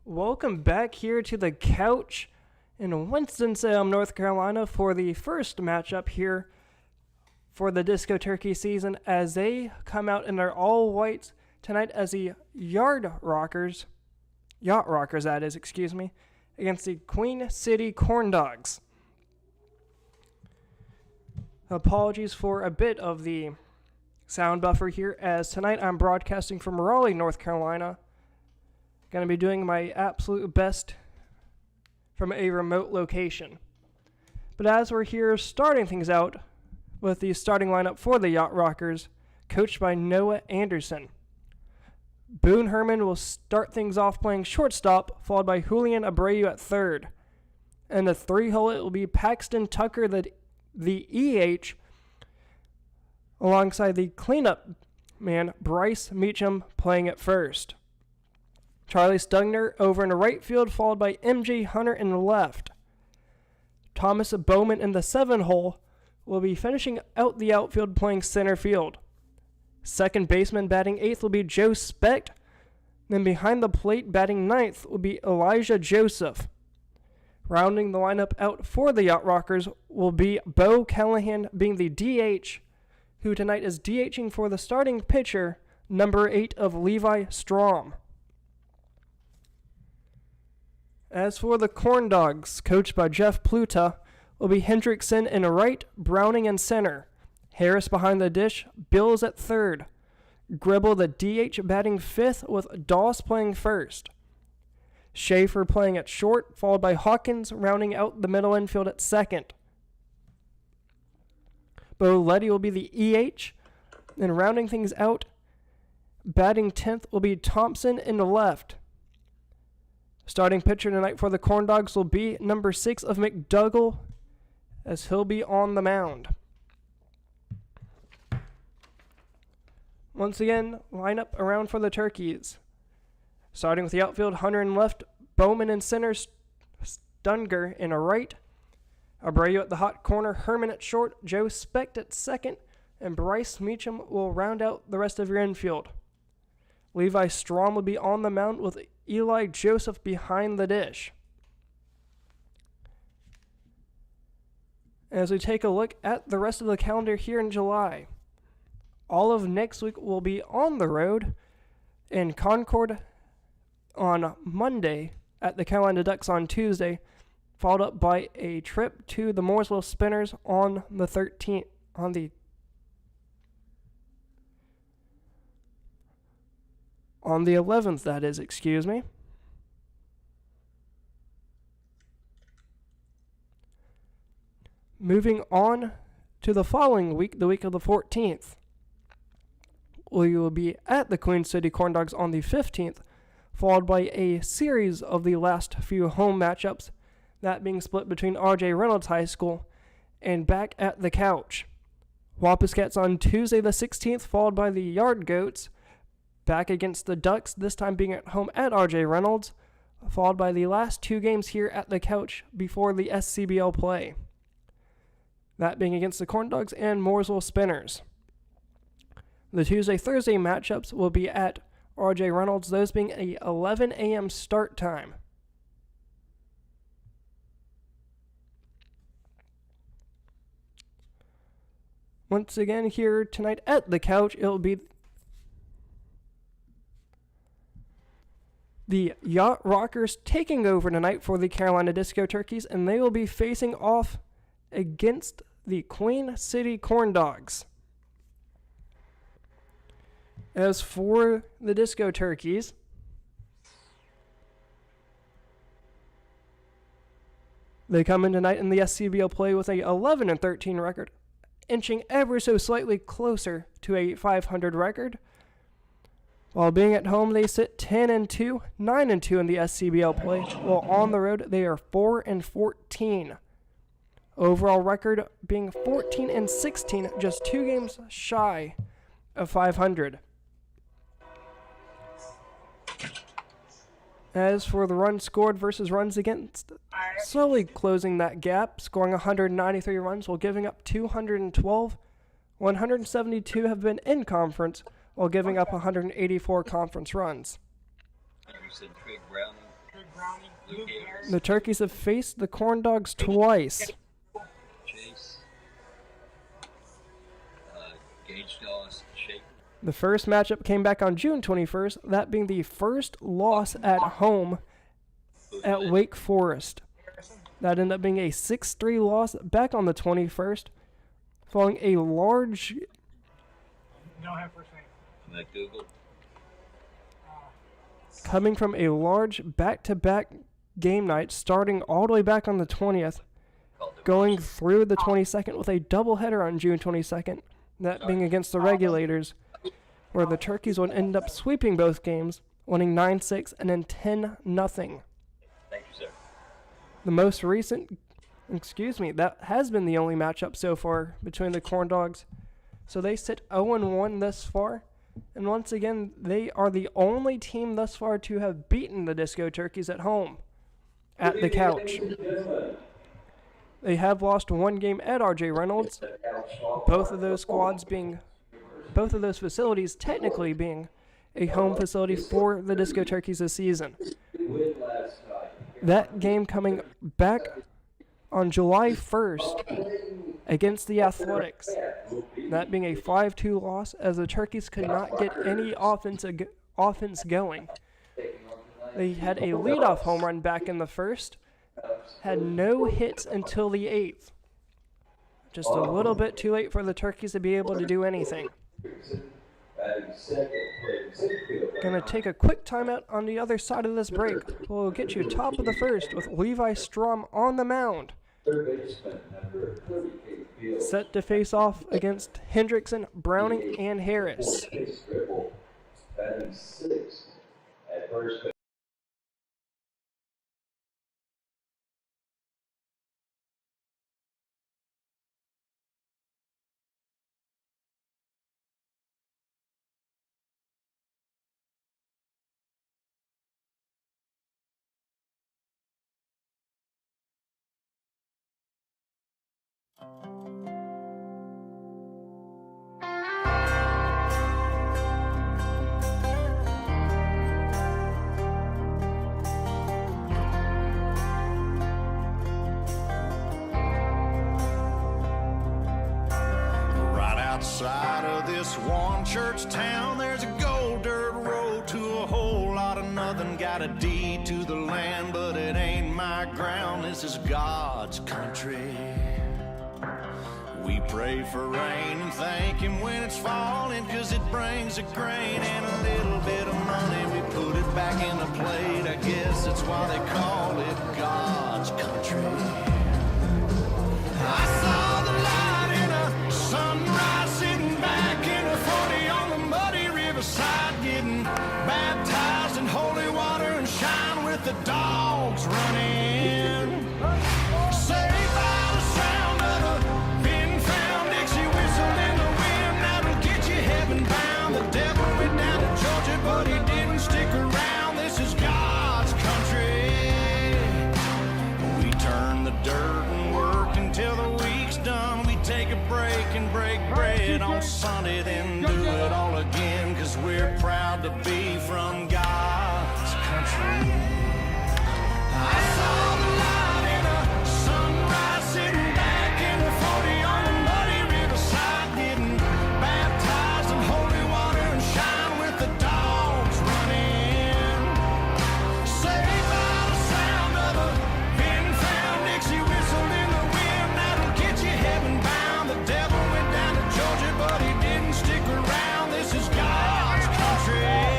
Welcome back here to the couch in Winston-Salem, North Carolina for the first matchup here for the Disco Turkey season as they come out in their all-whites tonight as the Yacht Rockers that is, against the Queen City Corndogs. Apologies for a bit of the sound buffer here as tonight I'm broadcasting from Raleigh, North Carolina. Going to be doing my absolute best from a remote location. But as we're here starting things out with the starting lineup for the Yacht Rockers, coached by Noah Anderson. Boone Herman will start things off playing shortstop, followed by Julian Abreu at third. And the three-hole, it will be Paxton Tucker, the EH, alongside the cleanup man, Bryce Meacham, playing at first. Charlie Stugner over in the right field, followed by MJ Hunter in the left. Thomas Bowman in the 7-hole will be finishing out the outfield playing center field. Second baseman batting 8th will be Joe Specht. Then behind the plate batting 9th will be Elijah Joseph. Rounding the lineup out for the Yacht Rockers will be Bo Callahan being the DH, who tonight is DHing for the starting pitcher, number 8 of Levi Strom. As for the Corndogs, coached by Jeff Pluta, will be Hendrickson in right, Browning in center, Harris behind the dish, Bills at third, Gribble the DH batting 5th with Doss playing first, Schaefer playing at short, followed by Hawkins rounding out the middle infield at second. Bo Letty will be the EH, and rounding things out, batting 10th will be Thompson in the left. Starting pitcher tonight for the Corndogs will be number 6 of McDougall, as he'll be on the mound. Once again, lineup around for the Turkeys. Starting with the outfield, Hunter in left, Bowman in center, Stunger in a right, Abreu at the hot corner, Herman at short, Joe Specht at second, and Bryce Meacham will round out the rest of your infield. Levi Strom will be on the mound with Eli Joseph behind the dish. As we take a look at the rest of the calendar here in July, all of next week will be on the road in Concord on Monday, at the Carolina Ducks on Tuesday, followed up by a trip to the Mooresville Spinners on the 13th, on the 11th, that is, Moving on to the following week, the week of the 14th, we will be at the Queen City Corndogs on the 15th, followed by a series of the last few home matchups, that being split between R.J. Reynolds High School and back at the couch. Wampuscats on Tuesday the 16th, followed by the Yard Goats, back against the Ducks, this time being at home at R.J. Reynolds, followed by the last two games here at the couch before the SCBL play. That being against the Corndogs and Mooresville Spinners. The Tuesday-Thursday matchups will be at R.J. Reynolds, those being a 11 a.m. start time. Once again here tonight at the couch, it will be the Yacht Rockers taking over tonight for the Carolina Disco Turkeys, and they will be facing off against the Queen City Corndogs. As for the Disco Turkeys, they come in tonight in the SCBL play with a 11-13 record, inching ever so slightly closer to a 500 record. While being at home, they sit 10-2, 9-2 in the SCBL play, while on the road, they are 4-14. Overall record being 14-16, just 2 games shy of 500. As for the runs scored versus runs against, slowly closing that gap, scoring 193 runs while giving up 212. 172 have been in conference while giving up 184 conference runs. You said Craig Browning. The Turkeys have faced the Corndogs twice. The first matchup came back on June 21st, that being the first loss at home at Wake Forest. That ended up being a 6-3 loss back on the 21st, following a large... You don't have first name. I'm at Google. Coming from a large back-to-back game night starting all the way back on the 20th, going through the 22nd with a doubleheader on June 22nd, that being against the Regulators, where the Turkeys would end up sweeping both games, winning 9-6 and then 10-0. Thank you, sir. The most recent, that has been the only matchup so far between the Corndogs. So they sit 0-1 thus far. And once again, they are the only team thus far to have beaten the Disco Turkeys at home, at the Couch. They have lost one game at R.J. Reynolds, both of those facilities technically being a home facility for the Disco Turkeys this season. That game coming back on July 1st against the Athletics, that being a 5-2 loss as the Turkeys could not get any offense going. They had a leadoff home run back in the first, had no hits until the 8th. Just a little bit too late for the Turkeys to be able to do anything. Gonna take a quick timeout on the other side of this break. We'll get you top of the first with Levi Strom on the mound, set to face off against Hendrickson, Browning, and Harris. Outside of this one church town, there's a gold dirt road to a whole lot of nothing. Got a deed to the land, but it ain't my ground. This is God's country. We pray for rain and thank Him when it's falling, 'cause it brings a grain and a little bit of money. We put it back in the plate. I guess that's why they call it God's country. I saw the light in a sunrise, sitting back in a 40 on the muddy riverside, getting baptized in holy water and shine with the dogs running. Saved by the sound of a been found Dixie whistle in the wind that'll get you heaven bound. The devil went down to Georgia, but he didn't stick around. This is God's country. We turn the dirt and work until the week's done. We take a break and break bread on Sunday, then do it all again, 'cause we're proud to be from God's country. I saw the light in a sunrise, sitting back in the 40 on the muddy riverside, getting baptized in holy water and shine with the dogs running. Saved by the sound of a been found Dixie whistle in the wind that'll get you heaven bound. The devil went down to Georgia, but he didn't stick around. This is God's country.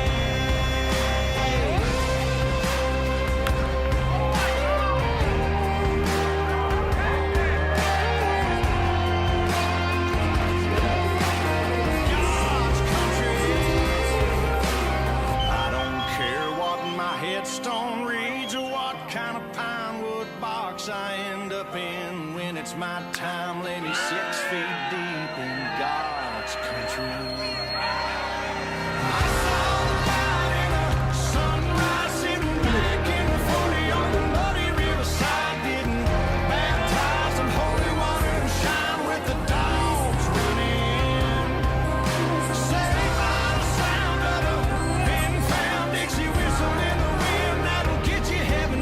God's country. I don't care what my headstone reads or what kind of pine wood box I end up in. When it's my time, lay me 6 feet deep in God's country. I saw the light in a sunrise, sitting back in the 40 on the muddy riverside, getting baptized in holy water and shine with the dogs running. Saved by the sound of a been found Dixie whistle in the wind that'll get you heaven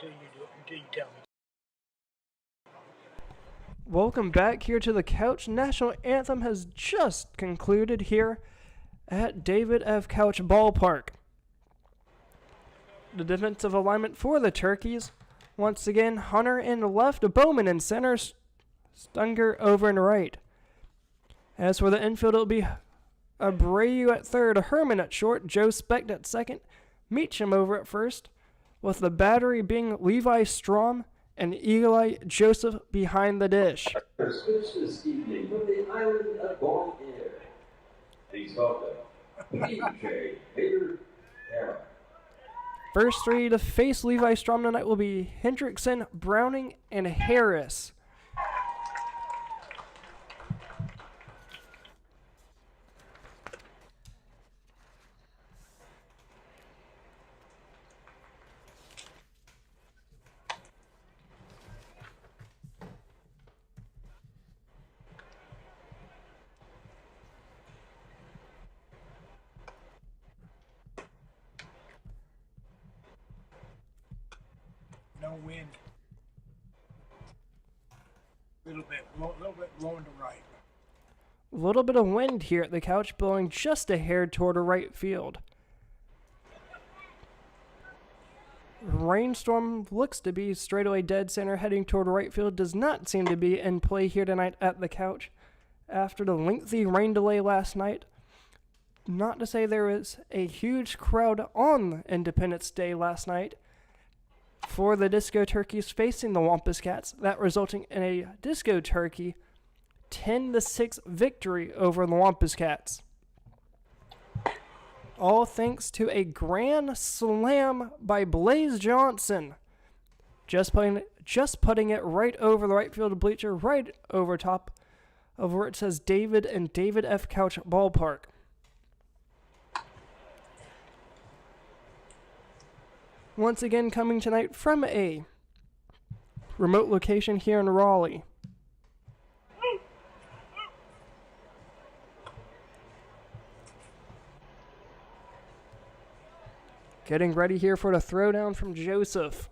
until you tell me. Welcome back here to the couch. National Anthem has just concluded here at David F. Couch Ballpark. The defensive alignment for the Turkeys. Once again, Hunter in the left, Bowman in center, Stunger over and right. As for the infield, it'll be Abreu at third, Herman at short, Joe Specht at second, Meacham over at first, with the battery being Levi Strom and Eli Joseph behind the dish. This evening from the island of Guam Air. Please welcome DJ Peter Aaron. First three to face Levi Strom tonight will be Hendrickson, Browning, and Harris. No wind. Little bit blowing to right. A little bit of wind here at the couch, blowing just a hair toward the right field. Rainstorm looks to be straightaway dead center, heading toward right field. Does not seem to be in play here tonight at the couch after the lengthy rain delay last night. Not to say there was a huge crowd on Independence Day last night for the Disco Turkeys facing the Wampus Cats, that resulting in a Disco Turkey 10-6 victory over the Wampus Cats. All thanks to a grand slam by Blaze Johnson, just putting it right over the right field bleacher, right over top of where it says David and David F. Couch Ballpark. Once again, coming tonight from a remote location here in Raleigh. Getting ready here for the throwdown from Joseph.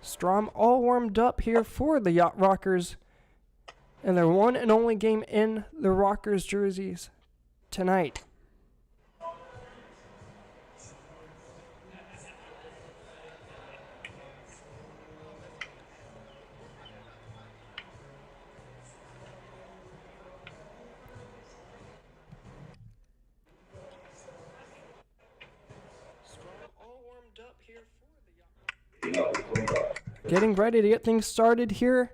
Strom all warmed up here for the Yacht Rockers and their one and only game in the Rockers jerseys tonight. Getting ready to get things started here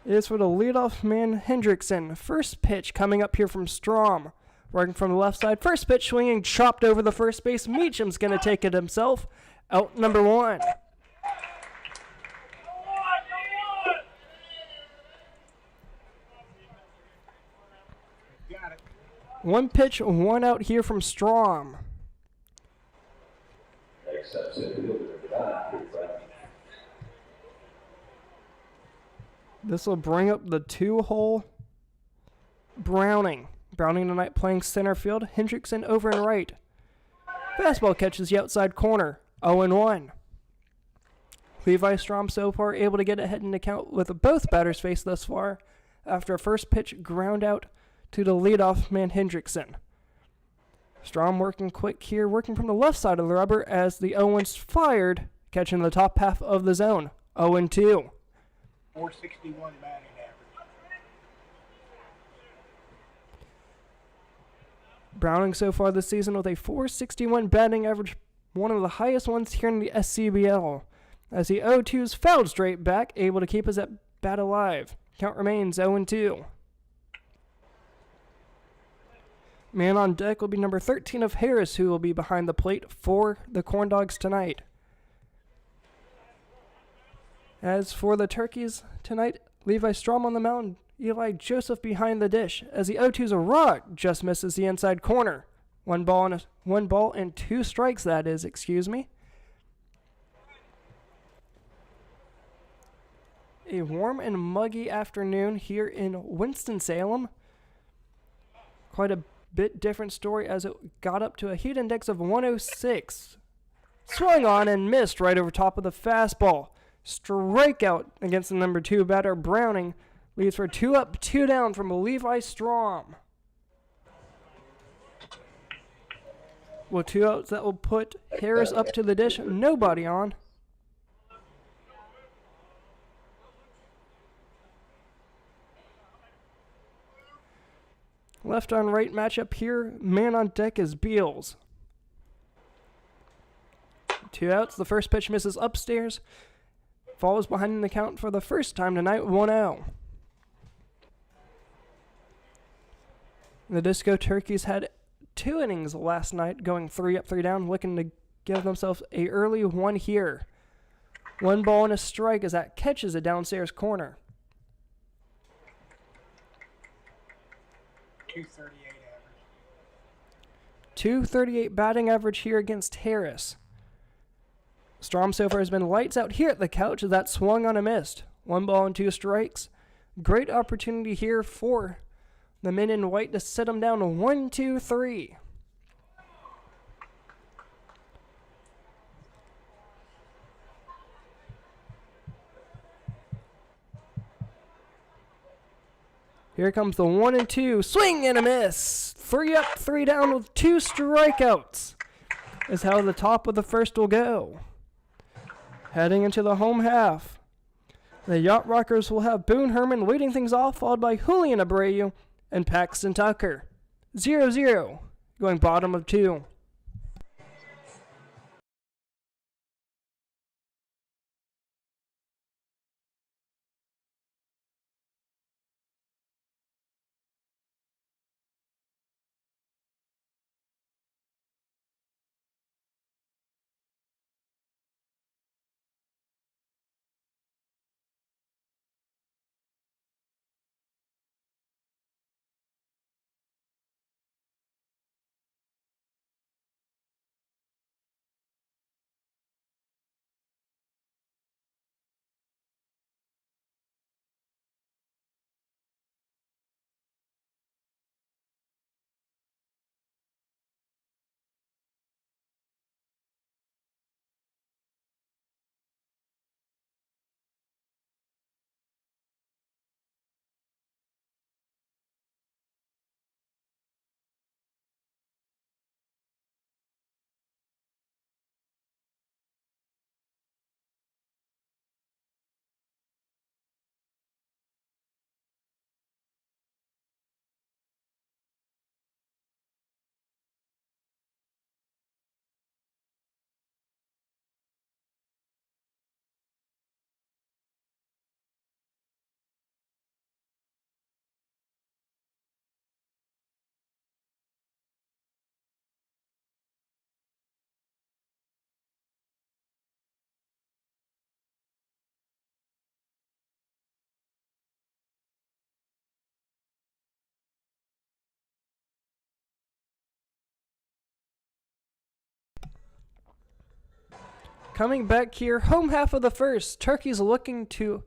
is for the leadoff man, Hendrickson. First pitch coming up here from Strom. Working from the left side. First pitch swinging, chopped over the first base. Meacham's going to take it himself. Out number one. Got it. One pitch, one out here from Strom. This will bring up the 2-hole Browning. Browning tonight playing center field. Hendrickson over and right. Fastball catches the outside corner. 0-1. Levi Strom so far able to get ahead in the count with both batters faced thus far after a first pitch ground out to the leadoff man Hendrickson. Strom working quick here, working from the left side of the rubber as the 0-1's fired, catching the top half of the zone. 0-2. 461 batting average. Browning so far this season with a 461 batting average, one of the highest ones here in the SCBL. As the 0-2's fouled straight back, able to keep his at bat alive. Count remains 0-2. Man on deck will be number 13 of Harris, who will be behind the plate for the Corndogs tonight. As for the Turkeys tonight, Levi Strom on the mound, Eli Joseph behind the dish. As the 0-2's a rock just misses the inside corner. One ball and 2 strikes, that is, excuse me. A warm and muggy afternoon here in Winston-Salem. Quite a bit different story as it got up to a heat index of 106 Swung on and missed right over top of the fastball. Strikeout against the number 2 batter, Browning. Leads for 2 up, 2 down from Levi Strom. With 2 outs, that will put Harris up to the dish. Nobody on. Left on right matchup here. Man on deck is Beals. 2 outs. The first pitch misses upstairs. Falls behind in the count for the first time tonight, 1-0. The Disco Turkeys had 2 innings last night, going 3 up, 3 down, looking to give themselves a early 1 here. 1 ball and a strike as that catches a downstairs corner. 238 average. 238 batting average here against Harris. Strom so far has been lights out here at the couch as that swung on a missed. 1 ball and 2 strikes. Great opportunity here for the men in white to set them down 1-2-3. Here comes the 1-2. Swing and a miss. 3 up, 3 down with 2 strikeouts is how the top of the first will go. Heading into the home half, the Yacht Rockers will have Boone Herman leading things off, followed by Julian Abreu and Paxton Tucker. 0-0, going bottom of 2. Coming back here, home half of the first. Turkeys looking to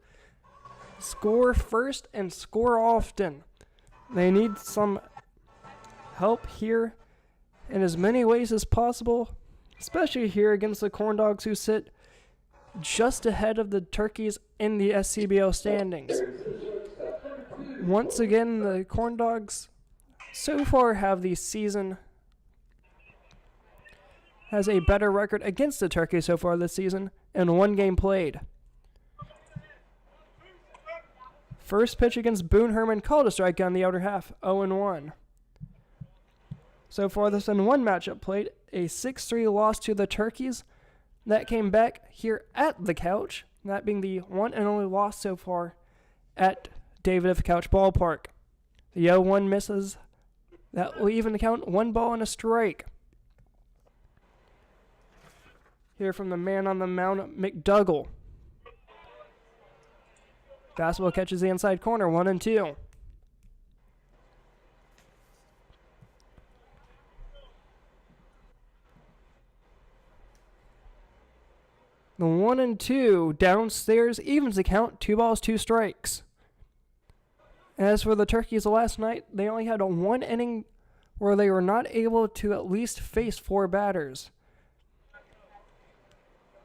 score first and score often. They need some help here in as many ways as possible, especially here against the Corndogs, who sit just ahead of the Turkeys in the SCBO standings. Once again, the Corndogs so far have the season has a better record against the Turkeys so far this season and 1 game played. First pitch against Boone Herman, called a strike on the outer half, 0-1. So far this in 1 matchup played, a 6-3 loss to the Turkeys. That came back here at the couch, that being the 1 and only loss so far at David F. Couch Ballpark. The 0-1 misses. That will even the count, 1 ball and a strike. Here from the man on the mound, McDougall. Fastball catches the inside corner, 1-2. The 1-2 downstairs evens the count, 2 balls, 2 strikes. As for the Turkeys last night, they only had a 1 inning where they were not able to at least face 4 batters.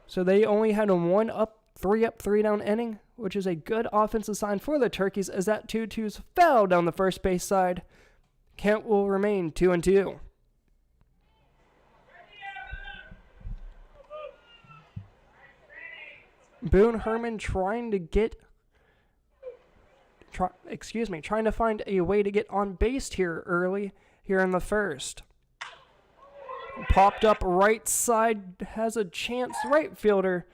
So they only had a 3 up, 3 down inning, which is a good offensive sign for the Turkeys as that 2-2's foul down the first base side. Kent will remain 2-2. Boone Herman trying to find a way to get on base here early here in the first. Popped up right side, has a chance. Right fielder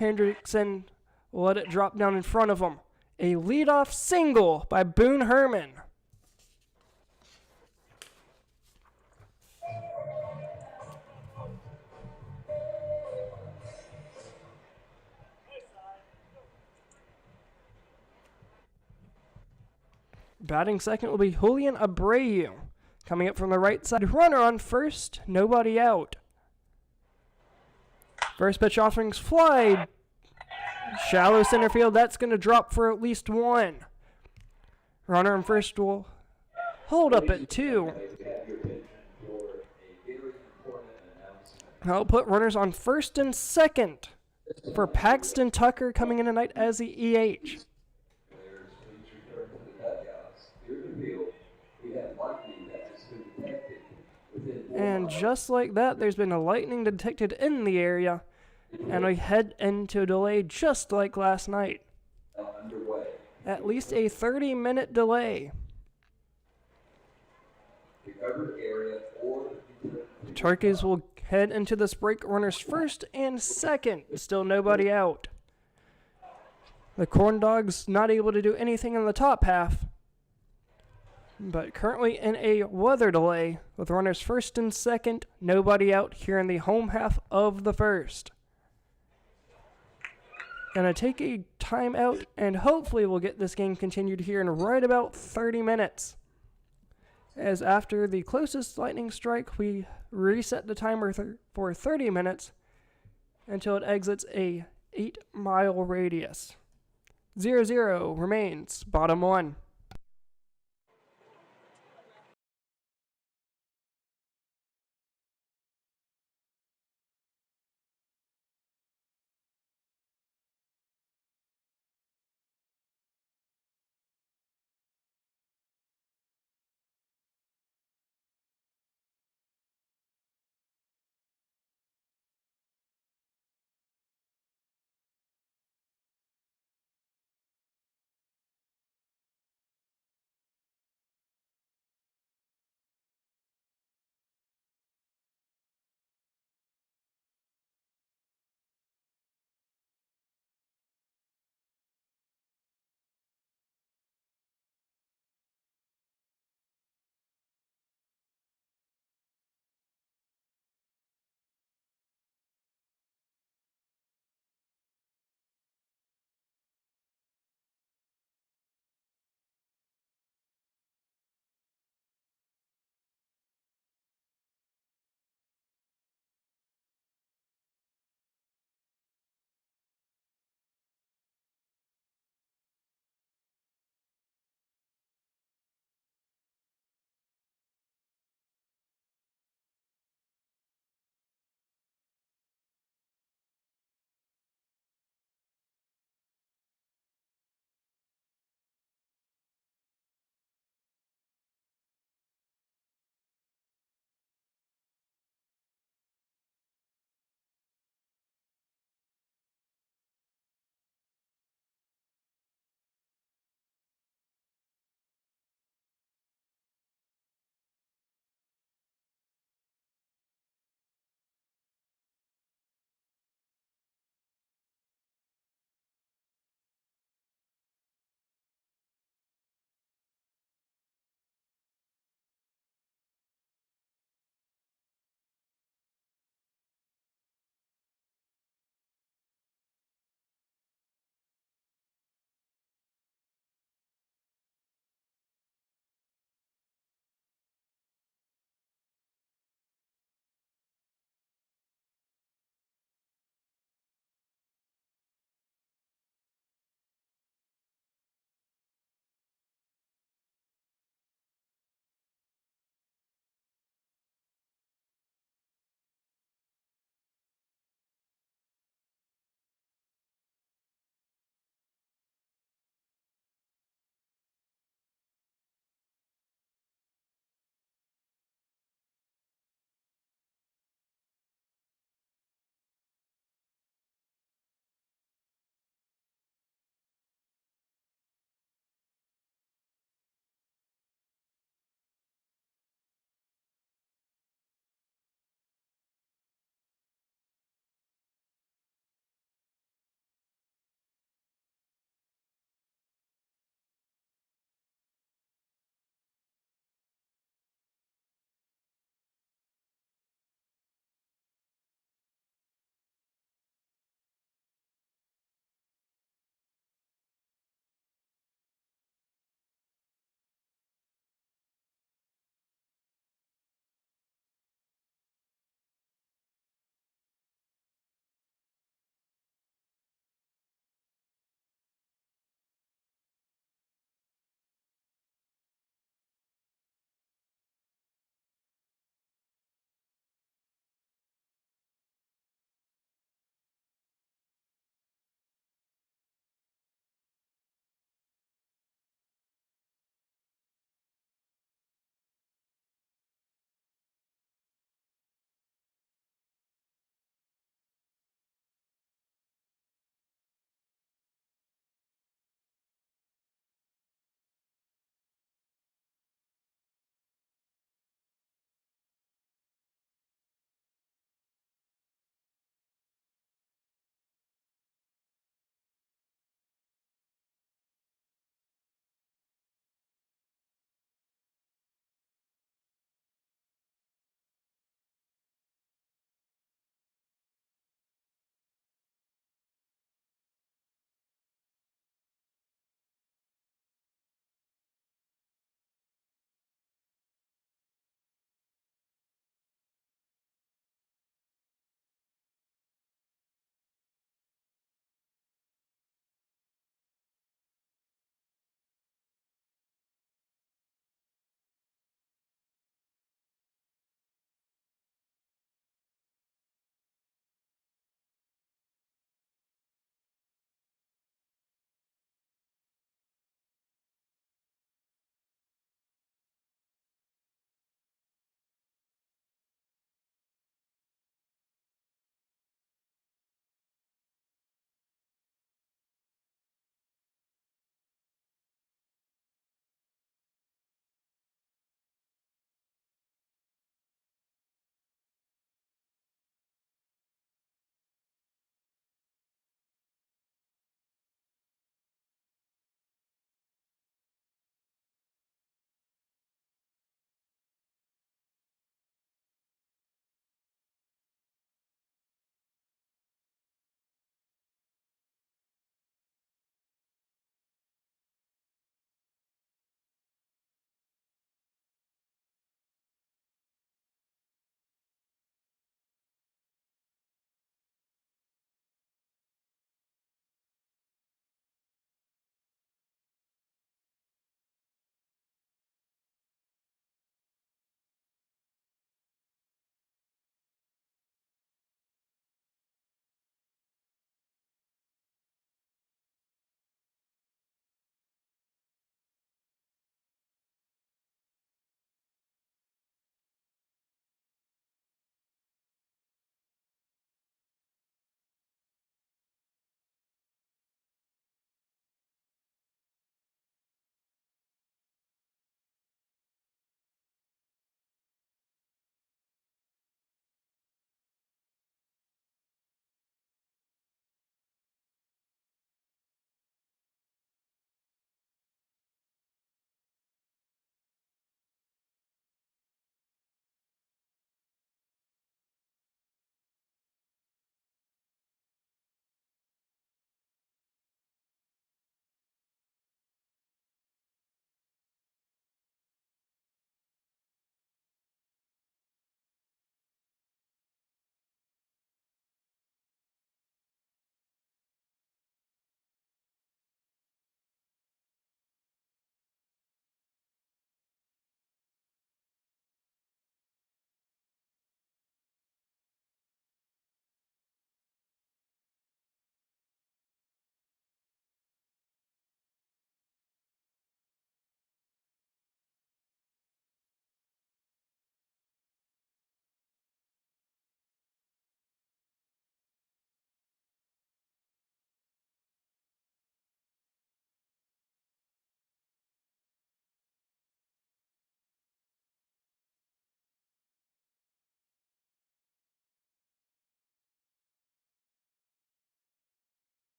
Hendrickson will let it drop down in front of him. A leadoff single by Boone Herman. Batting second will be Julian Abreu. Coming up from the right side, runner on first, nobody out. First pitch offerings fly. Shallow center field, that's going to drop for at least 1. Runner on first will hold up at 2. I'll put runners on first and second for Paxton Tucker coming in tonight as the EH. And just like that, there's been a lightning detected in the area, and we head into a delay just like last night. At least a 30-minute delay. Turkeys will head into this break, runners first and second, still nobody out. The Corndogs not able to do anything in the top half, but currently in a weather delay with runners first and second, nobody out here in the home half of the first. Gonna take a timeout and hopefully we'll get this game continued here in right about 30 minutes. As after the closest lightning strike, we reset the timer for 30 minutes until it exits a 8-mile radius. 0-0 remains bottom 1.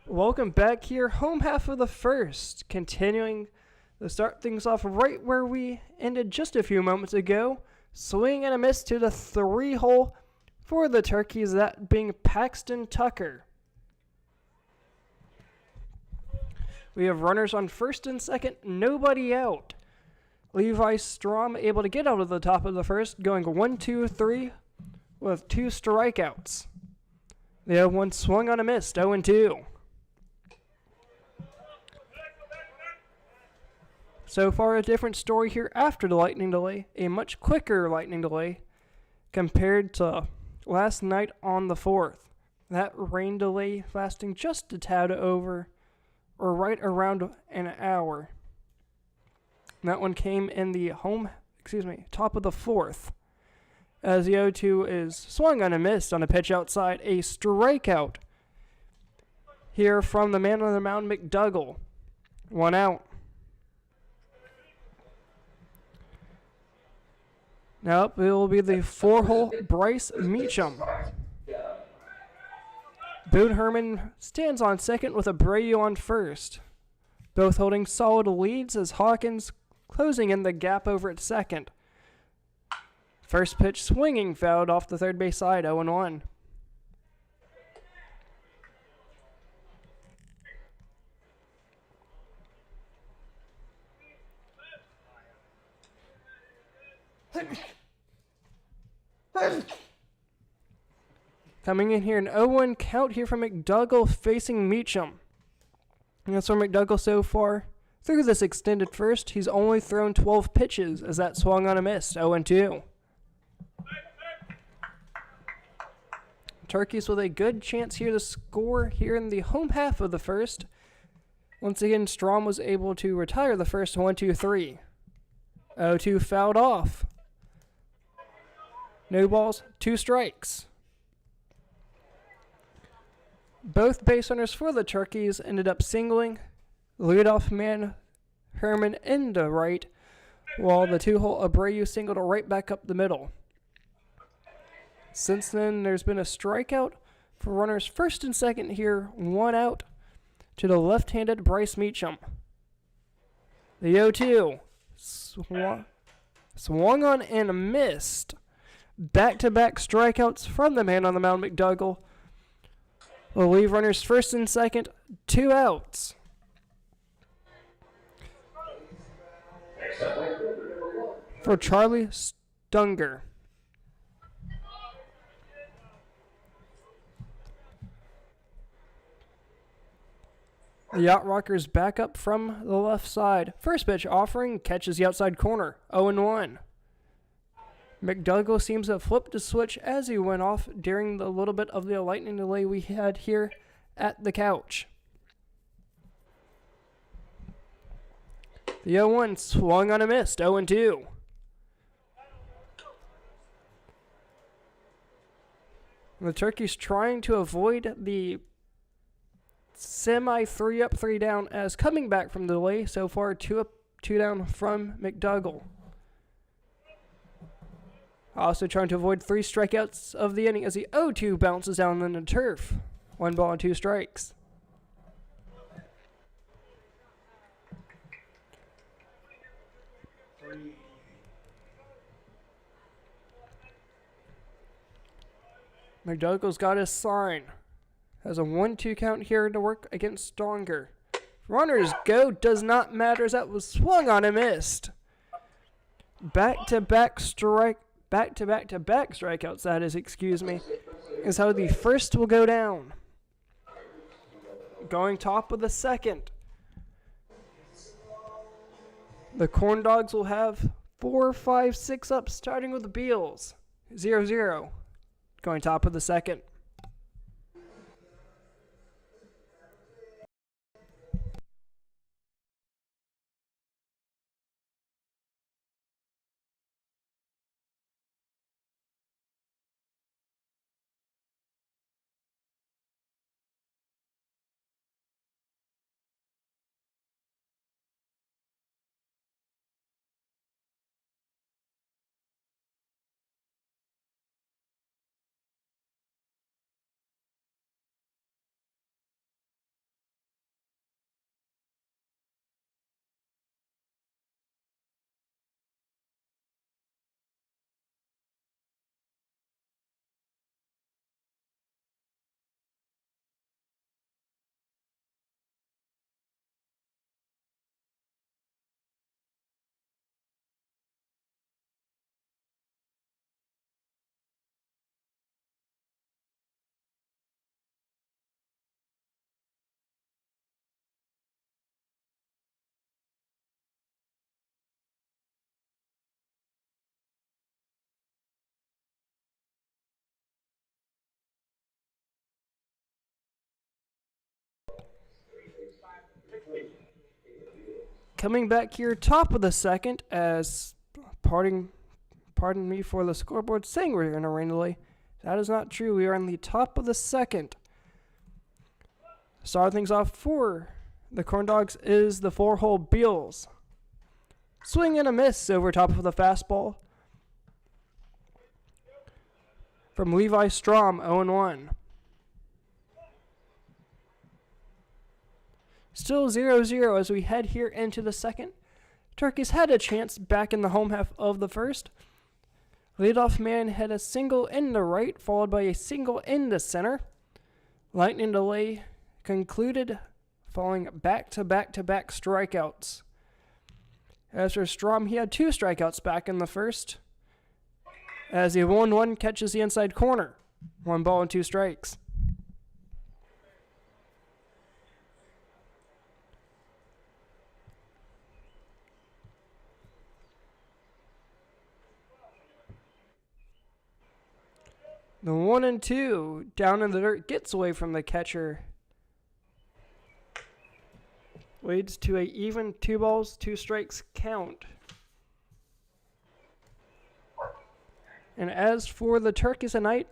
Welcome back here, home half of the first. Continuing to start things off right where we ended just a few moments ago. Swing and a miss to the 3-hole for the Turkeys, that being Paxton Tucker. We have runners on first and second, nobody out. Levi Strom able to get out of the top of the first, going 1-2-3 with 2 strikeouts. The 0-1 swung on a miss, 0-2. So far, a different story here after the lightning delay, a much quicker lightning delay compared to last night on the 4th. That rain delay lasting just a tad over, or right around an hour. That one came in the top of the 4th. As the 0-2 is swung on a miss on a pitch outside, a strikeout here from the man on the mound, McDougall. 1 out. Now up, it will be the 4-hole Bryce Meacham. Boone Herman stands on second with Abreu on first. Both holding solid leads as Hawkins closing in the gap over at second. First pitch swinging, fouled off the third base side, 0-1. Coming in here, an 0-1 count here from McDougall facing Meacham. And that's for McDougall so far. Through this extended first, he's only thrown 12 pitches as that swung on a miss, 0-2. Turkeys with a good chance here to score here in the home half of the first. Once again, Strom was able to retire the first 1-2-3. 0-2 fouled off. No balls, 2 strikes. Both base runners for the Turkeys ended up singling. Leadoff man Herman into right, while the 2-hole Abreu singled right back up the middle. Since then, there's been a strikeout for runners first and second here, 1 out to the left-handed Bryce Meacham. The 0-2 swung on and missed. Back-to-back strikeouts from the man on the mound, McDougall. Will leave runners first and second, 2 outs. For Charlie Stunger. The Yacht Rockers back up from the left side. First pitch offering, catches the outside corner, 0-1. McDougall seems to have flipped a switch as he went off during the little bit of the lightning delay we had here at the couch. The 0-1 swung on a miss, 0-2. The Turkeys trying to avoid the semi 3 up, 3 down as coming back from the delay. So far, 2 up, 2 down from McDougall. Also trying to avoid 3 strikeouts of the inning as the 0-2 bounces down on the turf. 1 ball and 2 strikes. McDougall's got his sign. Has a 1-2 count here to work against Stronger. Runners go, does not matter as that was swung on and missed. Back-to-back strikeouts, that is, is how the first will go down. Going top of the second. The Corndogs will have 4, 5, 6 up, starting with the Beals. 0-0. Going top of the second. coming back here, top of the second, as pardon me for the scoreboard saying we're in a rain delay. That is not true. We are in the top of the second. Starting things off for the Corndogs is the 4-hole Beals. Swing and a miss over top of the fastball from Levi Strom, 0-1. Still 0-0 as we head here into the second. Turkeys had a chance back in the home half of the first. Leadoff man had a single in the right, followed by a single in the center. Lightning delay concluded, following back-to-back-to-back strikeouts. As for Strom, he had 2 strikeouts back in the first, as the 1-1 catches the inside corner. 1 ball and 2 strikes. The 1-2 down in the dirt gets away from the catcher. Leads to a even 2 balls, 2 strikes count. And as for the Turkeys tonight,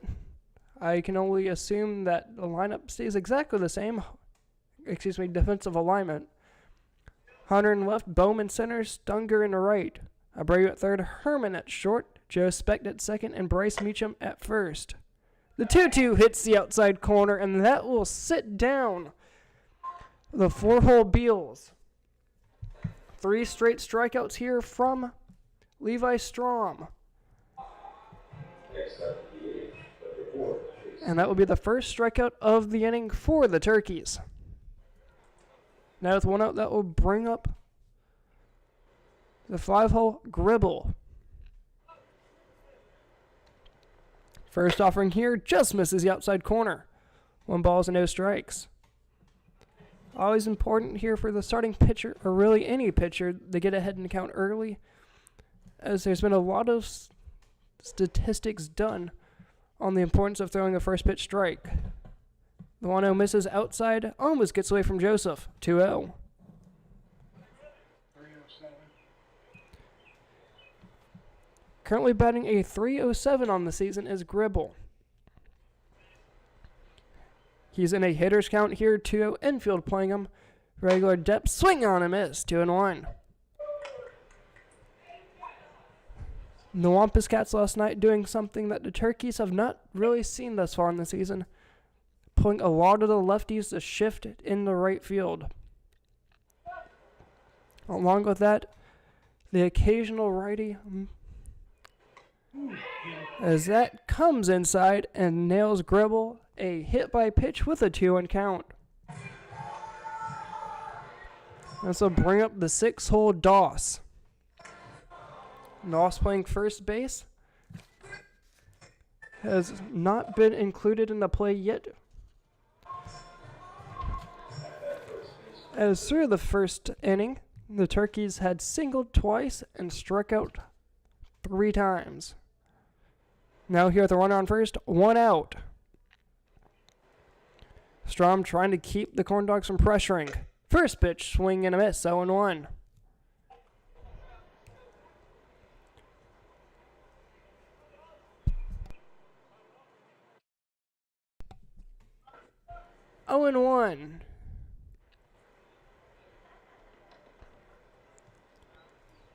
I can only assume that the lineup stays exactly the same. Defensive alignment. Hunter in left, Bowman center, Stunger in the right. Abreu at third, Herman at short, Joe Specht at second, and Bryce Meacham at first. The 2-2 hits the outside corner, and that will sit down the 4-hole Beals. 3 straight strikeouts here from Levi Strom. And that will be the first strikeout of the inning for the Turkeys. Now with 1 out, that will bring up the 5-hole Gribble. First offering here just misses the outside corner. 1 balls and no strikes. Always important here for the starting pitcher, or really any pitcher, to get ahead in the count early, as there's been a lot of statistics done on the importance of throwing a first pitch strike. The 1-0 misses outside, almost gets away from Joseph. 2-0. Currently batting a .307 on the season is Gribble. He's in a hitter's count here, 2-0 infield playing him. Regular depth, swing on a miss, 2-1. The Wampus Cats last night doing something that the Turkeys have not really seen thus far in the season. Pulling a lot of the lefties to shift in the right field. Along with that, the occasional righty, as that comes inside and nails Gribble, a hit by pitch with a 2-1 count. This will bring up the 6-hole Doss. Doss playing first base. Has not been included in the play yet. As through the first inning, the Turkeys had singled twice and struck out 3 times. Now here at the runner on first, 1 out. Strom trying to keep the Corndogs from pressuring. First pitch, swing and a miss, 0-1.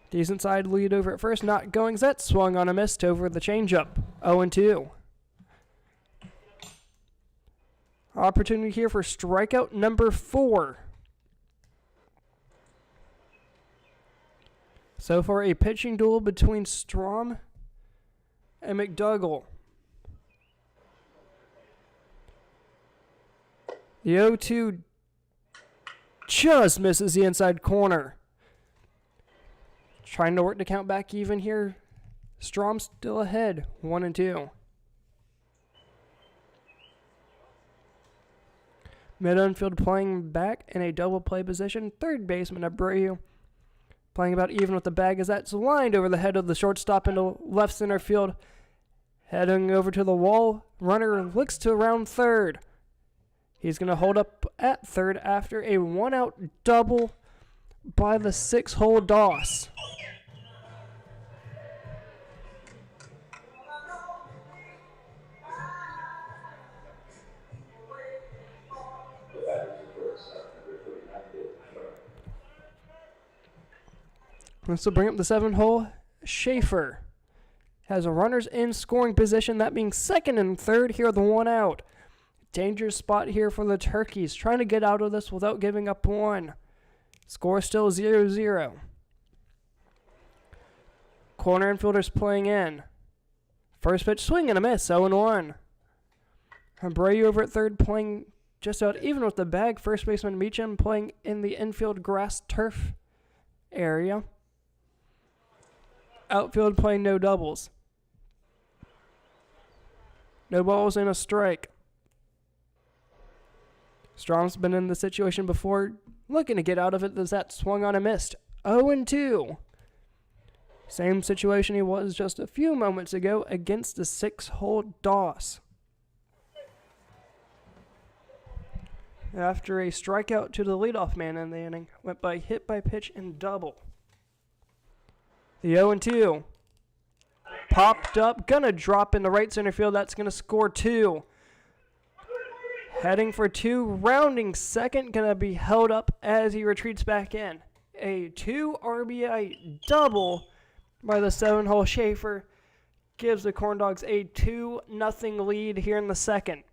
Decent side lead over at first, not going. That swung on a miss over the changeup. 0-2. Opportunity here for strikeout number 4. So far, a pitching duel between Strom and McDougall. The 0-2 just misses the inside corner. Trying to work the count back even here. Strom still ahead, 1-2. Mid infield playing back in a double play position. Third baseman Abreu playing about even with the bag as that's lined over the head of the shortstop into left center field. Heading over to the wall. Runner looks to around third. He's going to hold up at third after a 1-out double by the 6-hole Doss. This will bring up the 7-hole. Schaefer has a runners in scoring position, that being second and third here, the 1 out. Dangerous spot here for the Turkeys, trying to get out of this without giving up 1. Score still 0-0. Corner infielders playing in. First pitch swing and a miss, 0-1. Abreu over at third playing just out even with the bag. First baseman Meacham playing in the infield grass turf area. Outfield playing no doubles. No balls and a strike. Strom's been in the situation before, looking to get out of it as that swung on and missed. 0-2. Same situation he was just a few moments ago against the 6-hole Doss. After a strikeout to the leadoff man in the inning, went by hit by pitch and double. The 0-2. Popped up, gonna drop in the right center field. That's gonna score 2. Heading for 2, rounding second, gonna be held up as he retreats back in. A 2 RBI double by the 7-hole Schaefer gives the Corndogs a 2-0 lead here in the second.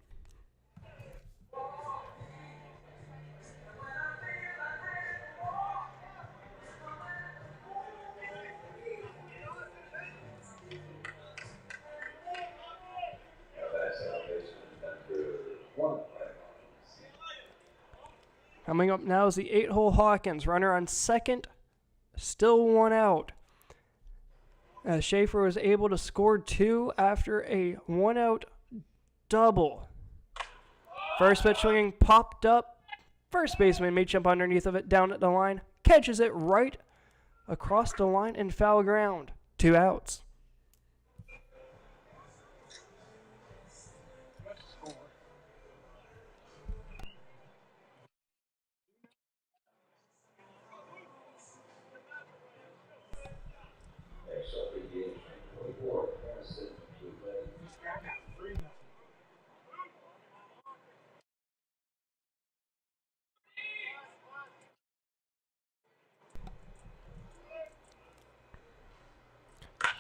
Coming up now is the 8-hole Hawkins. Runner on second, still 1 out. As Schaefer was able to score 2 after a 1-out double. First pitch swinging, popped up. First baseman may jump underneath of it, down at the line. Catches it right across the line and foul ground. 2 outs.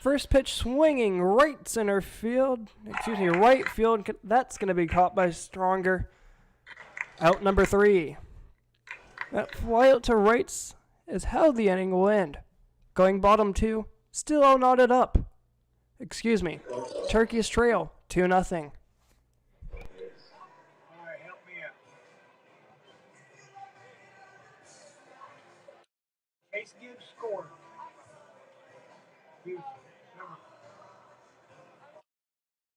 First pitch swinging right field. That's going to be caught by Stronger. Out number 3. That fly out to rights is how the inning will end. Going bottom 2, still all knotted up. Turkeys trail 2-0. All right, help me out. Chase Gibbs scored.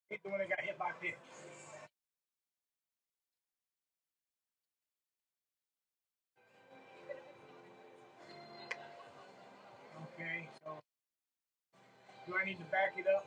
He's the one that got hit by pitch. Okay, so do I need to back it up?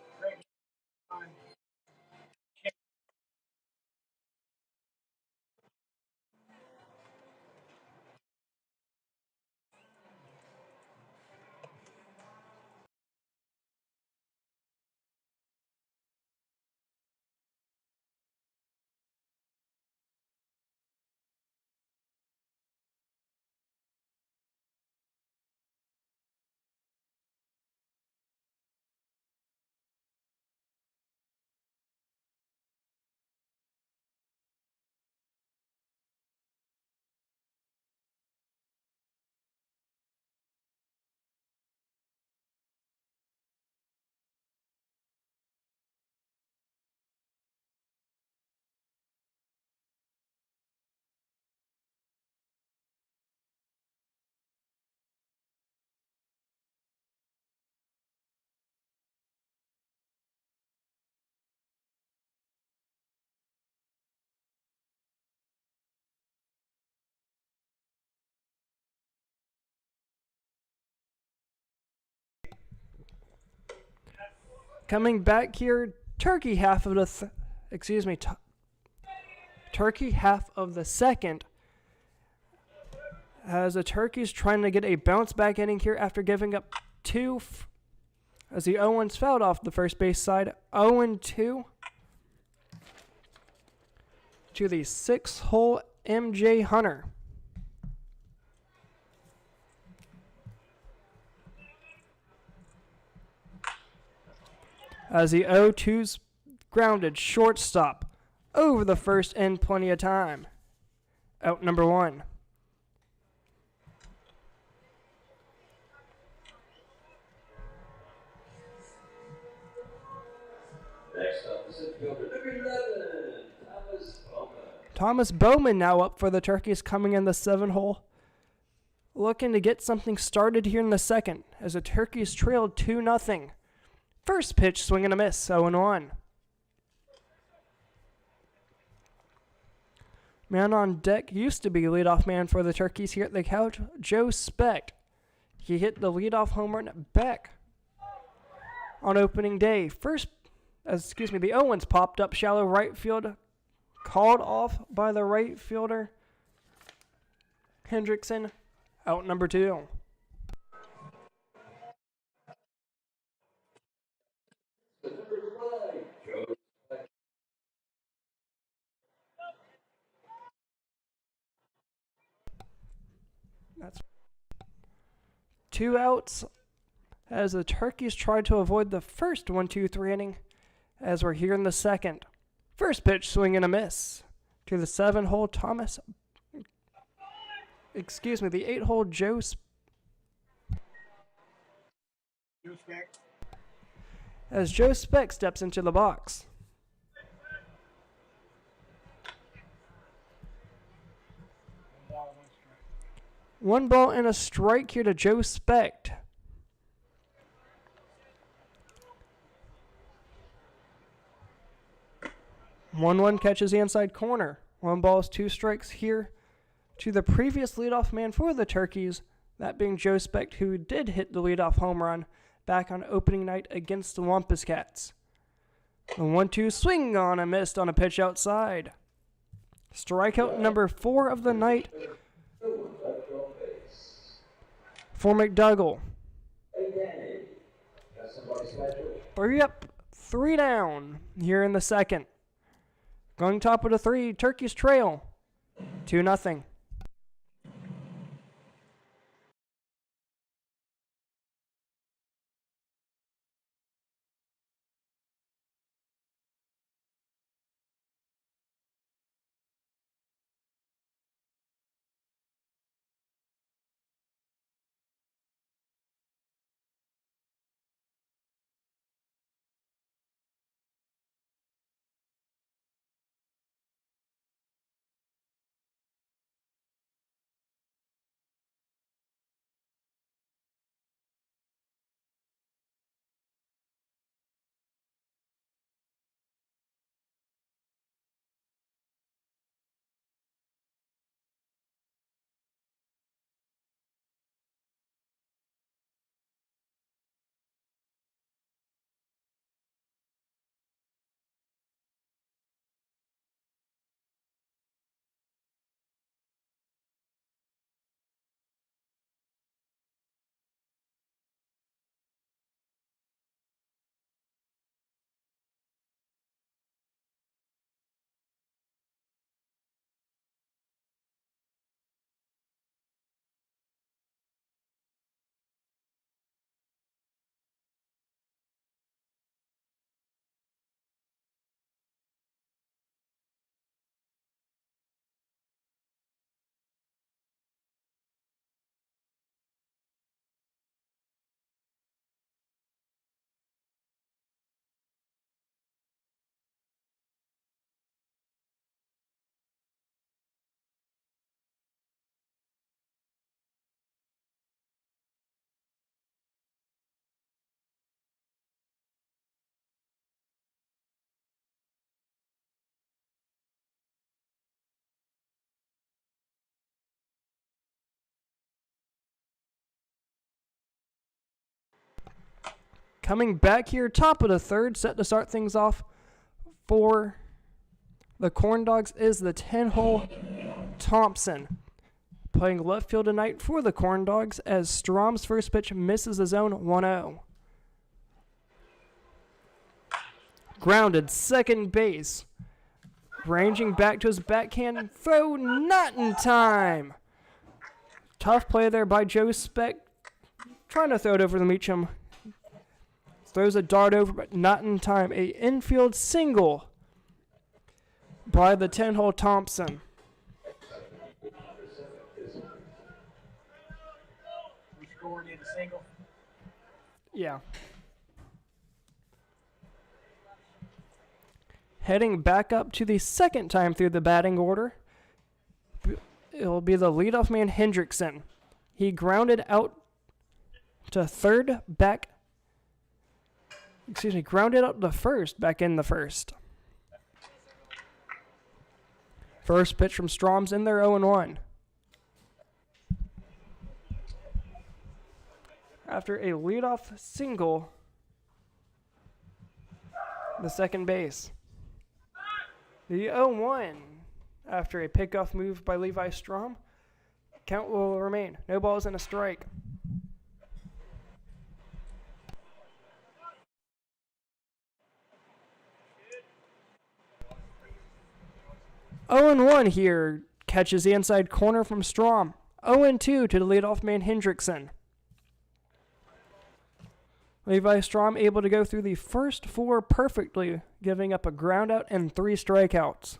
Coming back here, Turkey half of the second as the Turkeys trying to get a bounce back inning here after giving up two as the Owens fouled off the first base side. 0-2 to the 6-hole MJ Hunter. As the 0-2's grounded shortstop over the first in plenty of time. Out number 1. Next up is infielder number 11, Thomas Bowman. Thomas Bowman now up for the Turkeys, coming in the 7-hole. Looking to get something started here in the second as the Turkeys trailed 2-0. First pitch, swing and a miss, 0-1. Man on deck used to be leadoff man for the Turkeys here at the couch, Joe Specht. He hit the leadoff home run back on opening day. The Owens popped up shallow right field, called off by the right fielder, Hendrickson. Out number 2. That's 2 outs as the Turkeys tried to avoid the first 1-2-3 inning as we're here in the second. First pitch, swing and a miss to the 7-hole the 8-hole Joe as Joe Specht steps into the box. One ball and a strike here to Joe Specht. One catches the inside corner. 1 ball, 2 strikes here to the previous leadoff man for the Turkeys, that being Joe Specht, who did hit the leadoff home run back on opening night against the Wampus Cats. The 1-2 swing on a missed on a pitch outside. Strikeout number 4 of the night for McDougall. 3 up, 3 down here in the second. Going top of the 3, Turkeys trail 2-0. Coming back here, top of the 3rd, set to start things off for the Corndogs is the 10-hole Thompson. Playing left field tonight for the Corndogs as Strom's first pitch misses the zone 1-0. Grounded, second base. Ranging back to his backhand throw, not in time. Tough play there by Joe Speck. Trying to throw it over to Meacham. Throws a dart over, but not in time. A infield single by the 10-hole Thompson. We scored in a single. Yeah. Heading back up to the second time through the batting order, it'll be the leadoff man Hendrickson. He grounded out to third, grounded out to first, back in the first. First pitch from Strom's in there, 0-1. After a leadoff single, the second base. The 0-1 after a pickoff move by Levi Strom. Count will remain. No balls and a strike. Oh and 1 here. Catches the inside corner from Strom. 0-2 to the leadoff man Hendrickson. Levi Strom able to go through the first four perfectly, giving up a ground out and 3 strikeouts.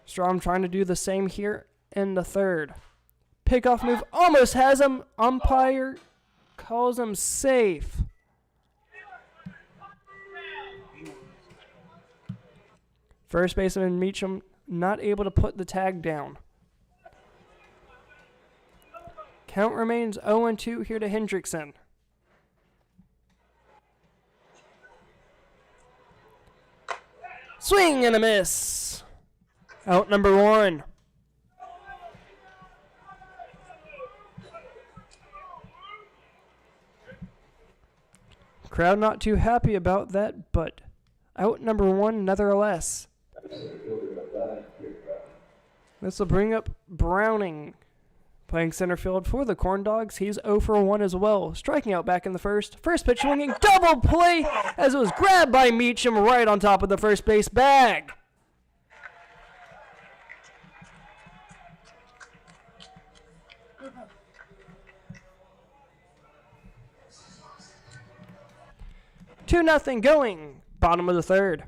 Strom trying to do the same here in the third. Pickoff move almost has him. Umpire calls him safe. First baseman Meacham not able to put the tag down. Count remains 0-2 here to Hendrickson. Swing and a miss. Out number 1. Crowd not too happy about that, but out number 1 nevertheless. This will bring up Browning. Playing center field for the Corndogs, he's 0-1 as well. Striking out back in the first. First pitch swinging, double play as it was grabbed by Meacham right on top of the first base bag. Two nothing going. Bottom of the third.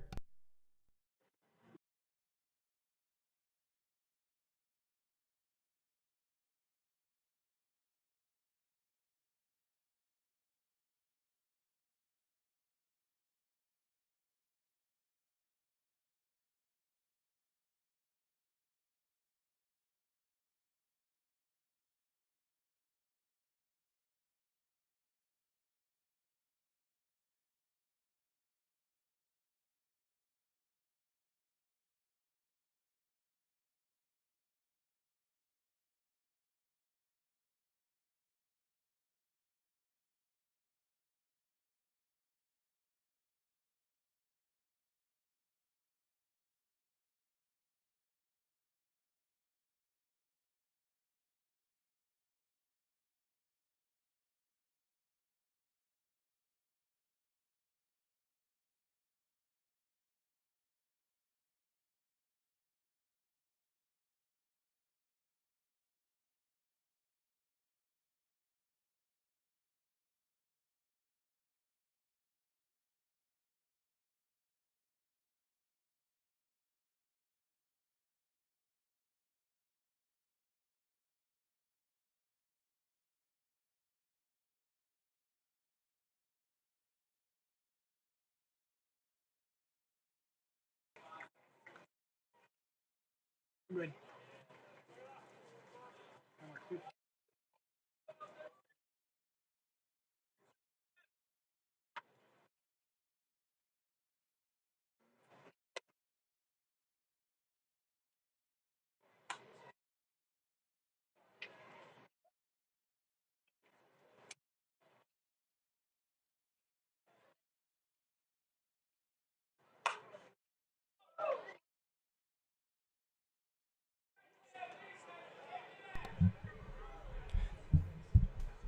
Good.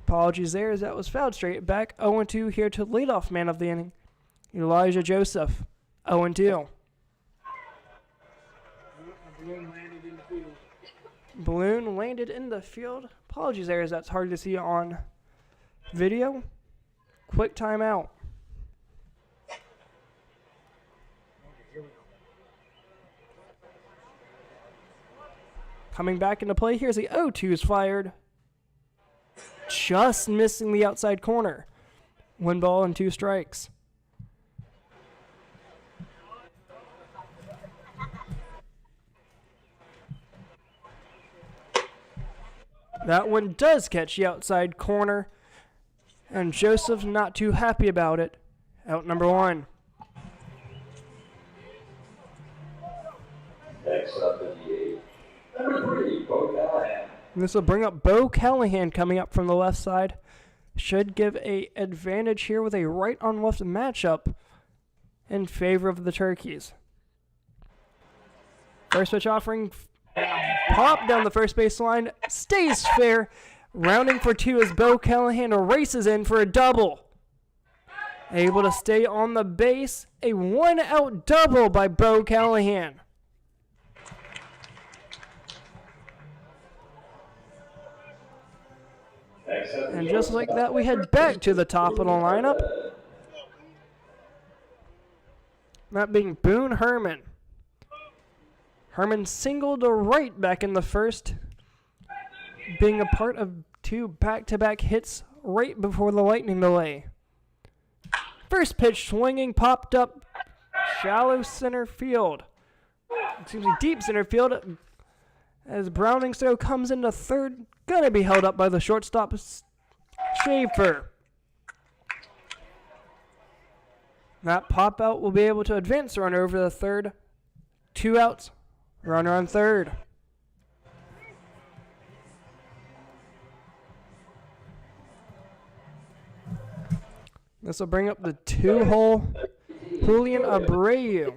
Apologies there, as that was fouled straight back. 0-2 here to leadoff man of the inning, Elijah Joseph. 0-2. Balloon landed in the field. Balloon landed in the field. Apologies there, as that's hard to see on video. Quick timeout. Okay, here we go. Coming back into play, here's the 0-2 is fired. Just missing the outside corner. 1 ball and 2 strikes. That one does catch the outside corner, and Joseph's not too happy about it. Out number 1. Next up in the eighth, number 3, Logan Allen. This will bring up Bo Callahan coming up from the left side. Should give a advantage here with a right-on-left matchup in favor of the Turkeys. First pitch offering, pop down the first base line, stays fair. Rounding for 2 as Bo Callahan races in for a double. Able to stay on the base, a 1-out double by Bo Callahan. And just like that, we head back to the top of the lineup. That being Boone Herman. Herman singled to right back in the first, being a part of 2 back-to-back hits right before the lightning delay. First pitch swinging, popped up, shallow center field. Excuse me, deep center field, as Browning's throw comes into third. Gonna be held up by the shortstop, Schaefer. That pop out will be able to advance the runner over the third. 2 outs, runner on third. This will bring up the 2-hole Julian Abreu.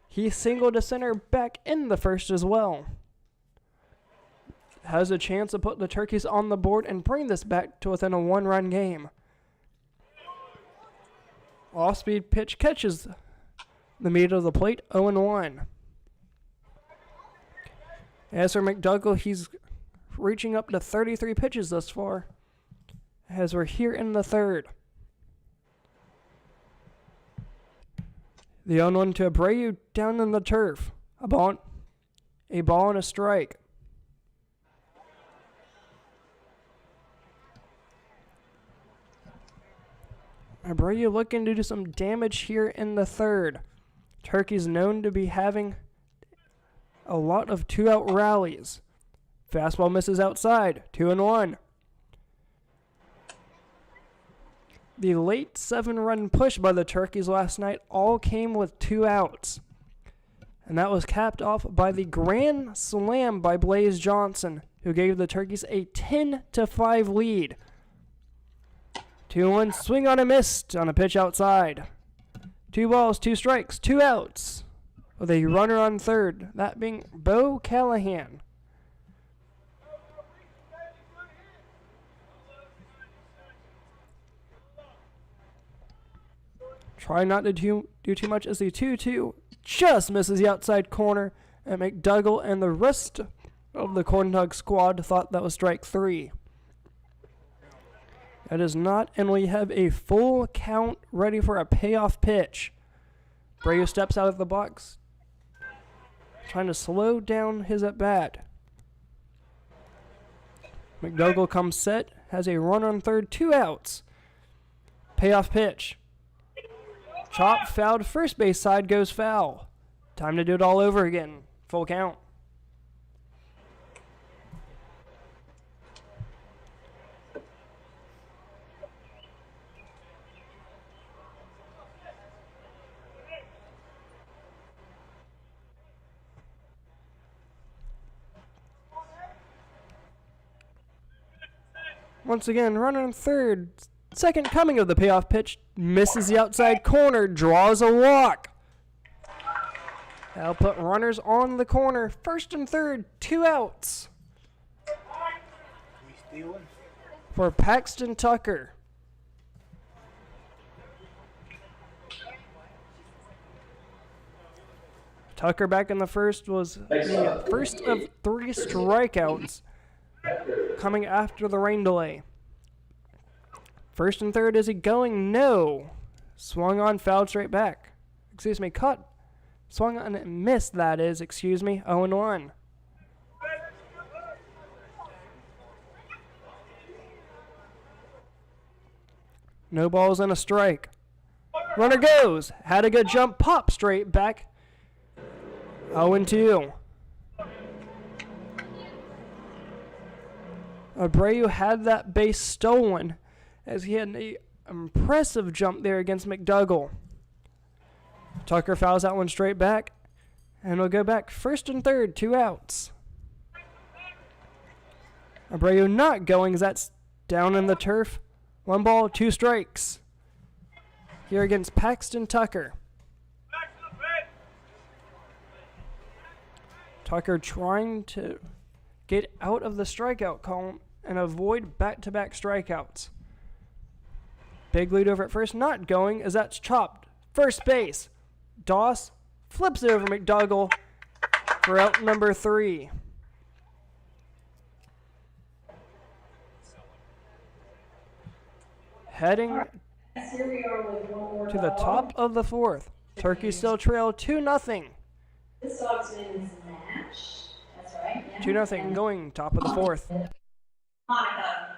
He singled to center back in the first as well. Has a chance to put the Turkeys on the board and bring this back to within a 1-run game. Off-speed pitch catches the meat of the plate, 0-1. As for McDougall, he's reaching up to 33 pitches thus far, as we're here in the third. The 0-1 to Abreu down in the turf. A ball and a strike. Abreu looking to do some damage here in the third. Turkey's known to be having a lot of 2-out rallies. Fastball misses outside, 2-1. The late 7-run push by the Turkeys last night all came with 2 outs. And that was capped off by the grand slam by Blaze Johnson, who gave the Turkeys a 10-5 lead. 2-1 swing on a miss on a pitch outside. 2 balls, 2 strikes, 2 outs. With a runner on third, that being Bo Callahan. Try not to do too much as the 2-2 just misses the outside corner, and McDougall and the rest of the Corndogs squad thought that was strike 3. That is not, and we have a full count ready for a payoff pitch. Abreu steps out of the box, trying to slow down his at-bat. McDougall comes set, has a runner on third, 2 outs. Payoff pitch. Chop fouled, first base side goes foul. Time to do it all over again. Full count. Once again, runner on third. Second coming of the payoff pitch. Misses the outside corner. Draws a walk. That'll put runners on the corner. First and third. 2 outs. We stealing? for Paxton Tucker. Tucker back in the first was the first of 3 strikeouts coming after the rain delay. First and third, is he going? No. Swung on, fouled straight back. Excuse me, cut. Swung on and missed, that is, excuse me, 0-1. No balls and a strike. Runner goes. Had a good jump, pop straight back. 0-2. Abreu had that base stolen as he had an impressive jump there against McDougall. Tucker fouls that one straight back, and we'll go back first and third, 2 outs. Abreu not going as that's down in the turf. 1 ball, 2 strikes. Here against Paxton Tucker. Tucker trying to get out of the strikeout column and avoid back-to-back strikeouts. Big lead over at first, not going as that's chopped. First base. Doss flips it over McDougall for out number 3. Heading to the top of the 4th. Turkeys still trail 2-0. This dog's name is Nash. That's right. Yeah. 2-0 going top of the 4th. Hanukkah.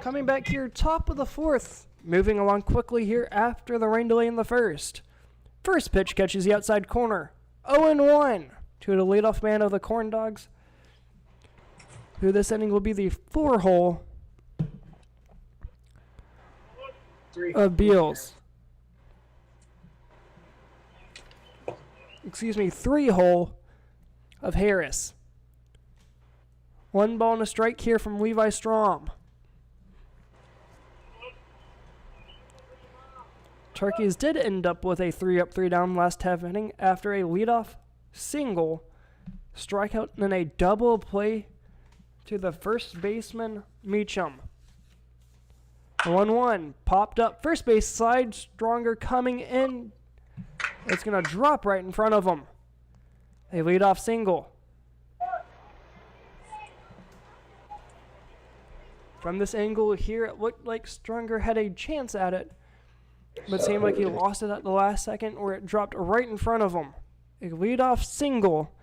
Coming back here, top of the 4th. Moving along quickly here after the rain delay in the first. First pitch catches the outside corner. 0-1 to the leadoff man of the Corndogs, who this inning will be the 4-hole of Beals. Excuse me, 3-hole of Harris. 1 ball and a strike here from Levi Strom. Turkeys did end up with a 3-up, 3-down last half inning after a leadoff single, strikeout, and a double play to the first baseman, Meacham. 1-1, popped up, first base side, Stronger coming in. It's going to drop right in front of him. A leadoff single. From this angle here, it looked like Stronger had a chance at it, but seemed like he lost it at the last second, or it dropped right in front of him. A leadoff single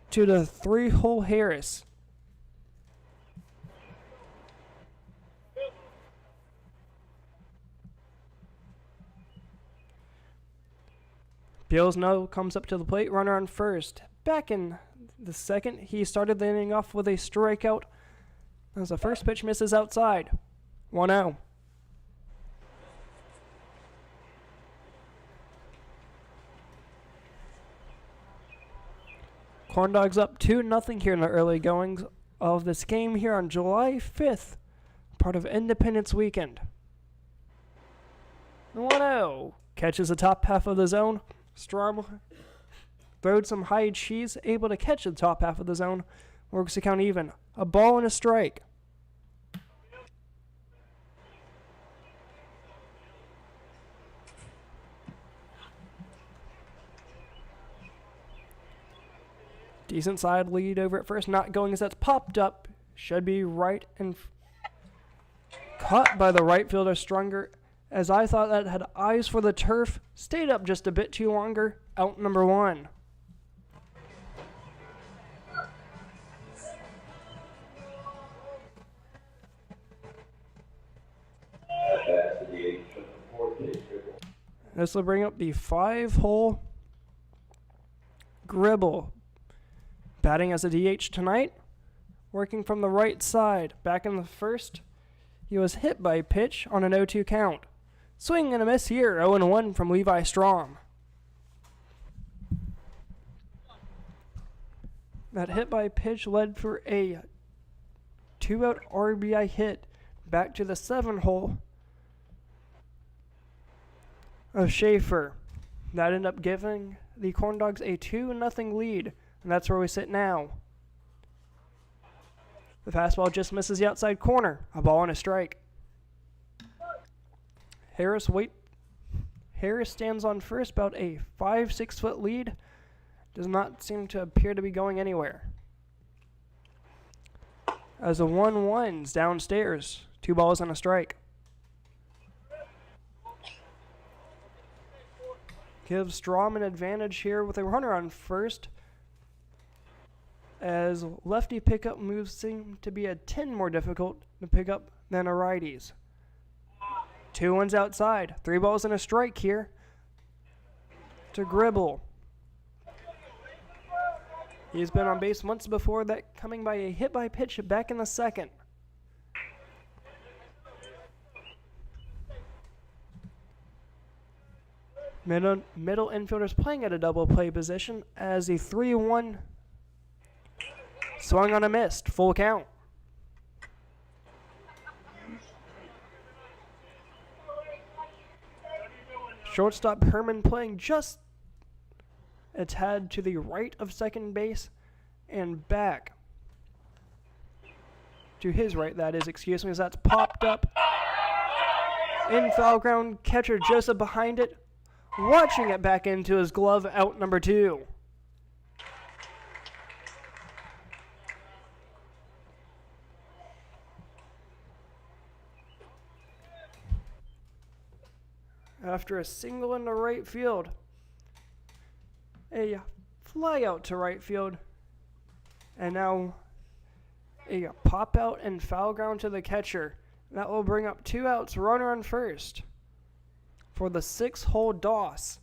to the 3-hole Harris. Beals now comes up to the plate, runner on first. Back in the second, he started the inning off with a strikeout as the first pitch misses outside. 1-0. Corndogs up 2-0 here in the early goings of this game here on July 5th, part of Independence Weekend. 1-0. Catches the top half of the zone. Strom throwed some high cheese, able to catch the top half of the zone. Works the count even. A ball and a strike. Decent side lead over at first, not going as that's popped up. Should be right and caught by the right fielder Stronger. As I thought that had eyes for the turf, stayed up just a bit too longer. Out number 1. This will bring up the 5-hole Gribble. Batting as a DH tonight, working from the right side. Back in the first, he was hit by a pitch on an 0-2 count. Swing and a miss here, 0-1 from Levi Strom. That hit by pitch led for a 2-out RBI hit back to the 7-hole of Schaefer. That ended up giving the Corndogs a 2-0 lead, and that's where we sit now. The fastball just misses the outside corner. A ball and a strike. Harris stands on first, about a 5-6 foot lead. Does not seem to appear to be going anywhere. As the 1-1's downstairs, 2 balls and a strike. Gives Strom an advantage here with a runner on first, as lefty pickup moves seem to be a 10 more difficult to pick up than a righty's. 2-1's outside, 3 balls and a strike here to Gribble. He's been on base once before that, coming by a hit by pitch back in the second. Middle infielders playing at a double play position as the 3-1 swung on a missed, full count. Shortstop Herman playing just a tad to the right of second base and back to his right, that is, excuse me, as that's popped up. In foul ground, catcher Joseph behind it, watching it back into his glove, out number 2. After a single into right field, a fly out to right field, and now a pop out and foul ground to the catcher. That will bring up 2 outs, runner on first for the 6-hole Doss.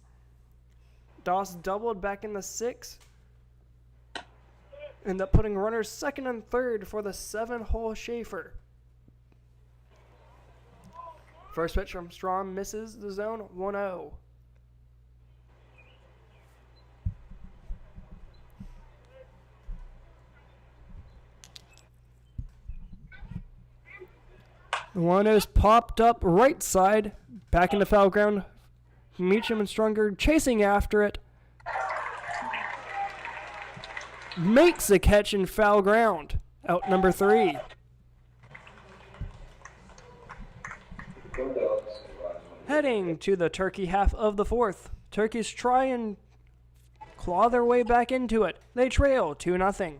Doss doubled back in the 6. End up putting runners second and third for the 7-hole Schaefer. First pitch from Strom misses the zone, 1-0. The 1-0's popped up right side, back into foul ground. Meacham and Stronger chasing after it. Makes a catch in foul ground, out number 3. Heading to the Turkey half of the 4th. Turkeys try and claw their way back into it. They trail 2-0.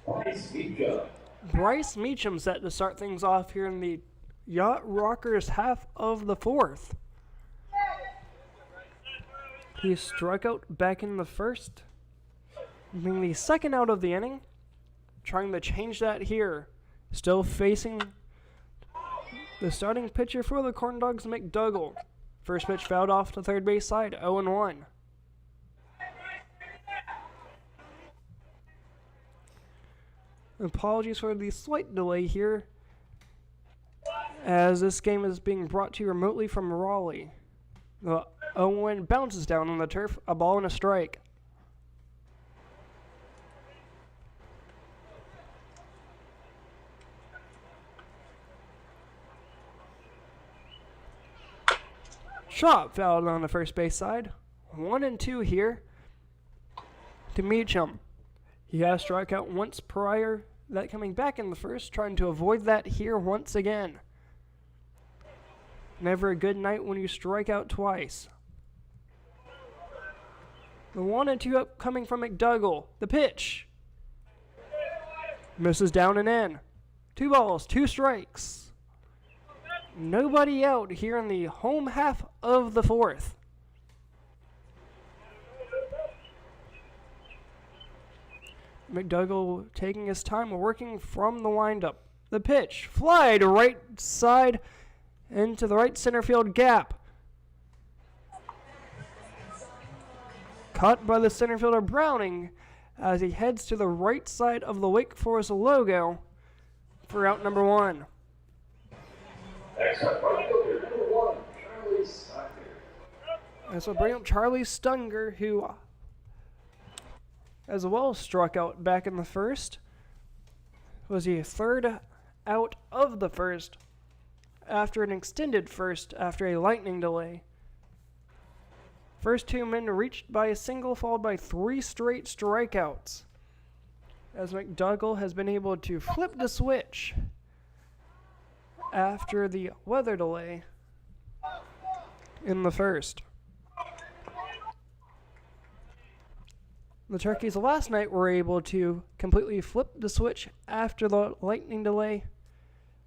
Bryce Meacham. Bryce Meacham set to start things off here in the Yacht Rockers half of the fourth. He struck out back in the first, being the second out of the inning. Trying to change that here. Still facing the starting pitcher for the Corndogs, McDougall. First pitch fouled off to third base side, 0-1. Apologies for the slight delay here, as this game is being brought to you remotely from Raleigh. The 0-1 bounces down on the turf, a ball and a strike. Shot fouled on the first base side. 1-2 here to Meacham. He has struck out once prior, that coming back in the first, trying to avoid that here once again. Never a good night when you strike out twice. The 1-2 up coming from McDougall. The pitch. Misses down and in. 2 balls, 2 strikes. Nobody out here in the home half of the fourth. McDougall taking his time working from the windup. The pitch, fly to right side into the right center field gap. Caught by the center fielder Browning as he heads to the right side of the Wake Forest logo for out number 1. Next up, outfielder number 1, Charlie Stocker. And so bring up Charlie Stunger, who as well struck out back in the first. Was he third out of the first after an extended first after a lightning delay. First 2 men reached by a single, followed by 3 straight strikeouts, as McDougall has been able to flip the switch after the weather delay in the first. The Turkeys last night were able to completely flip the switch after the lightning delay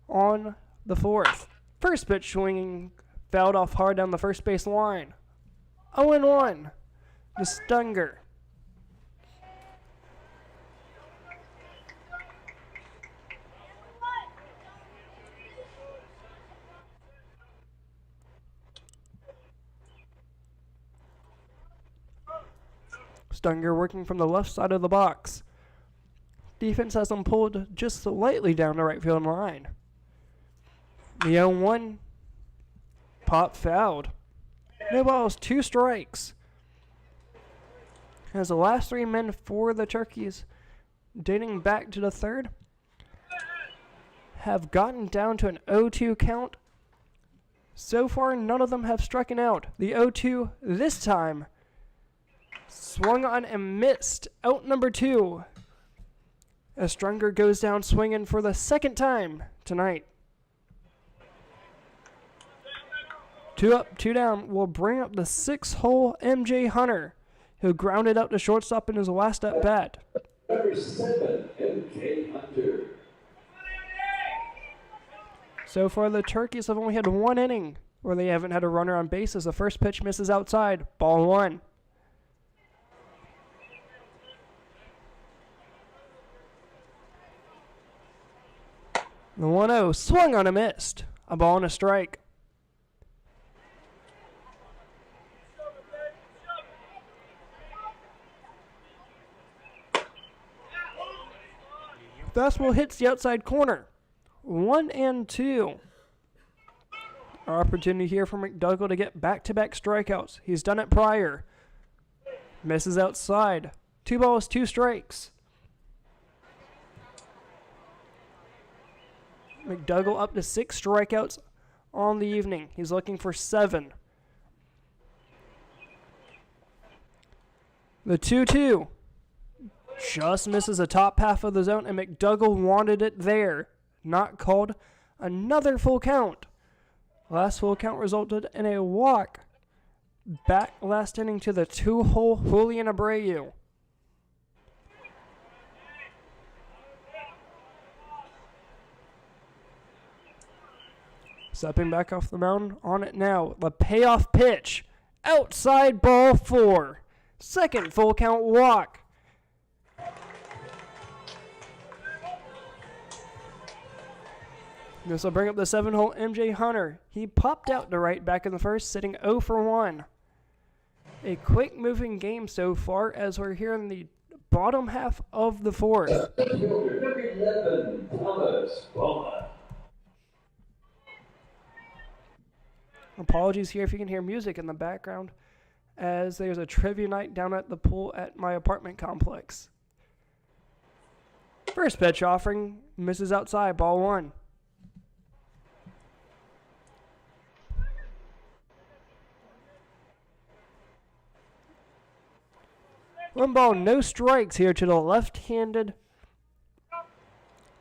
on the fourth. First pitch swinging, fouled off hard down the first base line. 0-1 to Stunger. Stunger working from the left side of the box. Defense has him pulled just slightly down the right field line. The 0-1 pop fouled. No balls, 2 strikes. As the last 3 men for the Turkeys, dating back to the third, have gotten down to an 0-2 count. So far, none of them have struck out. The 0-2 this time swung on and missed. Out number 2. As Stunger goes down swinging for the second time tonight. 2 up, 2 down will bring up the 6-hole MJ Hunter, who grounded out to shortstop in his last at bat. Number 7, MJ Hunter. So far, the Turkeys have only had 1 inning where they haven't had a runner on base as the first pitch misses outside. Ball 1. The 1-0 swung on and missed. A ball and a strike. Fastball hits the outside corner. 1-2. Our opportunity here for McDougall to get back-to-back strikeouts. He's done it prior. Misses outside. 2 balls, 2 strikes. McDougall up to 6 strikeouts on the evening. He's looking for 7. The 2-2 just misses the top half of the zone, and McDougall wanted it there. Not called. Another full count. Last full count resulted in a walk. Back last inning to the 2-hole Julian Abreu. Stepping back off the mound on it now. The payoff pitch. Outside ball 4. Second full count walk. This will bring up the 7-hole MJ Hunter. He popped out to right back in the first, sitting 0 for 1. A quick moving game so far as we're here in the bottom half of the 4th. Number 11, Thomas Bowman. Apologies here if you can hear music in the background, as there's a trivia night down at the pool at my apartment complex. First pitch offering, misses outside, ball 1. One ball, no strikes here to the left-handed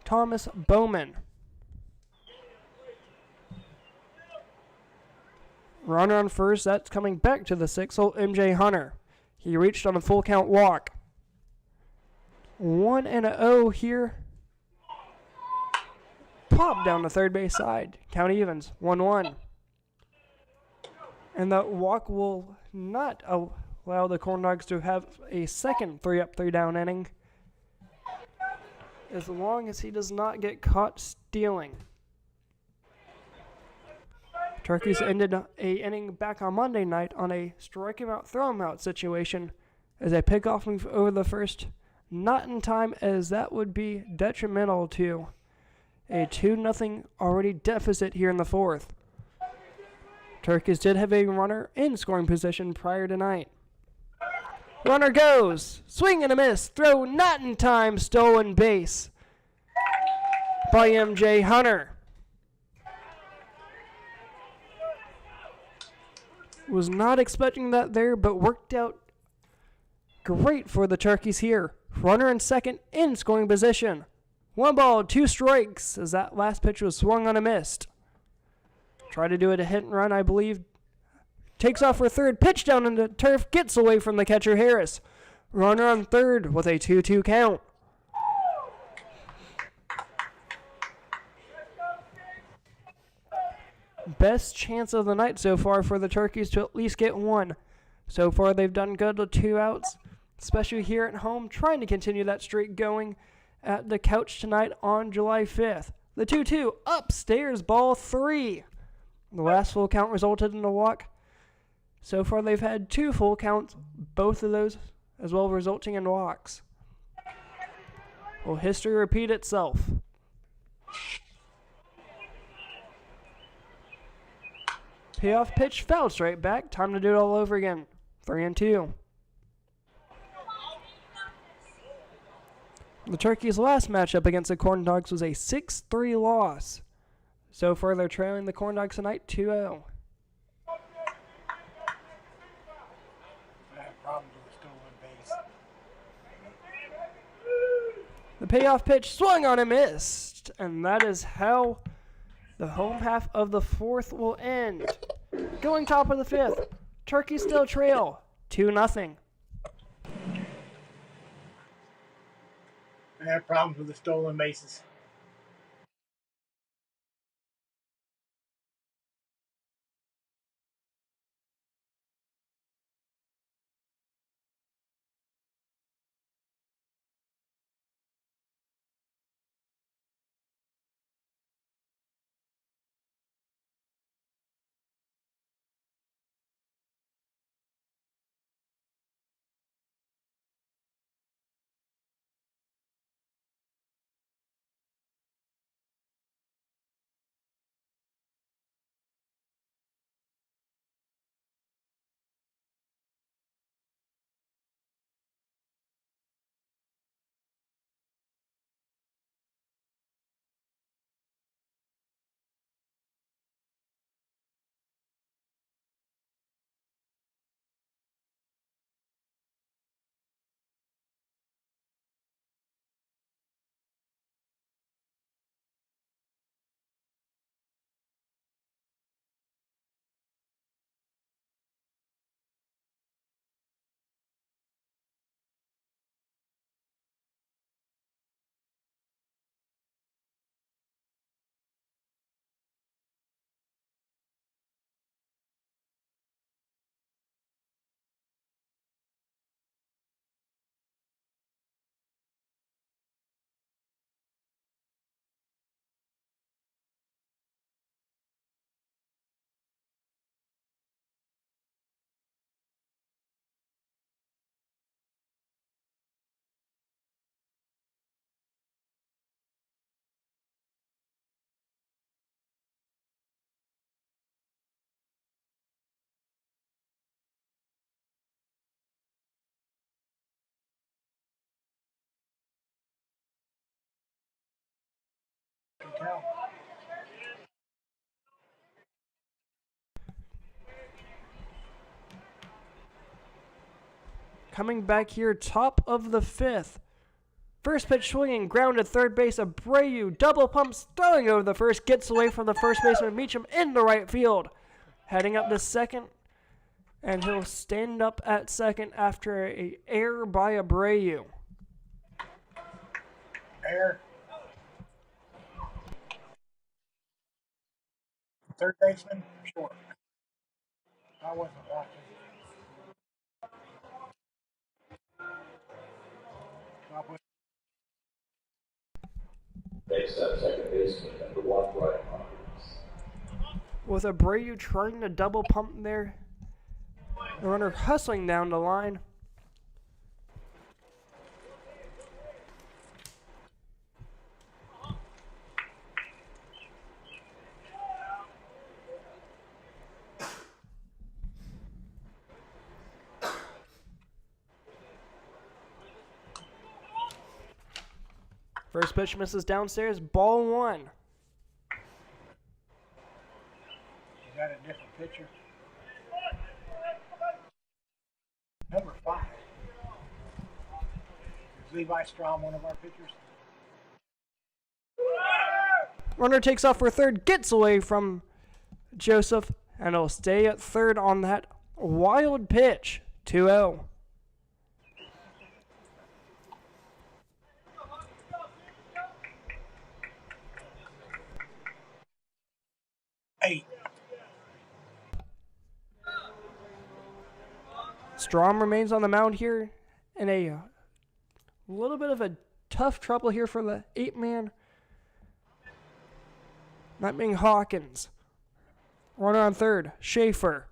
Thomas Bowman. Runner on first, that's coming back to the 6-hole MJ Hunter. He reached on a full count walk. 1-0 here. Pop down the third base side. Count evens, 1-1. And that walk will not allow the Corndogs to have a second 3-up, 3-down inning, as long as he does not get caught stealing. Turkeys ended a inning back on Monday night on a strike him out, throw him out situation as a pickoff move over the first, not in time, as that would be detrimental to a 2-0 already deficit here in the 4th. Turkeys did have a runner in scoring position prior to night. Runner goes, swing and a miss, throw not in time, stolen base by MJ Hunter. Was not expecting that there, but worked out great for the Turkeys here. Runner in second in scoring position. 1 ball, 2 strikes, as that last pitch was swung on and missed. Try to do it a hit and run, I believe. Takes off for third, pitch down into turf, gets away from the catcher Harris. Runner on third with a 2-2 count. Best chance of the night so far for the Turkeys to at least get 1. So far they've done good with 2 outs, especially here at home, trying to continue that streak going at the couch tonight on July 5th. The 2-2 upstairs, ball 3. The last full count resulted in a walk. So far they've had 2 full counts, both of those as well resulting in walks. Will history repeat itself? Payoff pitch, foul straight back. Time to do it all over again. 3-2. The Turkeys' last matchup against the Corndogs was a 6-3 loss. So far, they're trailing the Corndogs tonight 2-0. I have problems with stolen base. The payoff pitch swung on and missed. And that is how the home half of the 4th will end. Going top of the 5th, Turkeys still trail 2-0. I have problems with the stolen bases. tell. Coming back here, top of the fifth. First pitch swinging, ground at third base. Abreu double pumps, throwing over the first, gets away from the first baseman Meacham into right field. Heading up to second, and he'll stand up at second after a error by Abreu. Error. Third baseman, short. I wasn't watching. Next up, second baseman, number 1, Yacht Rockers. With Abreu trying to double pump there, the runner hustling down the line. First pitch misses downstairs, ball 1. Is that a different pitcher? Number 5. Is Levi Strom one of our pitchers? Runner takes off for third, gets away from Joseph, and he'll stay at third on that wild pitch. 2-0. Eight. Strom remains on the mound here in a little bit of a tough trouble here for the 8-man. That being Hawkins. Runner on third, Schaefer.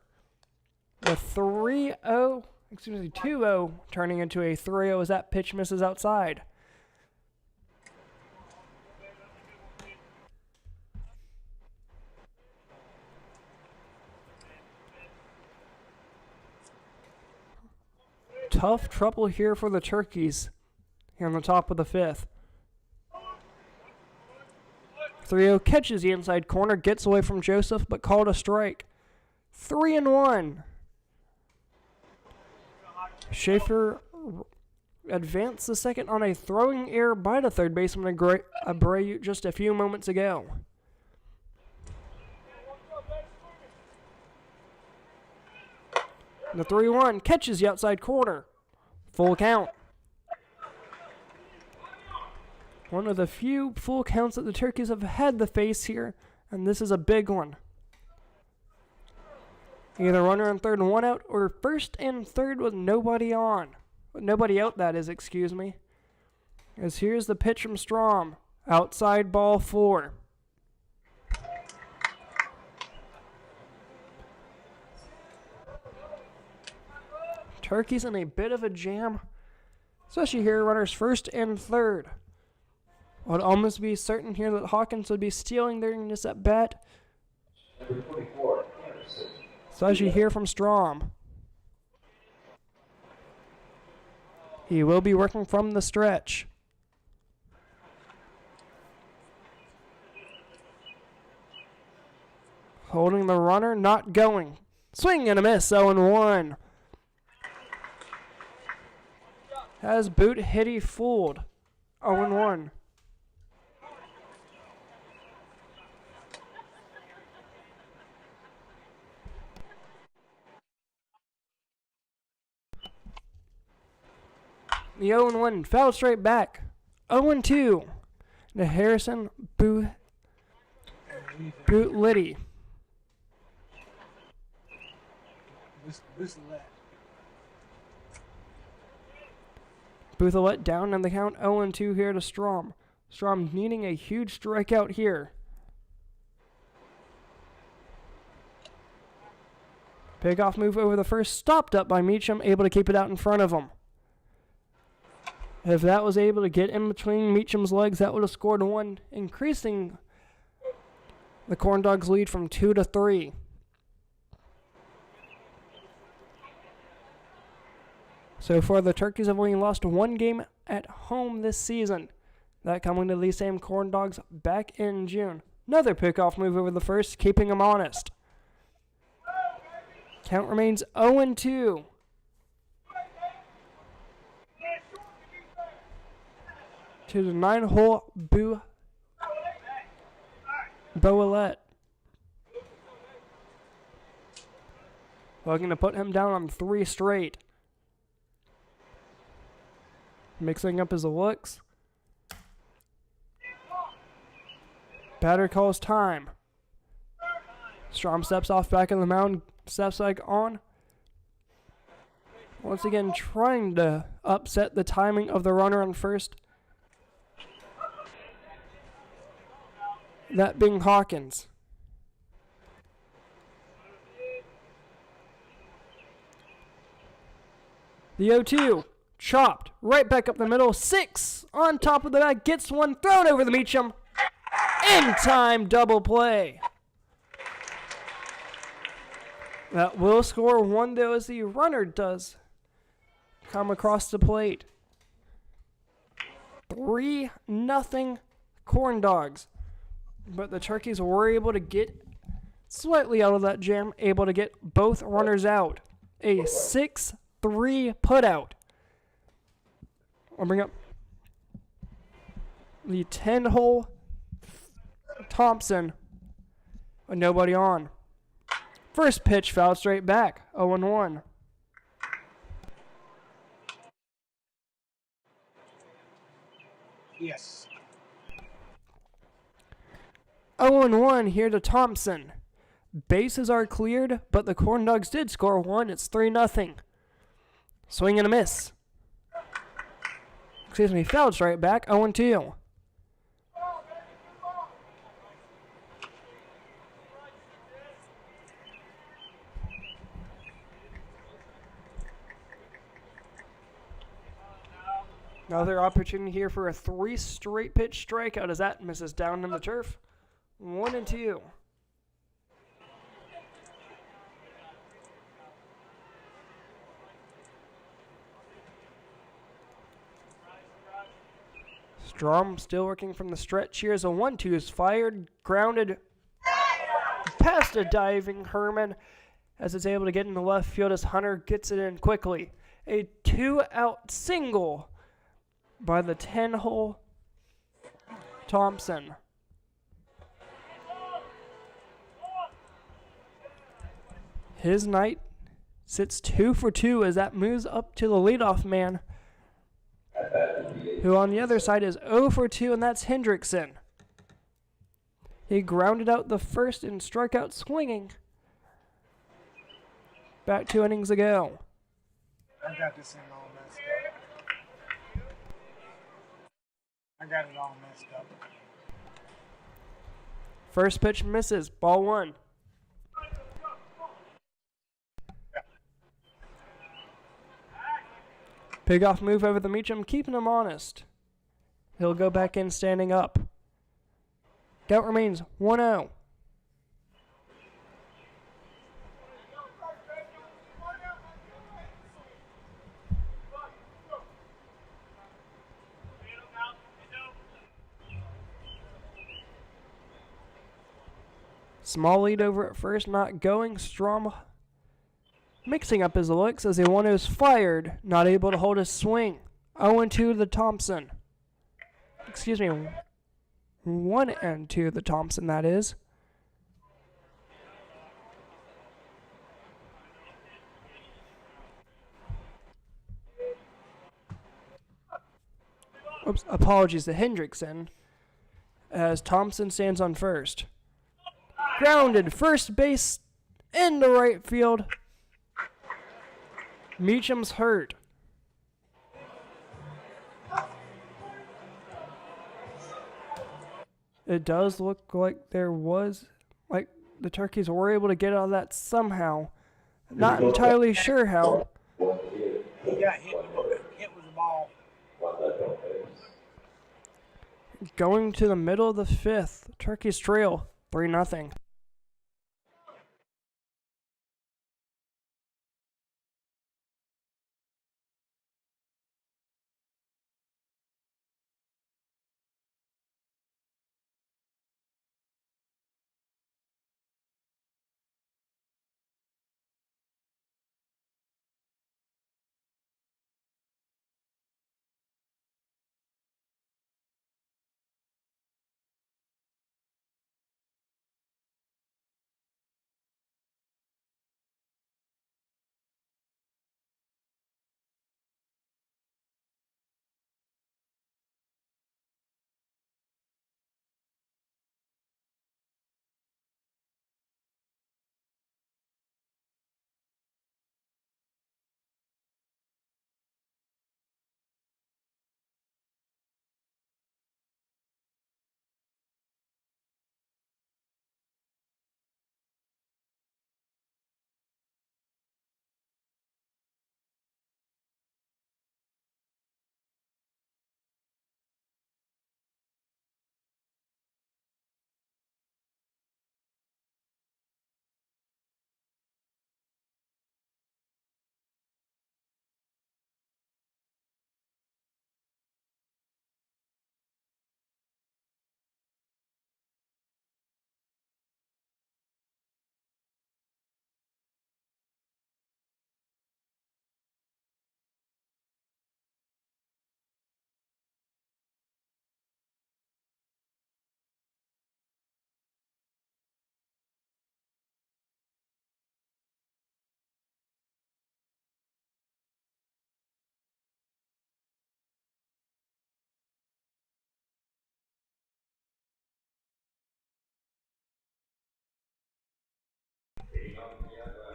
The 2-0 turning into a 3-0 as that pitch misses outside. Tough trouble here for the Turkeys here on the top of the fifth. 3-0 catches the inside corner, gets away from Joseph, but called a strike. 3-1. Schaefer advanced the second on a throwing error by the third baseman Abreu just a few moments ago. The 3-1 catches the outside corner. Full count. One of the few full counts that the Turkeys have had to face here, and this is a big one. Either runner on third and 1 out, or first and third with nobody on. With nobody out, that is, excuse me. As here's the pitch from Strom. Outside ball 4. Turkeys in a bit of a jam, especially here, runners first and third. Would almost be certain here that Hawkins would be stealing during this at bat. Number 24, Anderson. Especially here from Strom. He will be working from the stretch. Holding the runner, not going. Swing and a miss, 0-1. Has Boot Hitty fooled. 0-1. The 0-1 fouled straight back. 0-2 to Harrison Boot Liddy. Boothlet down in the count, 0-2 here to Strom. Strom needing a huge strikeout here. Pickoff move over the first, stopped up by Meacham, able to keep it out in front of him. If that was able to get in between Meacham's legs, that would have scored 1, increasing the Corndogs' lead from 2 to 3. So far, the Turkeys have only lost 1 game at home this season. That coming to these same Corndogs back in June. Another pickoff move over the first, keeping them honest. Count remains 0-2. To the 9-hole Boilette. Looking to put him down on 3 straight. Mixing up his looks. Batter calls time. Strom steps off back of the mound, steps back on. Once again, trying to upset the timing of the runner on first. That being Hawkins. The 0-2. Chopped. Right back up the middle. 6 on top of the bat. Gets one thrown over the Meacham. In time double play. That will score 1 though as the runner does come across the plate. 3-0 Corndogs. But the Turkeys were able to get slightly out of that jam, able to get both runners out. A 6-3 putout. I'll bring up the 10-hole Thompson. Nobody on. First pitch fouled straight back. 0-1. Yes. 0-1 here to Thompson. Bases are cleared, but the Corndogs did score 1. It's 3-0. Swing and a miss. Excuse me, fouled straight back. 0-2. Another opportunity here for a 3 straight pitch strikeout as that misses down in the turf. 1-2. Strom still working from the stretch here as a 1-2 is fired, grounded past a diving Herman as it's able to get in the left field as Hunter gets it in quickly. A 2-out single by the 10-hole Thompson. His night sits 2 for 2 as that moves up to the leadoff man, who on the other side is 0 for 2, and that's Hendrickson. He grounded out the first and struck out swinging back 2 innings ago. I got this thing all messed up. I got it all messed up. First pitch misses. Ball 1. Pickoff move over the Meacham, keeping him honest. He'll go back in standing up. Count remains 1-0. Small lead over at first, not going. Strom mixing up his looks as the 1-0 is fired, not able to hold his swing. 0-2 to the Thompson. Excuse me, 1-2 to the Thompson, that is. Oops, apologies to Hendrickson as Thompson stands on first. Grounded, first base into right field. Meacham's hurt. It does look like there was, like the Turkeys were able to get out of that somehow. Not entirely sure how. He got hit with the ball. Going to the middle of the 5th, Turkeys trail 3-0.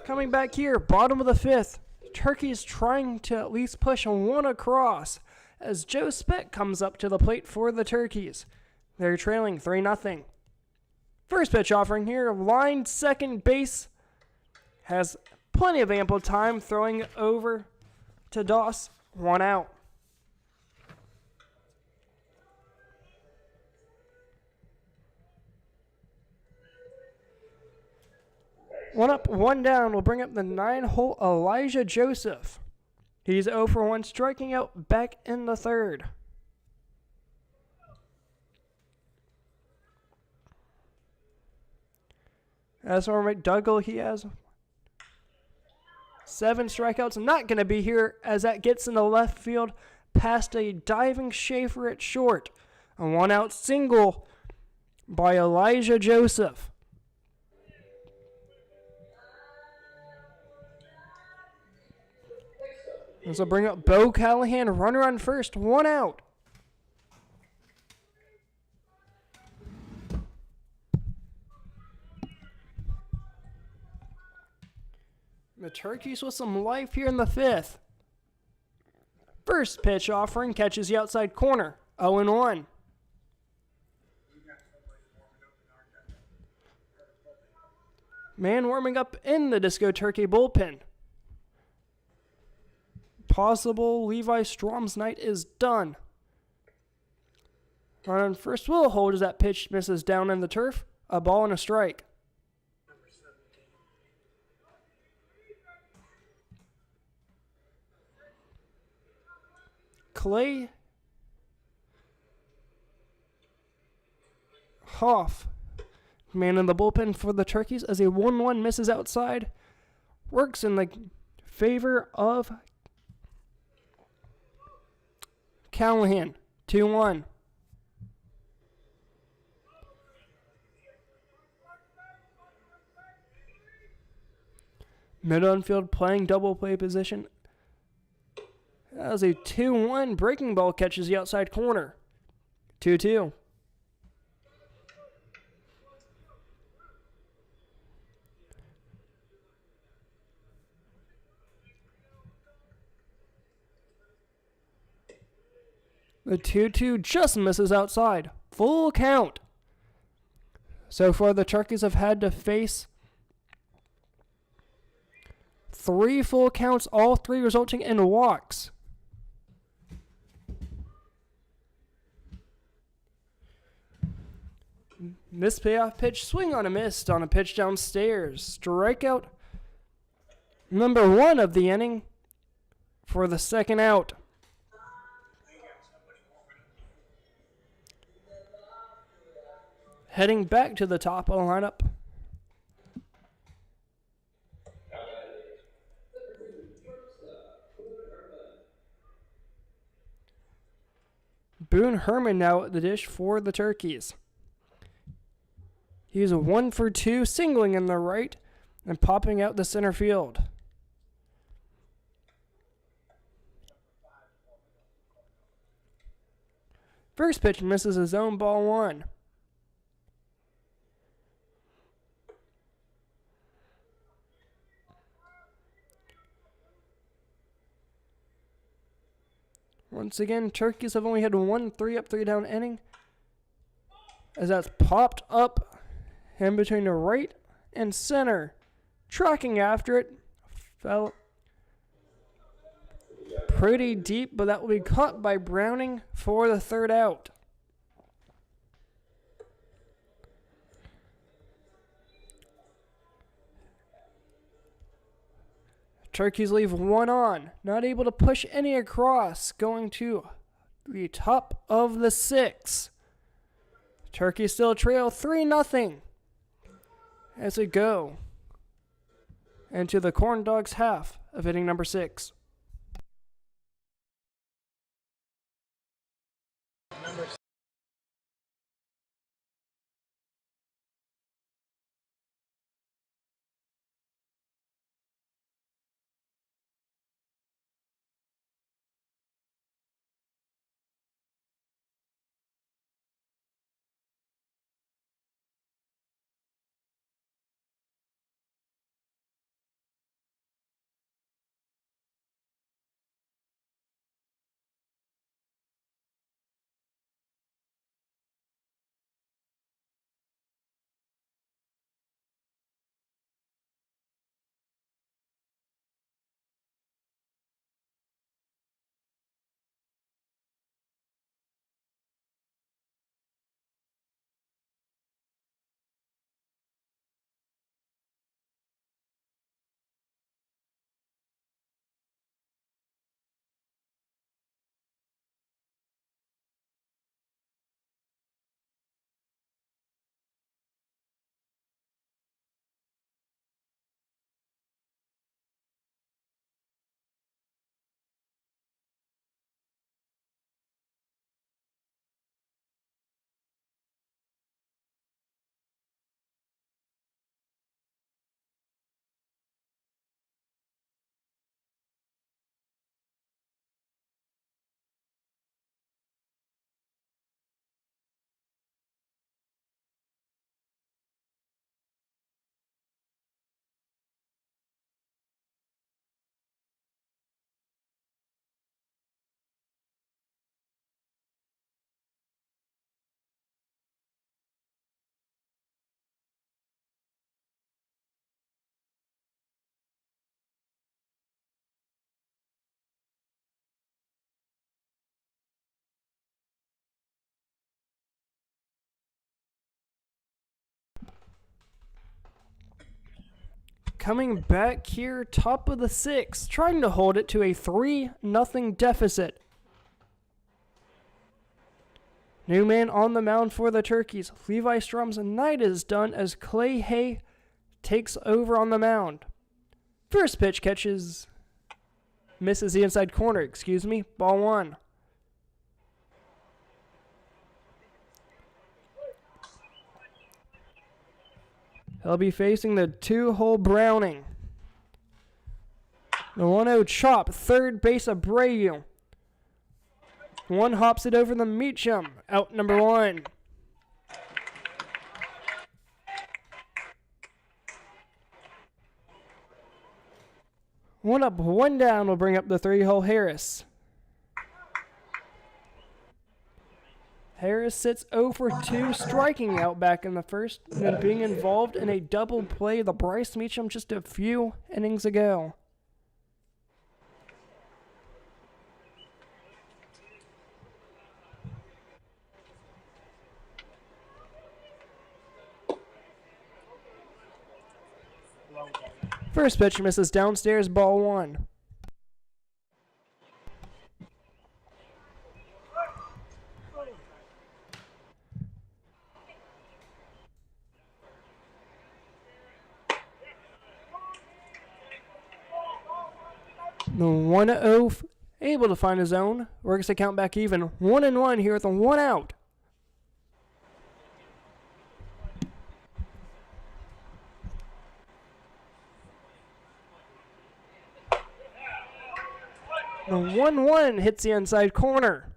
Coming back here, bottom of the 5th. Turkey's trying to at least push one across as Joe Speck comes up to the plate for the Turkeys. They're trailing 3-0. First pitch offering here, line second base. Has plenty of ample time, throwing over to Doss. 1 out. One up, one down will bring up the 9-hole Elijah Joseph. He's 0 for 1, striking out back in the 3rd. As for McDougall, he has 7 strikeouts. Not going to be here as that gets in the left field past a diving Schaefer at short. A 1-out single by Elijah Joseph. This will bring up Bo Callahan, runner on first, 1 out. The Turkeys with some life here in the 5th. First pitch offering catches the outside corner, 0-1. Man warming up in the Disco Turkey bullpen. Possible Levi Strom's night is done. Runner on first will hold as that pitch misses down in the turf. A ball and a strike. Clay Hoff, man in the bullpen for the Turkeys, as a 1-1 misses outside. Works in the favor of Callahan, 2-1. Middle infield playing double play position. As a 2-1 breaking ball catches the outside corner. 2-2. The 2-2 just misses outside. Full count. So far, the Turkeys have had to face 3 full counts, all 3 resulting in walks. This payoff pitch, swing on a miss on a pitch downstairs. Strikeout number 1 of the inning for the 2nd out. Heading back to the top of the lineup. Boone Herman now at the dish for the Turkeys. He's a 1 for 2, singling in the right and popping out the center field. First pitch misses a zone, ball 1. Once again, Turkeys have only had 1 3-up, 3-down inning, as that's popped up in between the right and center. Tracking after it, fell pretty deep, but that will be caught by Browning for the 3rd out. Turkeys leave 1 on, not able to push any across, going to the top of the 6th. Turkeys still trail 3-0 as we go into the Corndogs half of inning number 6. coming back here, top of the 6th, trying to hold it to a 3-0 deficit. New man on the mound for the Turkeys. Levi Strom's night is done as Clay Hay takes over on the mound. First pitch misses the inside corner, ball 1. He'll be facing the 2-hole Browning. The 1-0 chop, third base Abreu. One hops it over the Meacham, out number 1. One up, one down will bring up the 3-hole Harris. Harris sits 0 for 2, striking out back in the first, and then being involved in a double play the Bryce Meacham just a few innings ago. First pitch misses downstairs, ball 1. The 1-0 able to find his own. Works the count back even. 1-1 here with a 1 out. The 1-1 hits the inside corner.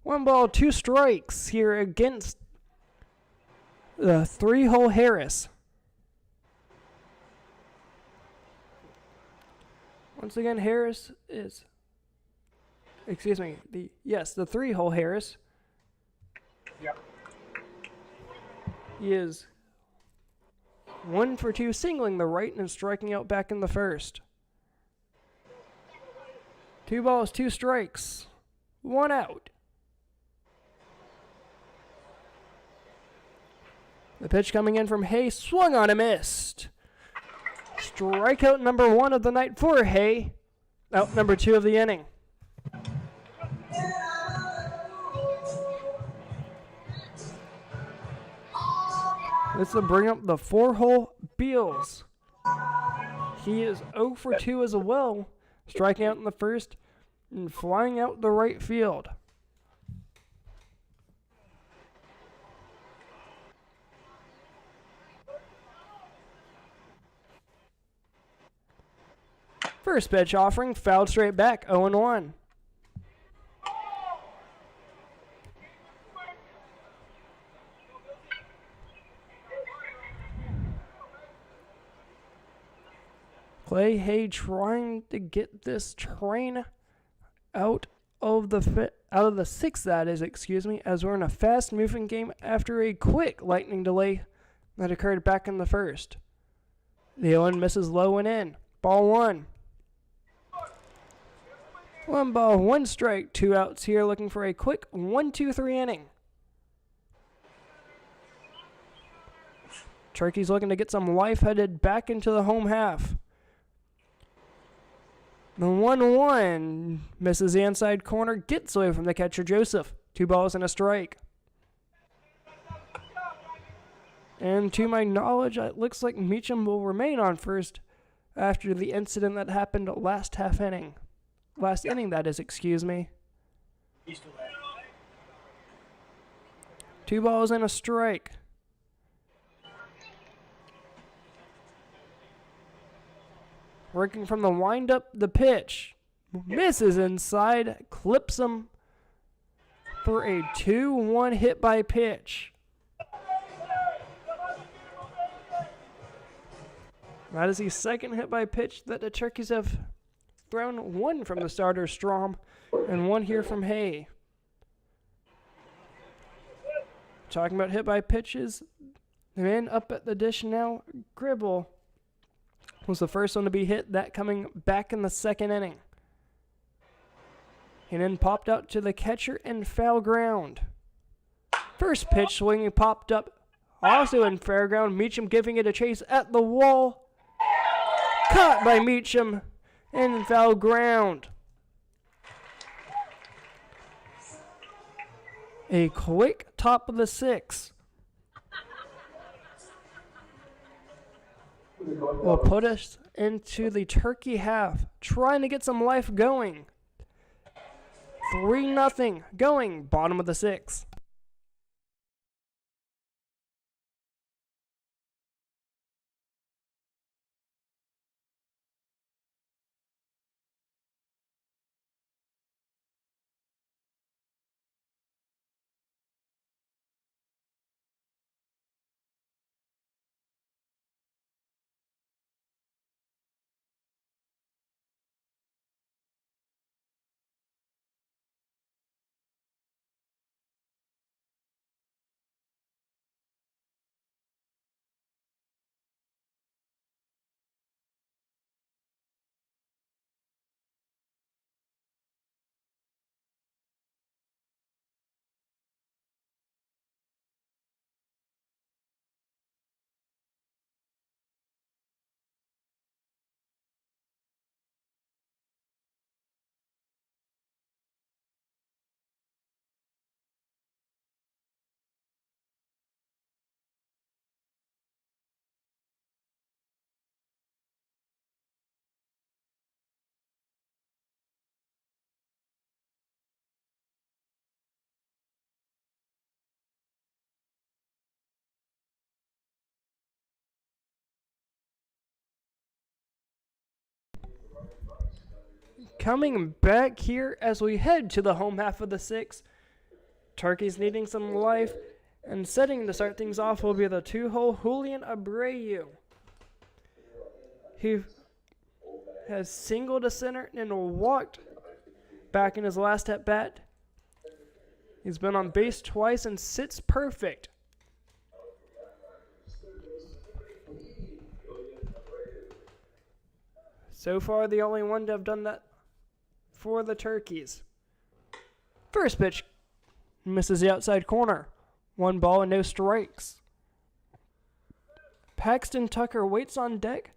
1 ball, 2 strikes here against the 3-hole Harris. Once again, Harris is, the 3-hole Harris. Yep. He is 1 for 2, singling the right and striking out back in the first. 2 balls, 2 strikes, 1 out. The pitch coming in from Hay, swung on and missed. Strikeout number 1 of the night for Hay. Out number 2 of the inning. This will bring up the 4-hole Beals. He is 0 for 2 as well, striking out in the first and flying out the right field. First pitch offering, fouled straight back, 0-1. Clay Hay trying to get this train out of the 6th, as we're in a fast-moving game after a quick lightning delay that occurred back in the first. The 0-1 misses low and in. Ball 1. 1 ball, 1 strike, 2 outs here, looking for a quick 1-2-3 inning. Turkey's looking to get some life headed back into the home half. The 1-1 misses the inside corner, gets away from the catcher Joseph. 2 balls and a strike. And to my knowledge, it looks like Meacham will remain on first after the incident that happened last inning, that is, excuse me. He's still there. 2 balls and a strike. Working from the windup, the pitch. Misses inside, clips him for a 2-1 hit by pitch. That is the second hit by pitch that the Turkeys have thrown. 1 from the starter Strom and 1 here from Hay. Talking about hit by pitches, the man up at the dish now, Gribble, was the first one to be hit, that coming back in the 2nd inning. And then popped out to the catcher in foul ground. First pitch swinging popped up, also in fair ground. Meacham giving it a chase at the wall. Caught by Meacham in foul ground. A quick top of the 6 will put us into the Turkey half, trying to get some life going. 3-0 going, bottom of the 6. Coming back here as we head to the home half of the 6. Turkey's needing some life, and setting to start things off will be the 2-hole Julian Abreu. He has singled to center and walked back in his last at bat. He's been on base twice and sits perfect. So far, the only one to have done that for the Turkeys. First pitch misses the outside corner. 1 ball and no strikes. Paxton Tucker waits on deck.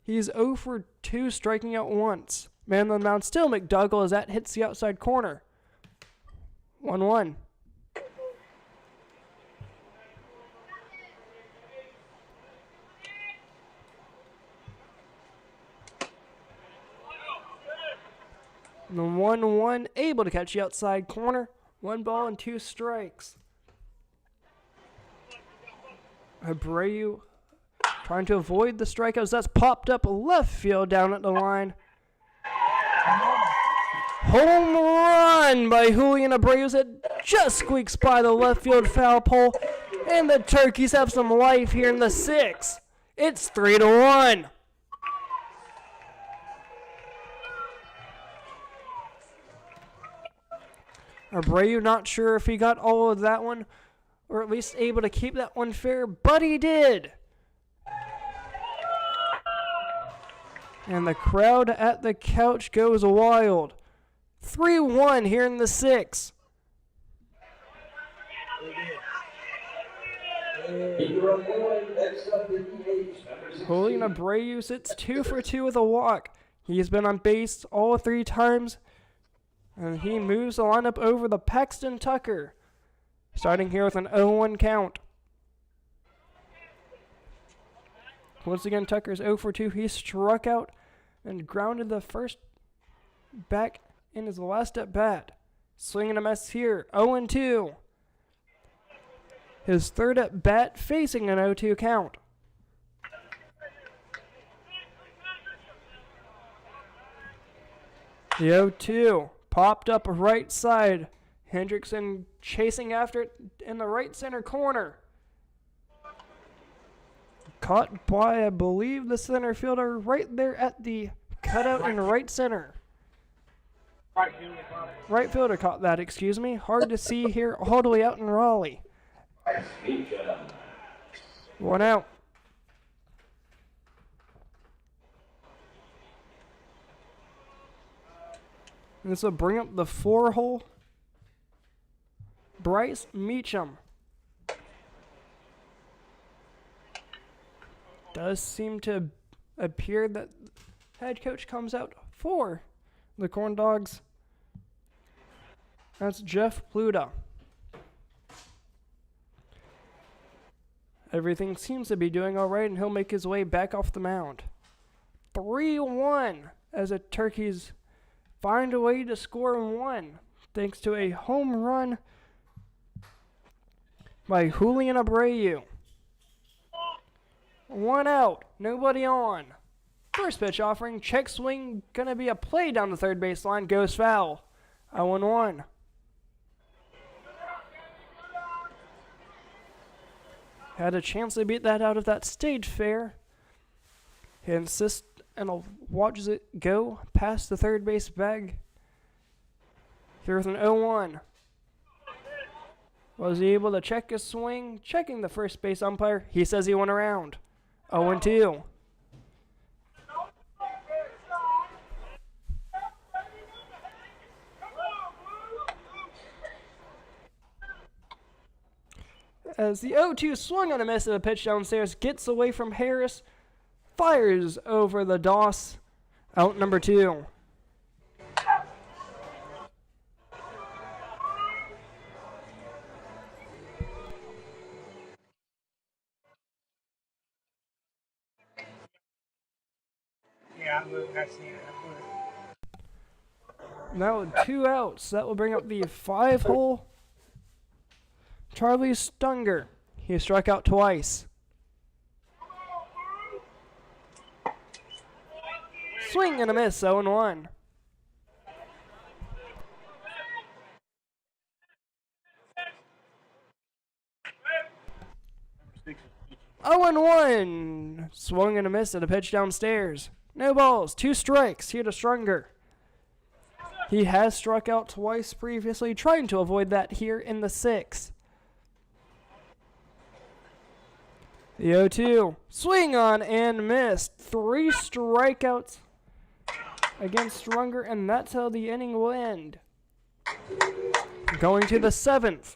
He's 0 for 2, striking out once. Man on the mound still McDougall as that hits the outside corner. 1-1. And the 1-1 able to catch the outside corner. 1 ball and 2 strikes. Abreu trying to avoid the strikeouts. That's popped up left field down at the line. Home run by Julian Abreu that just squeaks by the left field foul pole. And the Turkeys have some life here in the 6. It's 3-1. Abreu not sure if he got all of that one, or at least able to keep that one fair, but he did. And the crowd at the couch goes wild. 3-1 here in the 6. Julian Abreu sits 2 for 2 with a walk. He's been on base all 3 times. And he moves the lineup over the Paxton Tucker. Starting here with an 0-1 count. Once again, Tucker's 0 for 2. He struck out and grounded the first back in his last at bat. Swinging a miss here. 0-2. His third at bat facing an 0-2 count. The 0-2. Popped up right side. Hendrickson chasing after it in the right center corner. Caught by, I believe, the center fielder right there at the cutout in right center. Right fielder caught that, excuse me. Hard to see here all the way out in Raleigh. 1 out. This will bring up the 4-hole. Bryce Meacham. Does seem to appeared that head coach comes out for the Corndogs. That's Jeff Pluta. Everything seems to be doing all right, and he'll make his way back off the mound. 3-1 as the Turkeys find a way to score one thanks to a home run by Julian Abreu. 1 out, nobody on. First pitch offering, check swing, gonna be a play down the third baseline, goes foul. 0-1. Had a chance to beat that out of that stage fair. He insists and watches it go past the third base bag. Here with an 0-1. Was he able to check his swing? Checking the first base umpire. He says he went around. 0-2. As the 0-2 swung on a miss at a pitch downstairs, gets away from Harris, fires over the DOS, out number 2. Yeah, I've seen it. Now with 2 outs, that will bring up the 5-hole Charlie Stunger. He struck out twice. Swing and a miss, 0-1. Oh and 1. Swung and a miss at a pitch downstairs. No balls, 2 strikes here to Strunger. He has struck out twice previously, trying to avoid that here in the 6th. The 0-2. Swing on and missed. 3 strikeouts against Strunger, and that's how the inning will end. Going to the 7th.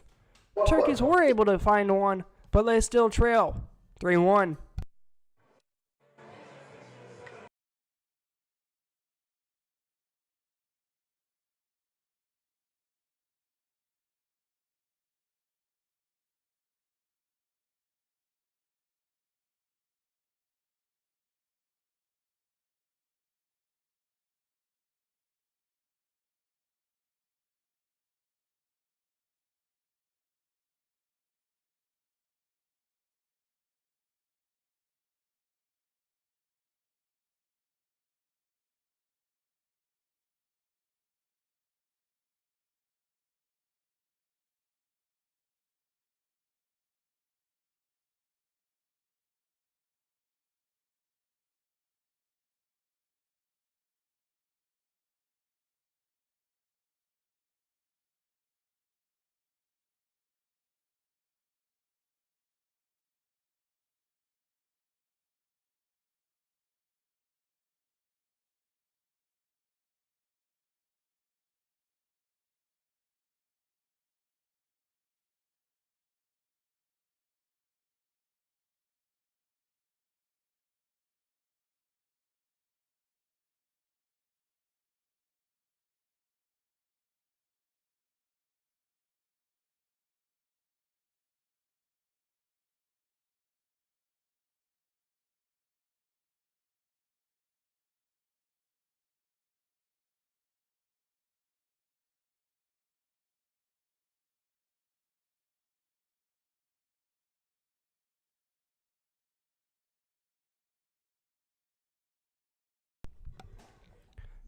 Turkeys were able to find one, but they still trail. 3-1.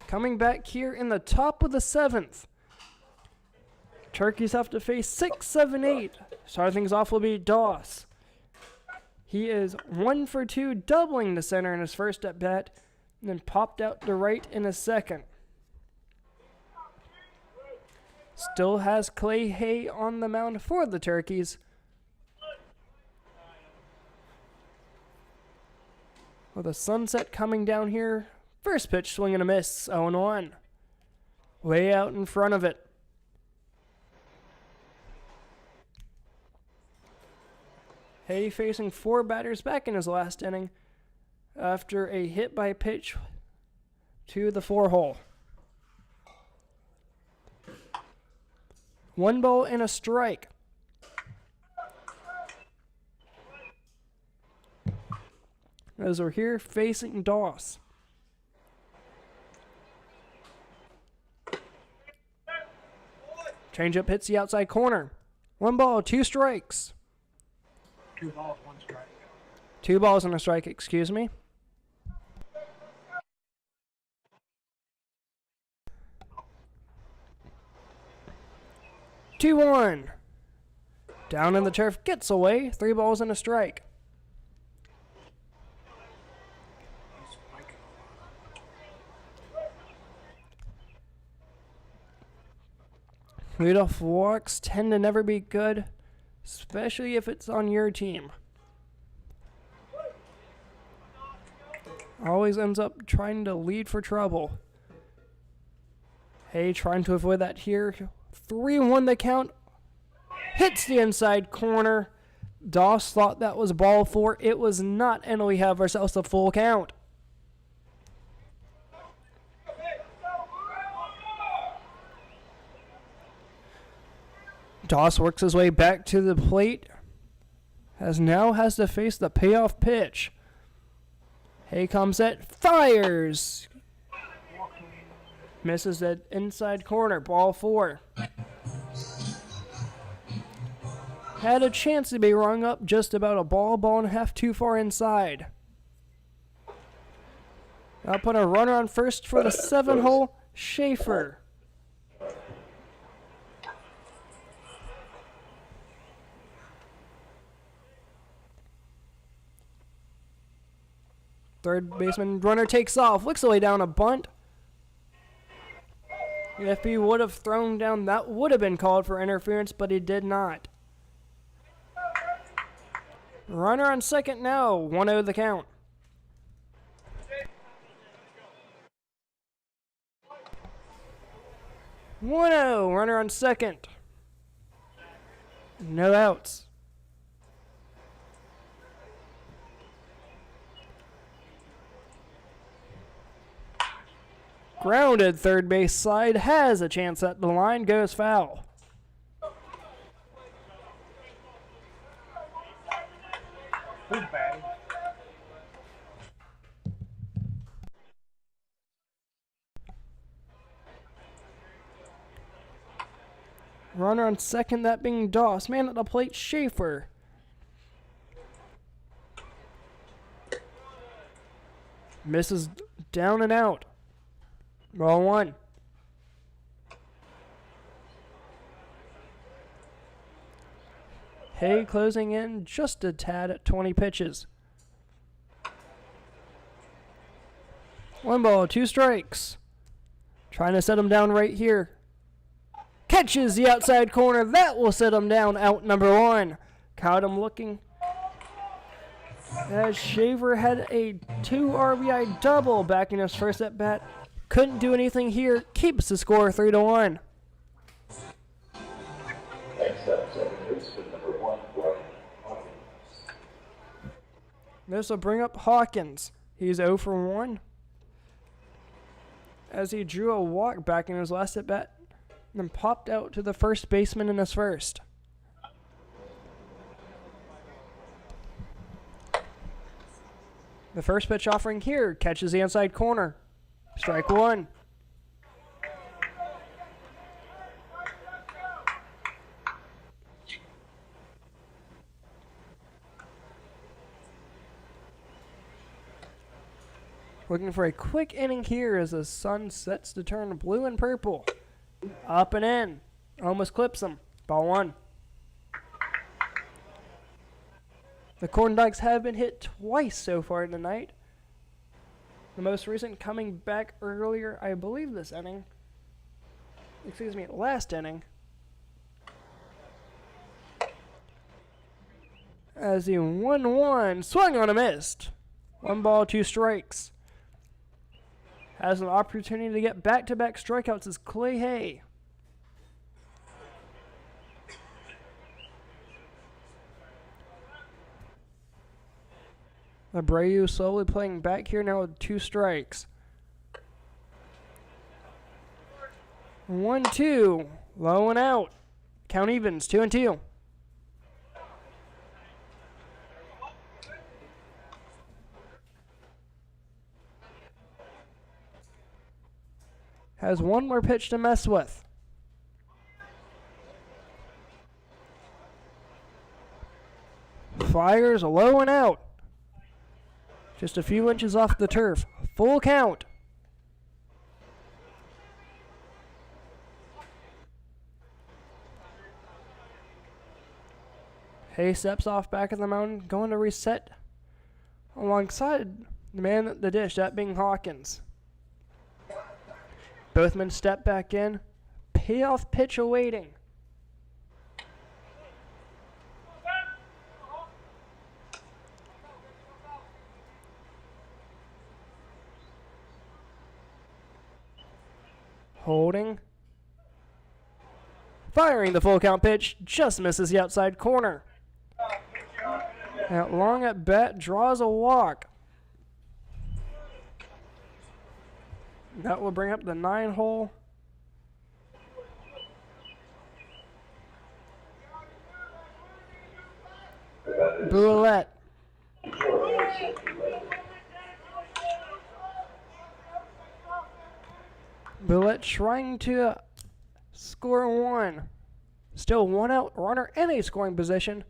Coming back here in the top of the 7th. Turkeys have to face 6, 7, 8. Starting things off will be Doss. He is 1 for 2, doubling the center in his first at bat, and then popped out to right in his second. Still has Clay Hay on the mound for the Turkeys. With a sunset coming down here. First pitch, swing and a miss, 0-1. Way out in front of it. Hay facing 4 batters back in his last inning after a hit by pitch to the 4-hole. 1 ball and a strike. As we're here facing Doss. Changeup hits the outside corner. 1 ball, 2 strikes. 2 balls, 1 strike. 2 balls and a strike, excuse me. Two one. Down in the turf, gets away. 3 balls and a strike. Leadoff walks tend to never be good, especially if it's on your team. Always ends up trying to lead for trouble. Hey, trying to avoid that here. 3-1 the count. Hits the inside corner. Doss thought that was ball 4. It was not, and we have ourselves a full count. Doss works his way back to the plate. Now has to face the payoff pitch. Hay comes at, fires. Misses that inside corner, ball 4. Had a chance to be rung up just about a ball and a half too far inside. Now put a runner on first for the 7-hole, Schaefer. Third baseman runner takes off, looks away down a bunt. If he would have thrown down, that would have been called for interference, but he did not. Runner on second now, 1-0 the count. Runner on second. No outs. Grounded third base side, has a chance at the line, goes foul. Who's batting? Runner on second, that being Doss. Man at the plate, Schaefer. Misses down and out. Ball 1. Hay closing in just a tad at 20 pitches. 1 ball, 2 strikes. Trying to set him down right here. Catches the outside corner. That will set him down. Out number 1. Caught him looking. As Shaver had a 2 RBI double back in his first at bat. Couldn't do anything here. Keeps the score 3-1. Next up, second baseman number 1, Brian Hawkins. This will bring up Hawkins. He's 0 for 1. As he drew a walk back in his last at bat, then popped out to the first baseman in his first. The first pitch offering here catches the inside corner. Strike 1. Looking for a quick inning here as the sun sets to turn blue and purple. Up and in. Almost clips him. Ball 1. The Corndogs have been hit twice so far tonight. The most recent coming back earlier, I believe this inning. Last inning. As the 1-1 swung on a missed. 1 ball, 2 strikes. Has an opportunity to get back-to-back strikeouts as Clay Hay. Abreu slowly playing back here now with 2 strikes. 1-2. Low and out. Count evens. 2-2. Has one more pitch to mess with. Fires low and out. Just a few inches off the turf. Full count. Hay steps off back of the mound, going to reset alongside the man at the dish, that being Hawkins. Both men step back in. Payoff pitch awaiting. Holding. Firing the full count pitch. Just misses the outside corner. That long at bat draws a walk. That will bring up the 9 hole. Boulette. Boulette trying to score 1. Still 1 out, runner in a scoring position.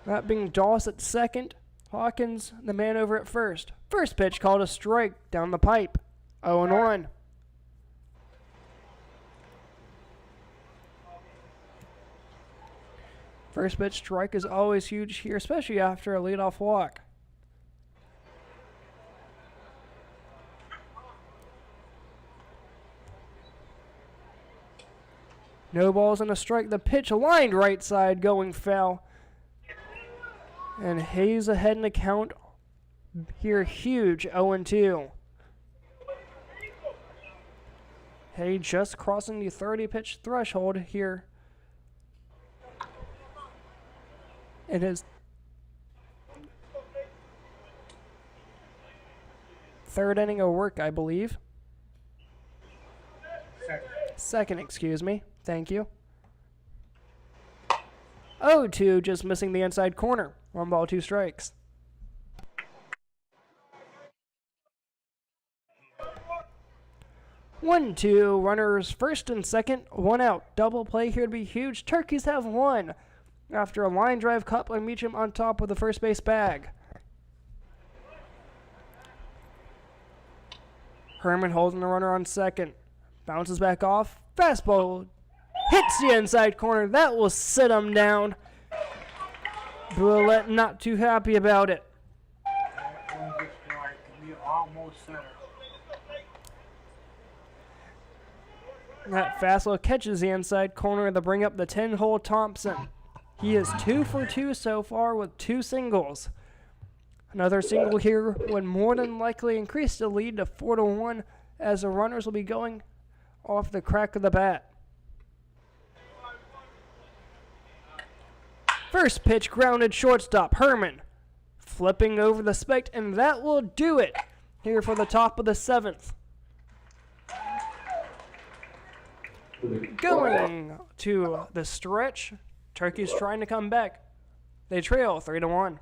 That being Doss at second. Hawkins, the man over at first. First pitch called a strike down the pipe. 0-1. First pitch strike is always huge here, especially after a leadoff walk. No balls and a strike. The pitch lined right side, going foul. And Hayes ahead in the count here, huge 0-2. Hay just crossing the 30 pitch threshold here. It is third inning of work, I believe. Second, excuse me. Thank you. 0-2, just missing the inside corner. 1 ball, 2 strikes. One, two, runners first and second, 1 out. Double play here to be huge. Turkeys have 1 after a line drive cut by Meacham on top of the first base bag. Herman holding the runner on second. Bounces back off. Fastball hits the inside corner. That will sit him down. Boulette not too happy about it. That fastball catches the inside corner to bring up the 10-hole Thompson. He is 2 for 2 so far with 2 singles. Another single here would more than likely increase the lead to 4-1 as the runners will be going off the crack of the bat. First pitch grounded shortstop. Herman flipping over the spike, and that will do it here for the top of the 7th. Going to the stretch. Turkey's trying to come back. They trail 3-1.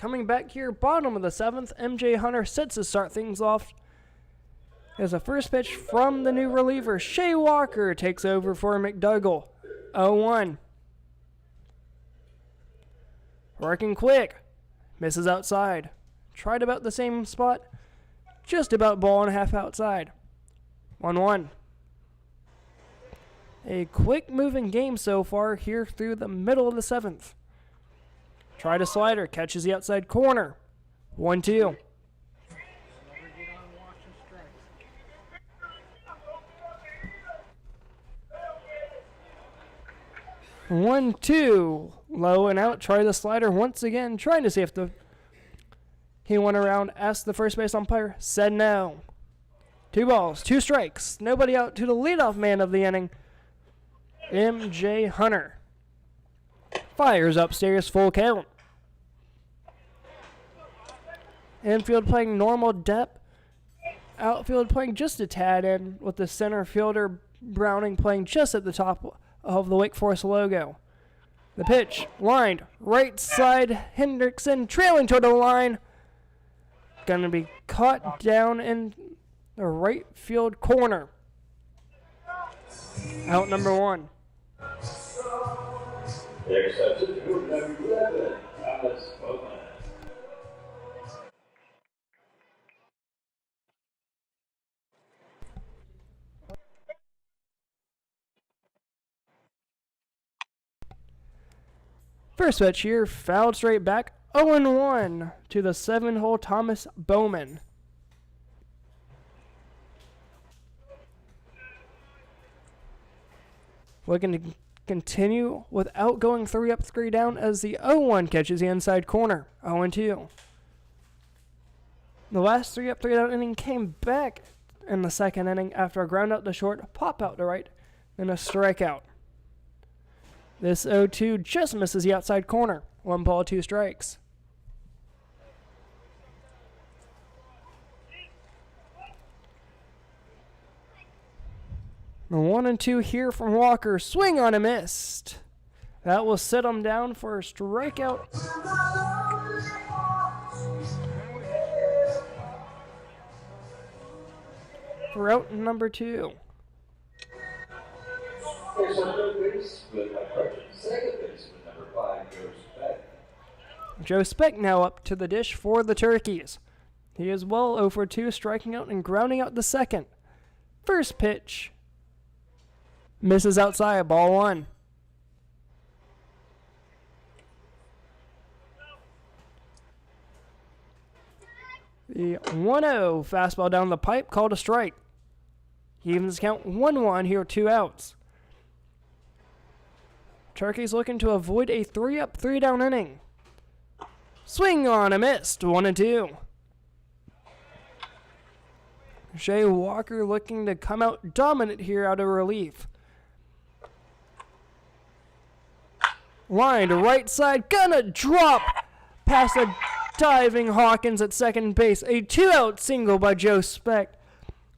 Coming back here, bottom of the 7th, MJ Hunter sets to start things off. As a first pitch from the new reliever, Shea Walker takes over for McDougall. 0-1. Working quick. Misses outside. Tried about the same spot. Just about ball and a half outside. 1-1. A quick moving game so far here through the middle of the 7th. Tried a slider. Catches the outside corner. 1-2. 1-2. Low and out. Try the slider once again. Trying to see if he went around. Asked the first base umpire. Said no. 2 balls. 2 strikes. Nobody out to the leadoff man of the inning. MJ Hunter. Fires upstairs. Full count. Infield playing normal depth. Outfield playing just a tad in, with the center fielder Browning playing just at the top of the Wake Forest logo. The pitch, lined, right side, Hendrickson trailing toward the line. Gonna be caught down in the right field corner. Out number 1. There's substitute number 11, Thomas Bowman. First pitch here, fouled straight back, 0-1 to the 7-hole Thomas Bowman. Looking to continue without going 3 up, 3 down as the 0-1 catches the inside corner, 0-2. The last 3 up, 3 down inning came back in the second inning after a ground out to short, pop out to right, and a strikeout. This 0-2 just misses the outside corner. 1 ball, 2 strikes. The 1-2 here from Walker. Swing on a missed. That will sit him down for a strikeout. For out number 2. There's a third base with approaching second baseman number 5, Joe Speck. Joe Speck now up to the dish for the Turkeys. He is well over 2, striking out and grounding out the second. First pitch. Misses outside, ball 1. The 1-0 fastball down the pipe, called a strike. He evens count 1-1 here, 2 outs. Turkey's looking to avoid a 3 up, 3 down inning. Swing on a missed, 1-2. Shea Walker looking to come out dominant here out of relief. Line to right side, gonna drop past a diving Hawkins at second base. A 2-out single by Joe Speck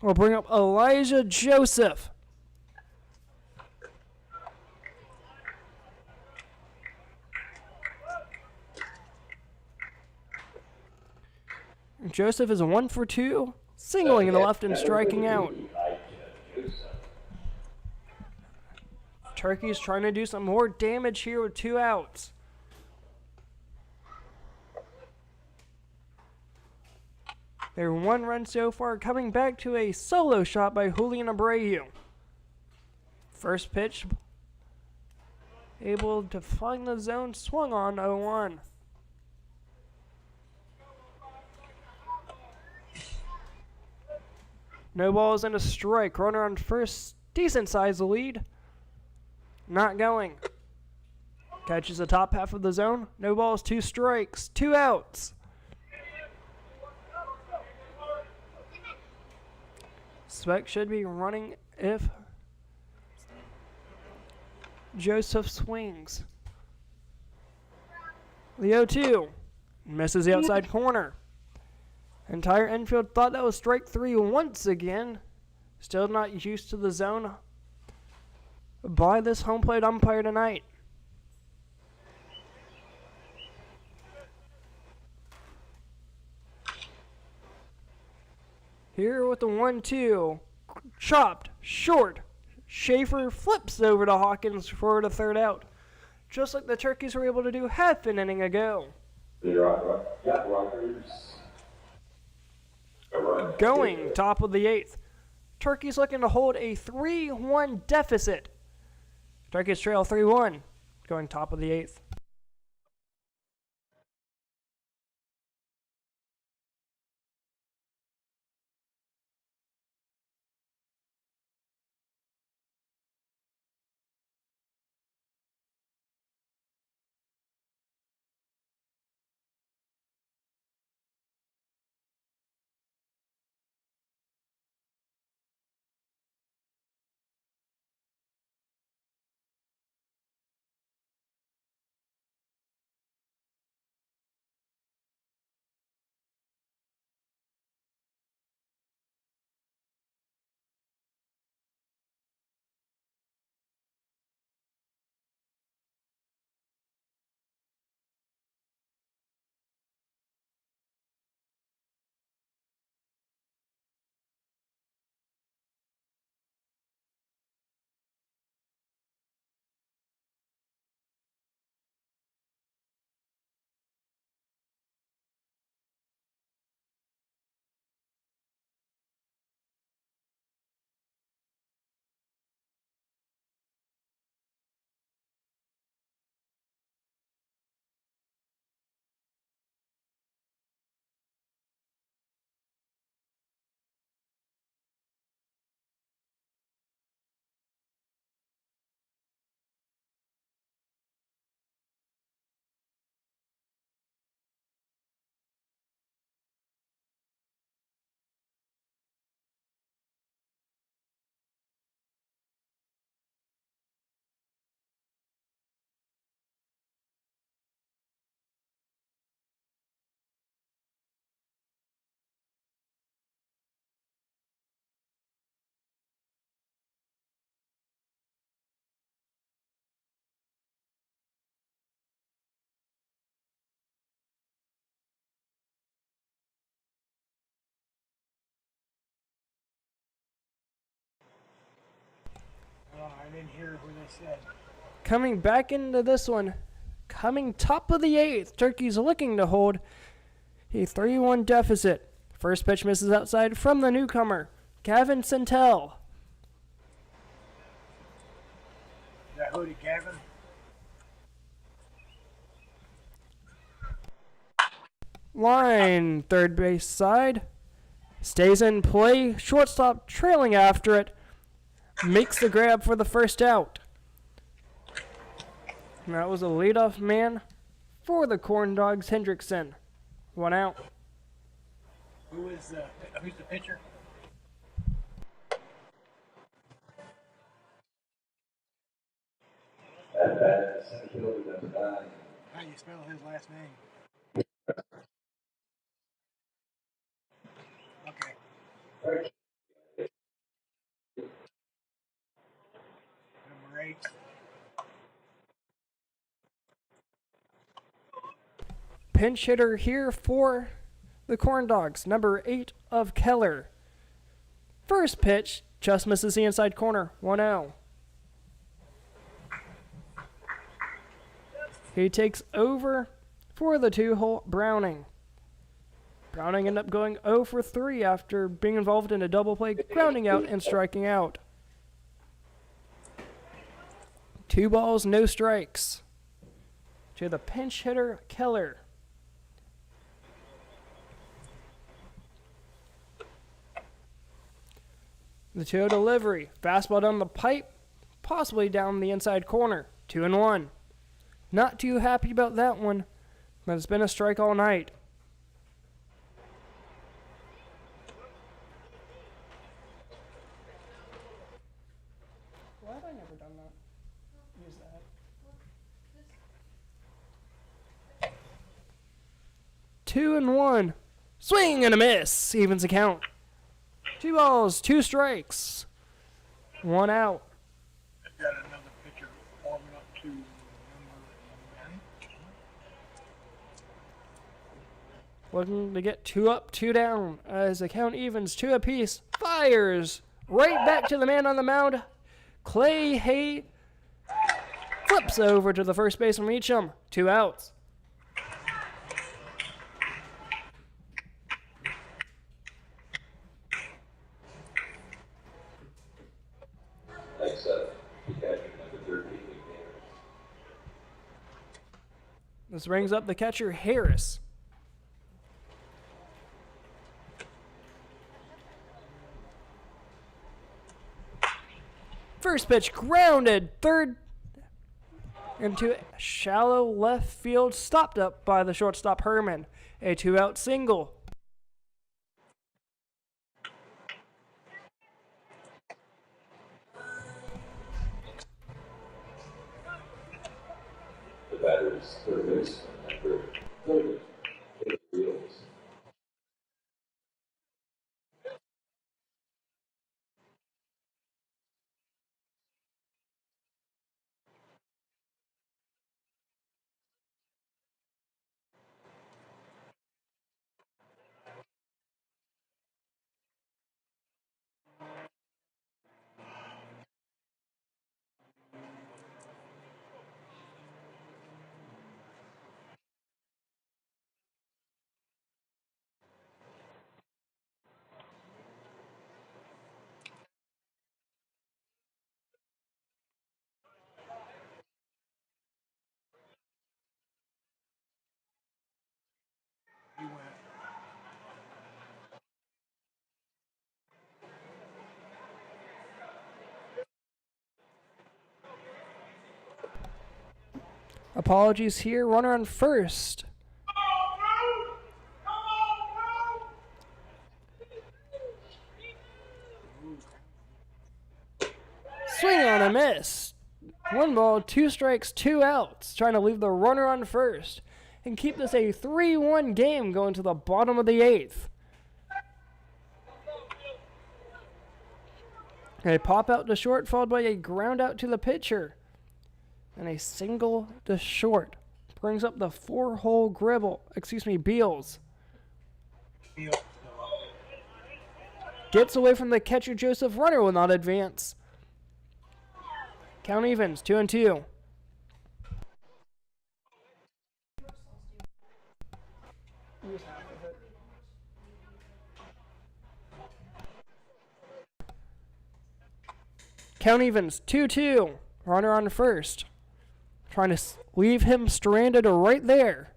will bring up Elijah Joseph. Joseph is 1 for 2, singling in the left and striking out. Turkey's trying to do some more damage here with 2 outs. They're 1 run so far, coming back to a solo shot by Julian Abreu. First pitch, able to find the zone, swung on 0-1. No balls and a strike. Runner on first, decent size lead. Not going. Catches the top half of the zone. No balls, 2 strikes, 2 outs. Speck should be running if Joseph swings. The 0-2 misses the outside corner. Entire infield thought that was strike 3 once again. Still not used to the zone by this home plate umpire tonight. Here with the 1-2. Chopped. Short. Schaefer flips over to Hawkins for the third out. Just like the Turkeys were able to do half an inning ago. Yacht Rockers. Going top of the 8th. Turkeys looking to hold a 3-1 deficit. Turkeys trail 3-1. Going top of the 8th. Oh, I didn't hear what they said. Coming back into this one. Coming top of the 8th. Turkeys looking to hold a 3-1 deficit. First pitch misses outside from the newcomer, Gavin Centel. Is that Hoodie Gavin? Line, third base side. Stays in play. Shortstop trailing after it. Makes the grab for the first out. And that was a leadoff man for the Corndogs, Hendrickson. 1 out. Who's the pitcher? How do you spell his last name? Okay. Number 8. Pinch hitter here for the Corndogs, number 8 of Keller. First pitch just misses the inside corner. 1-0. He takes over for the 2-hole Browning. Browning ended up going 0 for 3 after being involved in a double play, grounding out and striking out. 2 balls, no strikes. To the pinch hitter, Keller. The 2-0 delivery. Fastball down the pipe, possibly down the inside corner. 2-1. Not too happy about that one, but it's been a strike all night. Why have I never done that? Use that. 2-1. Swing and a miss. Evens the count. 2 balls, 2 strikes. 1 out. I've got another pitcher warming up to number 9. Looking to get 2 up, 2 down. As the count evens 2 apiece. Fires right back to the man on the mound. Clay Hay flips over to the first baseman Meacham. 2 outs. Next up, the catcher number 13, Harris. This brings up the catcher Harris. First pitch grounded, third into shallow left field, stopped up by the shortstop Herman. A 2-out single. The batter is third baseman number 30, Fields. You went. Apologies here. Runner on first. Swing on a miss. 1 ball, 2 strikes, 2 outs. Trying to leave the runner on first and keep this a 3-1 game going to the bottom of the 8th. A pop out to short followed by a ground out to the pitcher. And a single to short. Brings up the 4-hole Beals. Field. Gets away from the catcher Joseph. Runner will not advance. Count evens, 2-2. Count evens, 2-2. Runner on first. Trying to leave him stranded right there.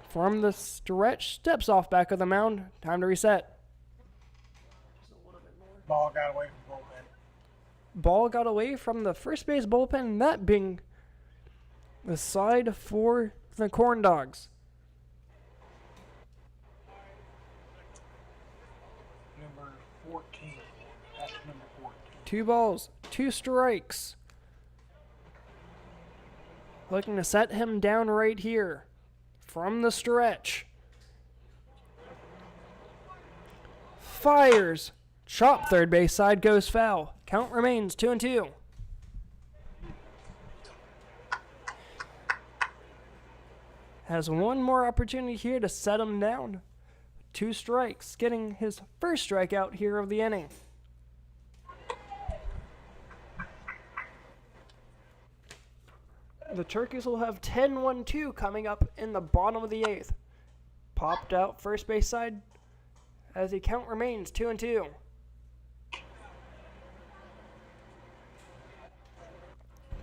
From the stretch, steps off back of the mound. Time to reset. Ball got away from bullpen. Ball got away from the first base bullpen, that being the side for the Corndogs. Number 14. That's number 14. 2 balls, 2 strikes. Looking to set him down right here from the stretch. Fires. Chop third base side goes foul. Count remains 2-2. Has one more opportunity here to set him down. 2 strikes, getting his first strikeout here of the inning. The Turkeys will have 10-1-2 coming up in the bottom of the 8th. Popped out first base side as the count remains 2-2.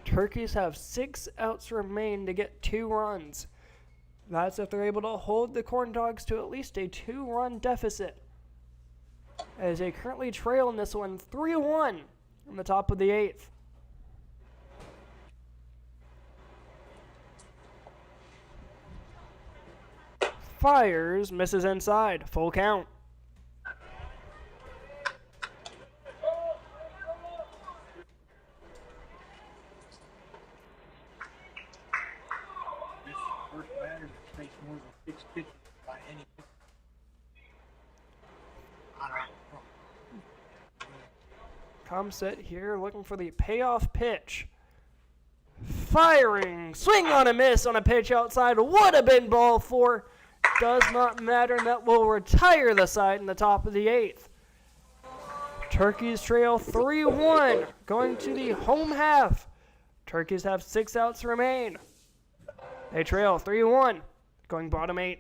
Turkeys have 6 outs remain to get 2 runs. That's if they're able to hold the Corndogs to at least a 2-run deficit, as they currently trail in this one 3-1 in the top of the 8th. Fires, misses inside, full count. This first batter that takes more than 6 pitches by any pitcher. I don't know. Come set here looking for the payoff pitch. firing. Swing on a miss on a pitch outside. Would have been ball 4. Does not matter, and that will retire the side in the top of the 8th. Turkeys trail 3-1, going to the home half. Turkeys have 6 outs remain. They trail 3-1, going bottom 8.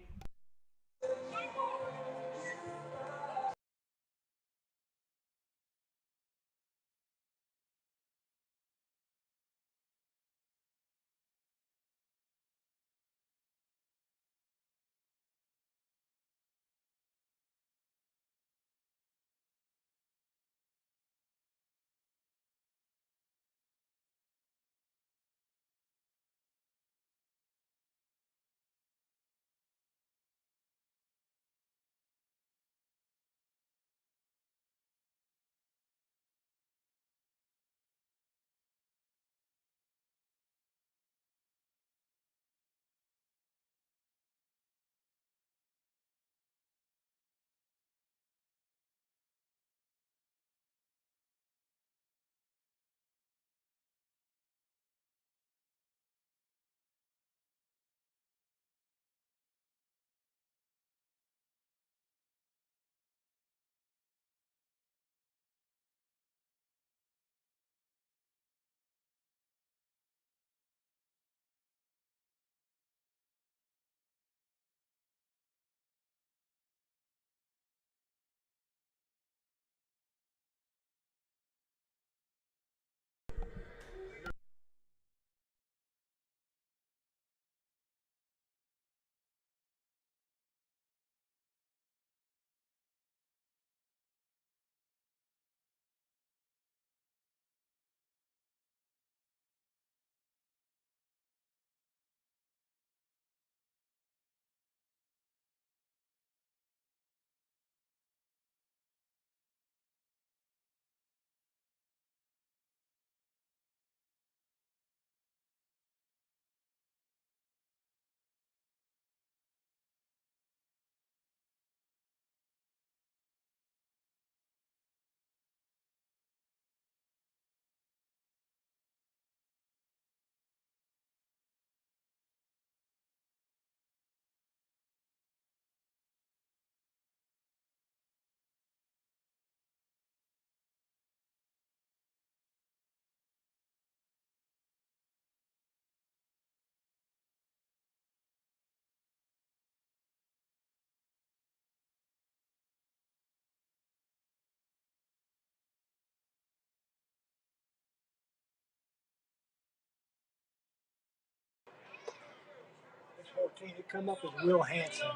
This 14 to come up is Will Hanson.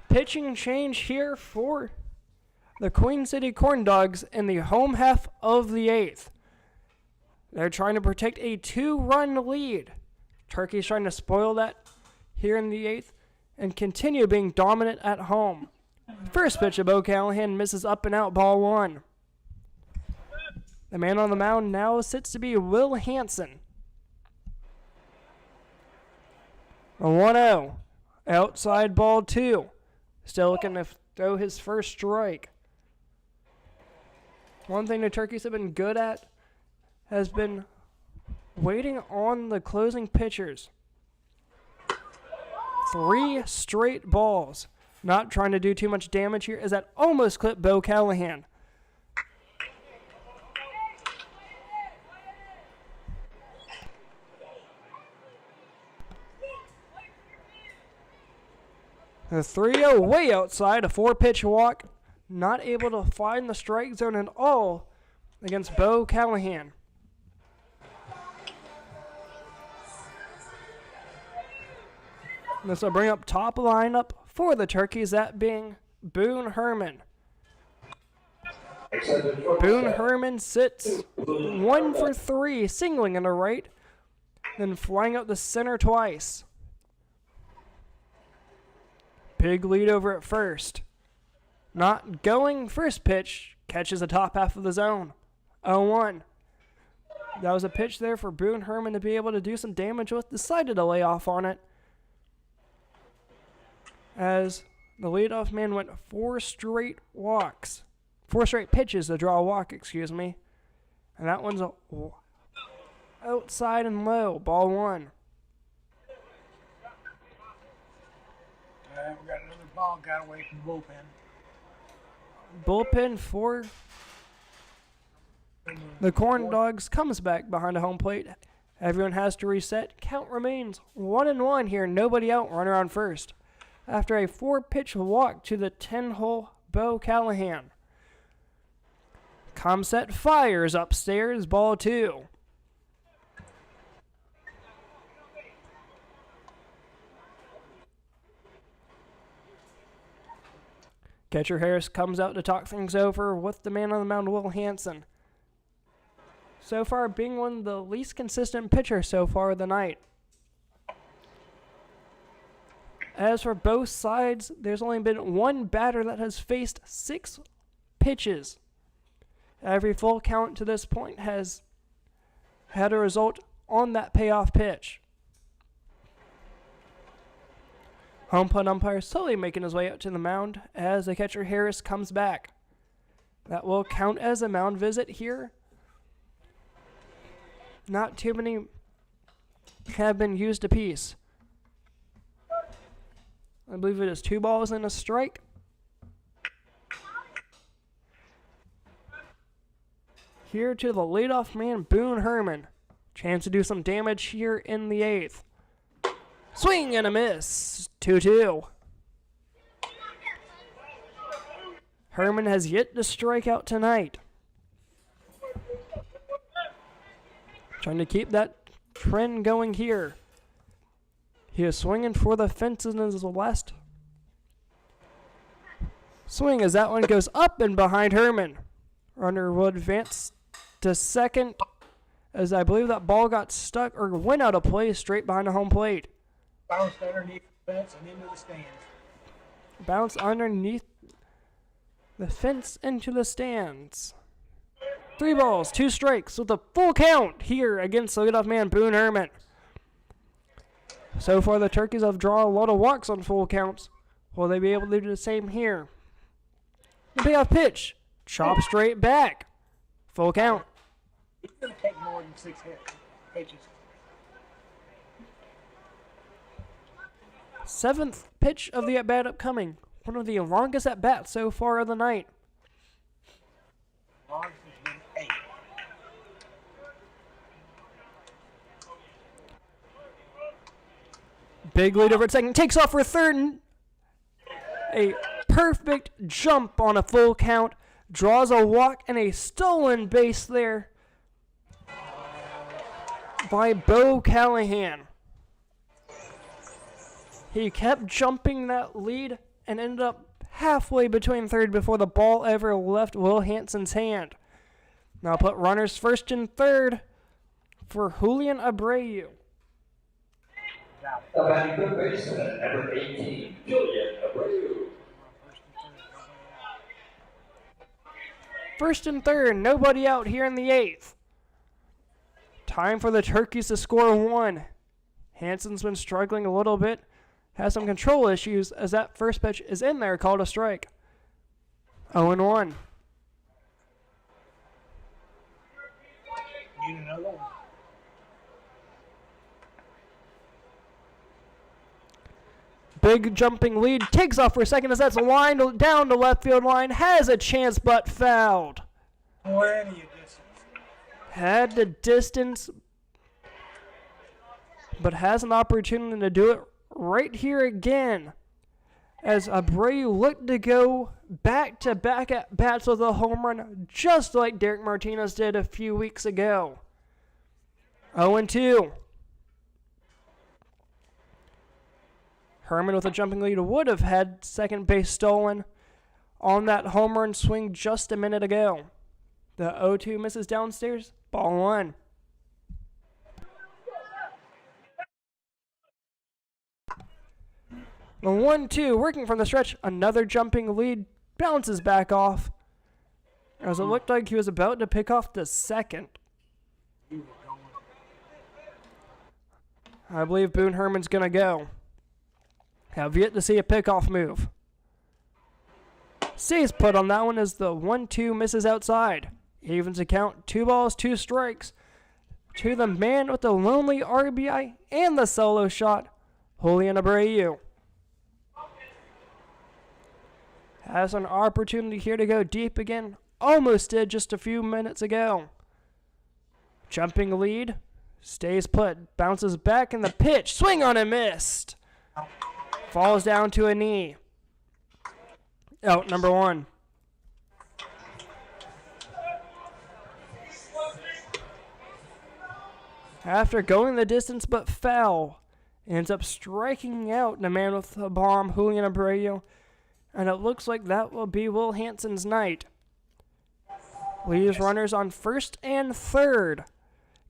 Pitching change here for the Queen City Corndogs in the home half of the 8th. They're trying to protect a 2-run lead. Turkey's trying to spoil that here in the 8th and continue being dominant at home. First pitch of Bo Callahan misses up and out, ball 1. The man on the mound now sits to be Will Hanson. A 1-0. Outside ball 2. Still looking to throw his first strike. One thing the Turkeys have been good at has been waiting on the closing pitchers. 3 straight balls. Not trying to do too much damage here as that almost clipped Bo Callahan. The 3-0 way outside, a 4-pitch walk. Not able to find the strike zone at all against Bo Callahan. This will bring up top lineup for the Turkeys, that being Boone Herman. Boone Herman sits 1 for 3, singling in the right, then flying out the center twice. Big lead over at first. Not going, first pitch, catches the top half of the zone. 0-1. That was a pitch there for Boone Herman to be able to do some damage with. Decided to lay off on it, as the leadoff man went 4 straight pitches to draw a walk, And that one's outside and low. Ball 1. We got another ball got away from the bullpen. Bullpen for the Corndogs comes back behind the home plate. Everyone has to reset. Count remains 1-1 here. Nobody out. Runner on first. After a 4-pitch walk to the 10-hole Bo Callahan. Comset fires upstairs. Ball 2. Catcher Harris comes out to talk things over with the man on the mound, Will Hansen. So far, being one of the least consistent pitchers so far of the night. As for both sides, there's only been one batter that has faced 6 pitches. Every full count to this point has had a result on that payoff pitch. Home plate umpire slowly making his way out to the mound as the catcher Harris comes back. That will count as a mound visit here. Not too many have been used apiece. I believe it is 2 balls and a strike. Here to the leadoff man, Boone Herman. Chance to do some damage here in the 8th. Swing and a miss. 2-2. Herman has yet to strike out tonight. Trying to keep that trend going here. He is swinging for the fences in his last swing as that one goes up and behind Herman. Runner will advance to second as I believe that ball got stuck or went out of play straight behind the home plate. Bounced underneath the fence and into the stands. Bounce underneath the fence into the stands. 3 balls, 2 strikes with a full count here against the leadoff man, Boone Herman. So far, the Turkeys have drawn a lot of walks on full counts. Will they be able to do the same here? The payoff pitch. Chop straight back. Full count. It's going to take more than 6 pitches. 7th pitch of the at-bat upcoming. One of the longest at-bats so far of the night. Longest has been 8. Big lead over at second. Takes off for third. A perfect jump on a full count. Draws a walk and a stolen base there by Bo Callahan. He kept jumping that lead and ended up halfway between third before the ball ever left Will Hansen's hand. Now put runners first and third for Julian Abreu. The batting third baseman, number 18, Julian Abreu. First and third, nobody out here in the 8th. Time for the Turkeys to score 1. Hansen's been struggling a little bit. Has some control issues as that first pitch is in there, called a strike. 0-1. Need another one. Big jumping lead. Takes off for a second as that's a line down the left field line. Has a chance but fouled. Plenty of distance. Had the distance, but has an opportunity to do it right here again. As Abreu looked to go back-to-back at bats with a home run, just like Derek Martinez did a few weeks ago. 0-2. Herman with a jumping lead would have had second base stolen on that home run swing just a minute ago. The 0-2 misses downstairs. Ball 1. The 1-2 working from the stretch. Another jumping lead bounces back off as it looked like he was about to pick off the second. I believe Boone Herman's going to go. Have yet to see a pickoff move. Stays put on that one as the 1-2 misses outside. Evens the count, 2 balls, 2 strikes. To the man with the lonely RBI and the solo shot, Julian Abreu. Has an opportunity here to go deep again. Almost did just a few minutes ago. Jumping lead. Stays put. Bounces back in the pitch. Swing on and missed. Falls down to a knee. Out number 1. After going the distance but foul, ends up striking out the man with the bomb, Julian Abreu, and it looks like that will be Will Hansen's night. Leaves runners on first and third.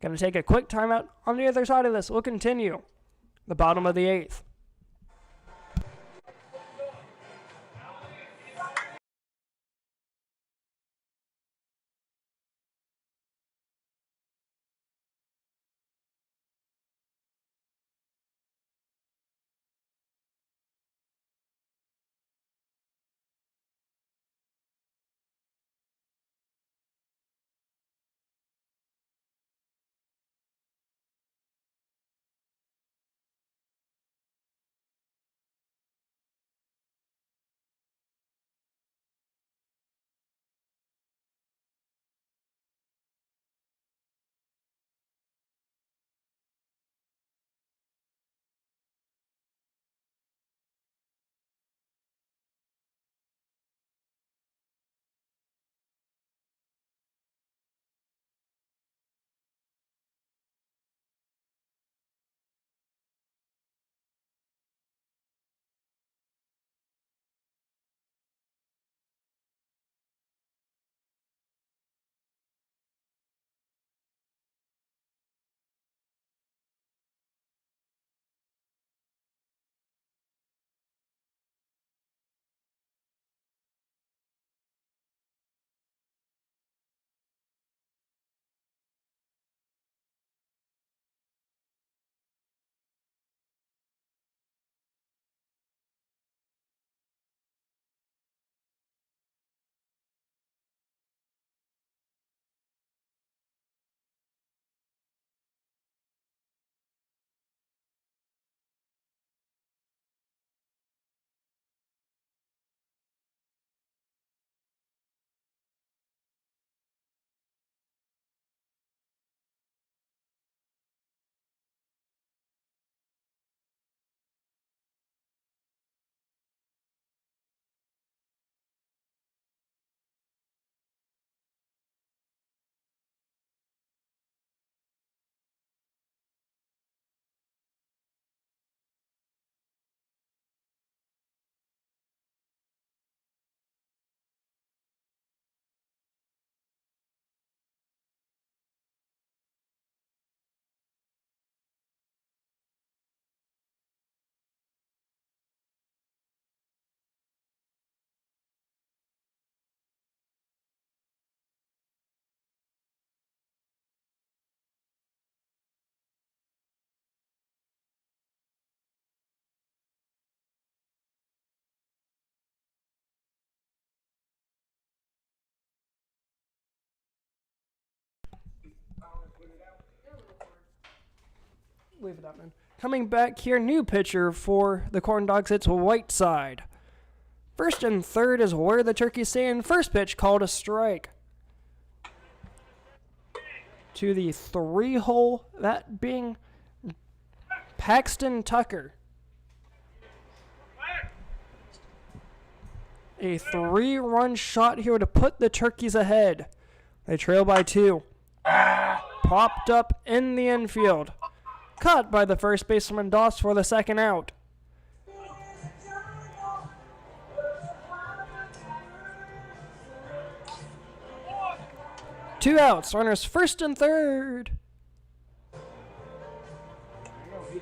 Going to take a quick timeout on the other side of this. We'll continue. The bottom of the 8th. Leave it up, man. Coming back here, new pitcher for the Corndogs. It's Whiteside. First and third is where the Turkeys stand. First pitch called a strike. To the 3-hole, that being Paxton Tucker. A 3-run shot here to put the Turkeys ahead. They trail by 2. Popped up in the infield. Caught by the first baseman Doss for the second out. Two outs, runners first and third.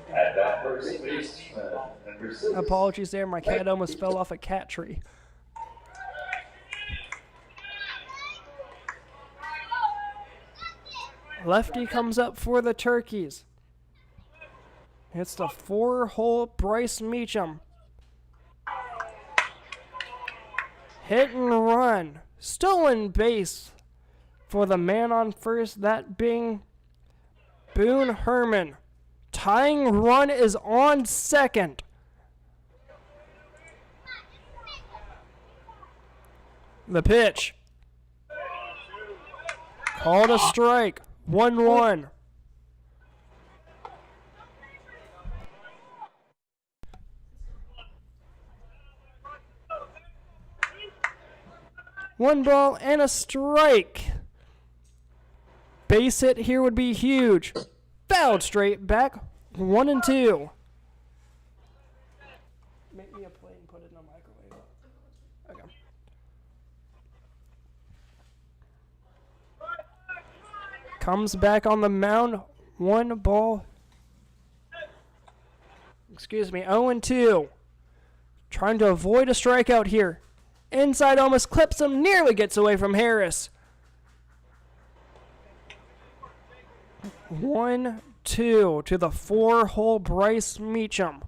At that first base, number 6. Apologies there, my cat almost fell off a cat tree. Lefty comes up for the Turkeys. It's the 4-hole Bryce Meacham. Hit and run. Stolen base for the man on first, that being Boone Herman. Tying run is on second. The pitch. Called a strike. 1-1. One ball and a strike. Base hit here would be huge. Fouled straight back. 1-2. Make me a plate and put it in a microwave. Okay. Comes back on the mound. 1 ball. 0-2. Trying to avoid a strikeout here. Inside almost clips him. Nearly gets away from Harris. 1-2 to the 4-hole Bryce Meacham.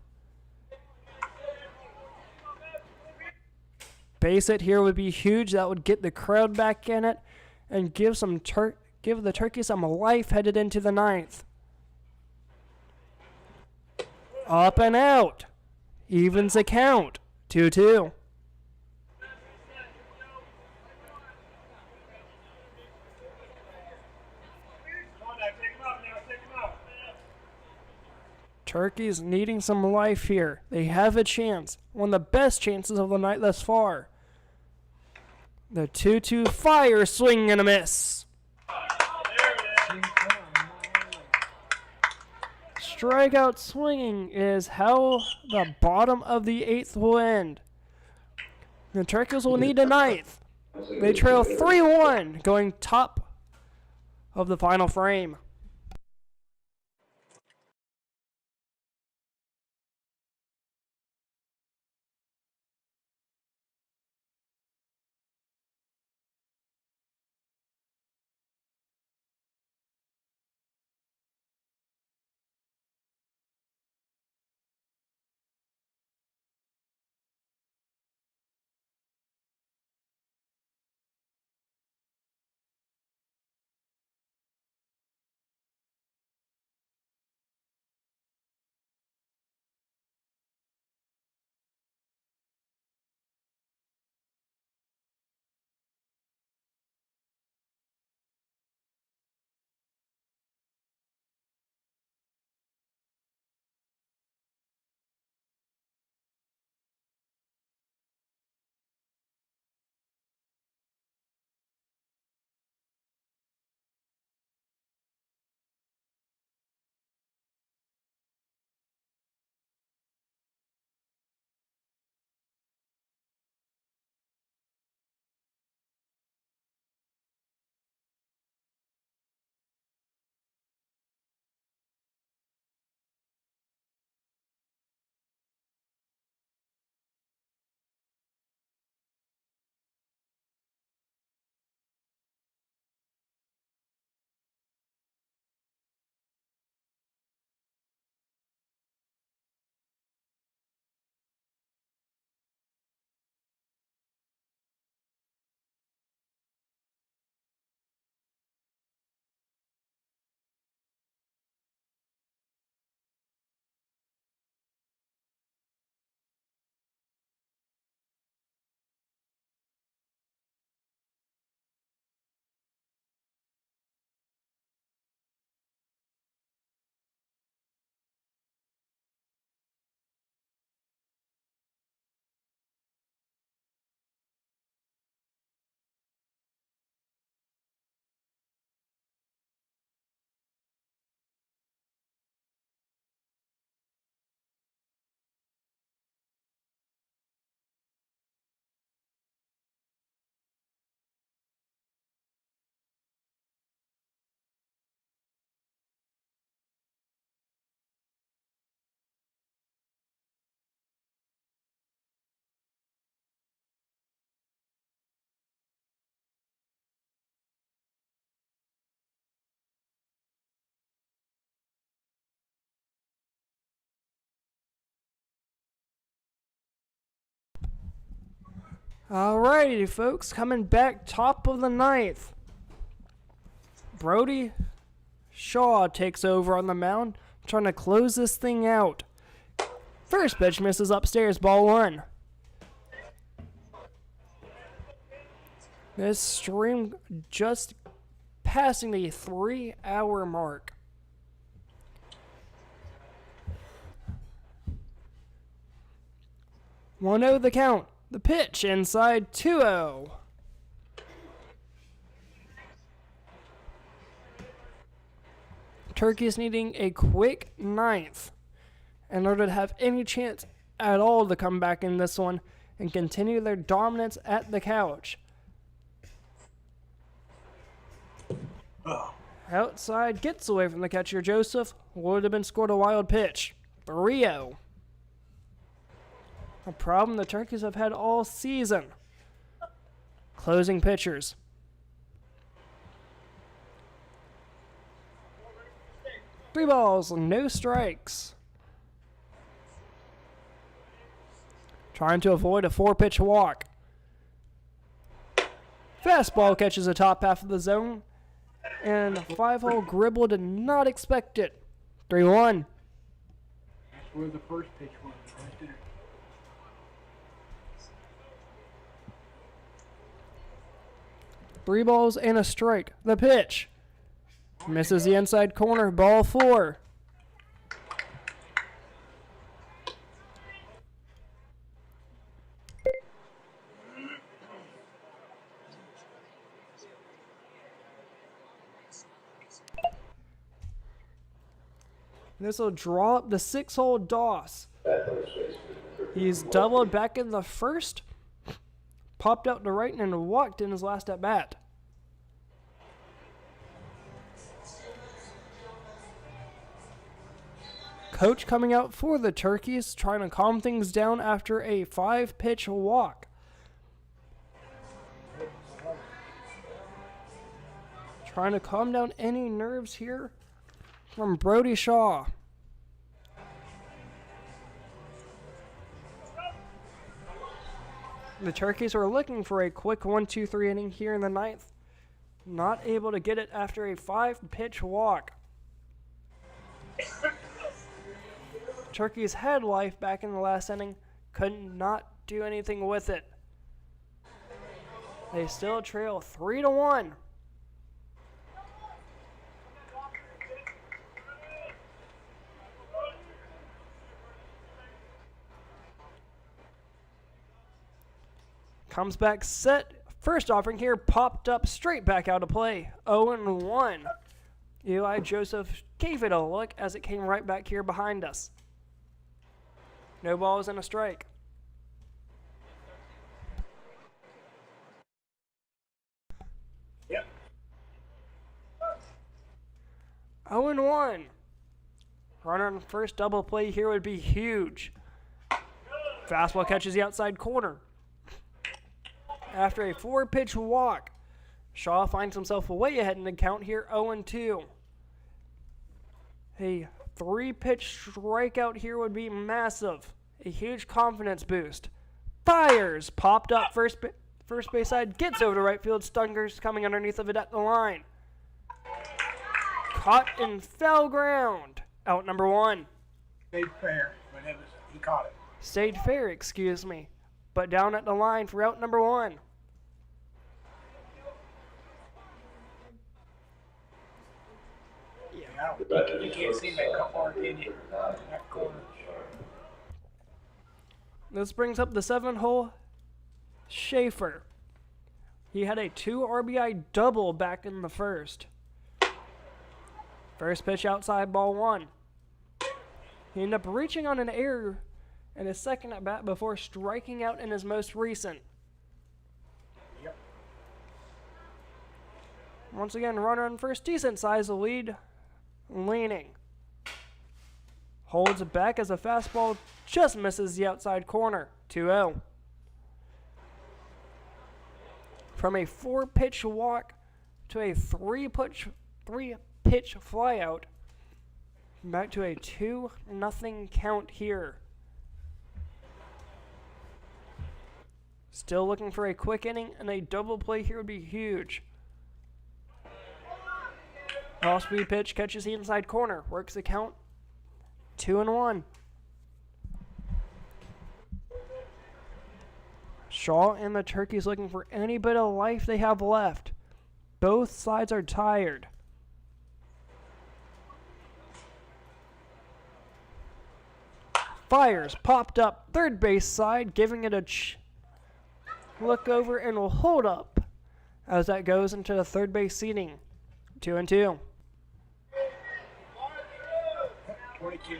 Base hit here would be huge. That would get the crowd back in it and give the Turkey some life headed into the 9th. Up and out. Evens the count. 2-2. Turkey's needing some life here. They have a chance. One of the best chances of the night thus far. The 2-2 fire, swing and a miss. Strikeout swinging is how the bottom of the 8th will end. The Turkeys will need a 9th. They trail 3-1 going top of the final frame. Alrighty, folks, coming back top of the 9th. Brody Shaw takes over on the mound, trying to close this thing out. First pitch misses upstairs, ball 1. This stream just passing the 3-hour mark. One 0 the count. The pitch inside 2-0. Turkey's needing a quick 9th in order to have any chance at all to come back in this one and continue their dominance at the couch. Outside gets away from the catcher Joseph. Would have been scored a wild pitch. 3-0. A problem the Turkeys have had all season. Closing pitchers. Three balls, no strikes. Trying to avoid a 4-pitch walk. Fastball catches the top half of the zone. And 5-hole Gribble did not expect it. 3-1. That's where the first pitch was, right there. Three balls and a strike. The pitch. Misses the inside corner. Ball 4. This will draw up the 6-hole Doss. He's doubled back in the first, popped out to right, and walked in his last at bat. Coach coming out for the Turkeys, trying to calm things down after a 5-pitch walk. Trying to calm down any nerves here from Brody Shaw. The Turkeys are looking for a quick 1-2-3 inning here in the 9th. Not able to get it after a 5-pitch walk. Turkeys had life back in the last inning. Could not do anything with it. They still trail 3-1. Comes back set. First offering here popped up straight back out of play. 0-1. Eli Joseph gave it a look as it came right back here behind us. No balls and a strike. Yep. 0-1. Runner on first double play here would be huge. Fastball catches the outside corner. After a 4-pitch walk, Shaw finds himself way ahead in the count here, 0-2. A 3-pitch strikeout here would be massive. A huge confidence boost. Fires! Popped up first base side, gets over to right field. Stungers coming underneath of it at the line. Caught in foul ground. Out number 1. Stayed fair, but he caught it. Stayed fair, excuse me. But down at the line for out number 1. Yeah, you can't see that car, can you? That corner. This brings up the 7-hole Schaefer. He had a 2 RBI double back in the first. First pitch outside, ball 1. He ended up reaching on an error in his second at bat before striking out in his most recent. Yep. Once again, runner on first, decent size of lead, leaning. Holds it back as a fastball just misses the outside corner. 2-0. From a 4-pitch walk to a 3-pitch flyout, back to a 2-0 count here. Still looking for a quick inning, and a double play here would be huge. Off-speed pitch catches the inside corner. Works the count. 2-1. Shaw and the Turkeys looking for any bit of life they have left. Both sides are tired. Fires popped up third base side, giving it a look over and will hold up as that goes into the third base seating. 2-2. 22.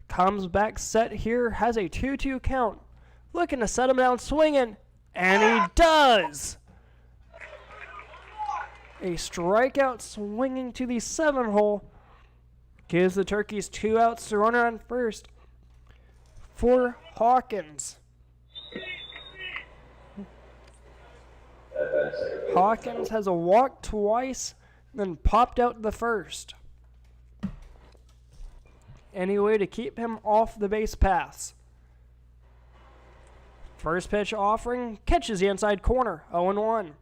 Comes back set here, has a 2-2 count. Looking to set him down swinging, and he does! A strikeout swinging to the 7-hole. Gives the Turkeys 2 outs to runner on first for Hawkins. Hawkins has a walk twice, then popped out the first. Any way to keep him off the base paths. First pitch offering catches the inside corner. 0-1.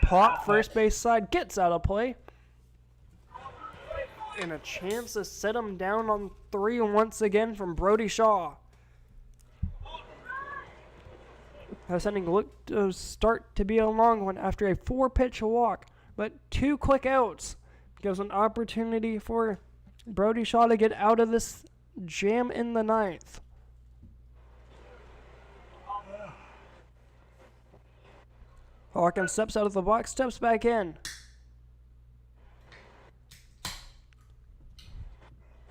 Pop first base side gets out of play. And a chance to set him down on 3 once again from Brody Shaw. That inning looked to start to be a long one after a 4-pitch walk, but 2 quick outs gives an opportunity for Brody Shaw to get out of this jam in the 9th. Hawkins steps out of the box, steps back in.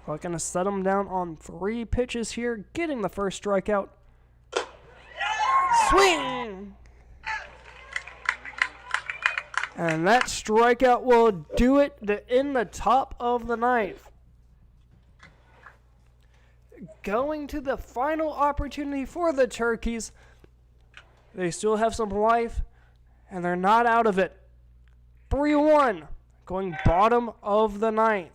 Looking to set him down on 3 pitches here, getting the first strikeout. Swing! And that strikeout will do it in the top of the 9th. Going to the final opportunity for the Turkeys. They still have some life, and they're not out of it. 3-1, going bottom of the 9th.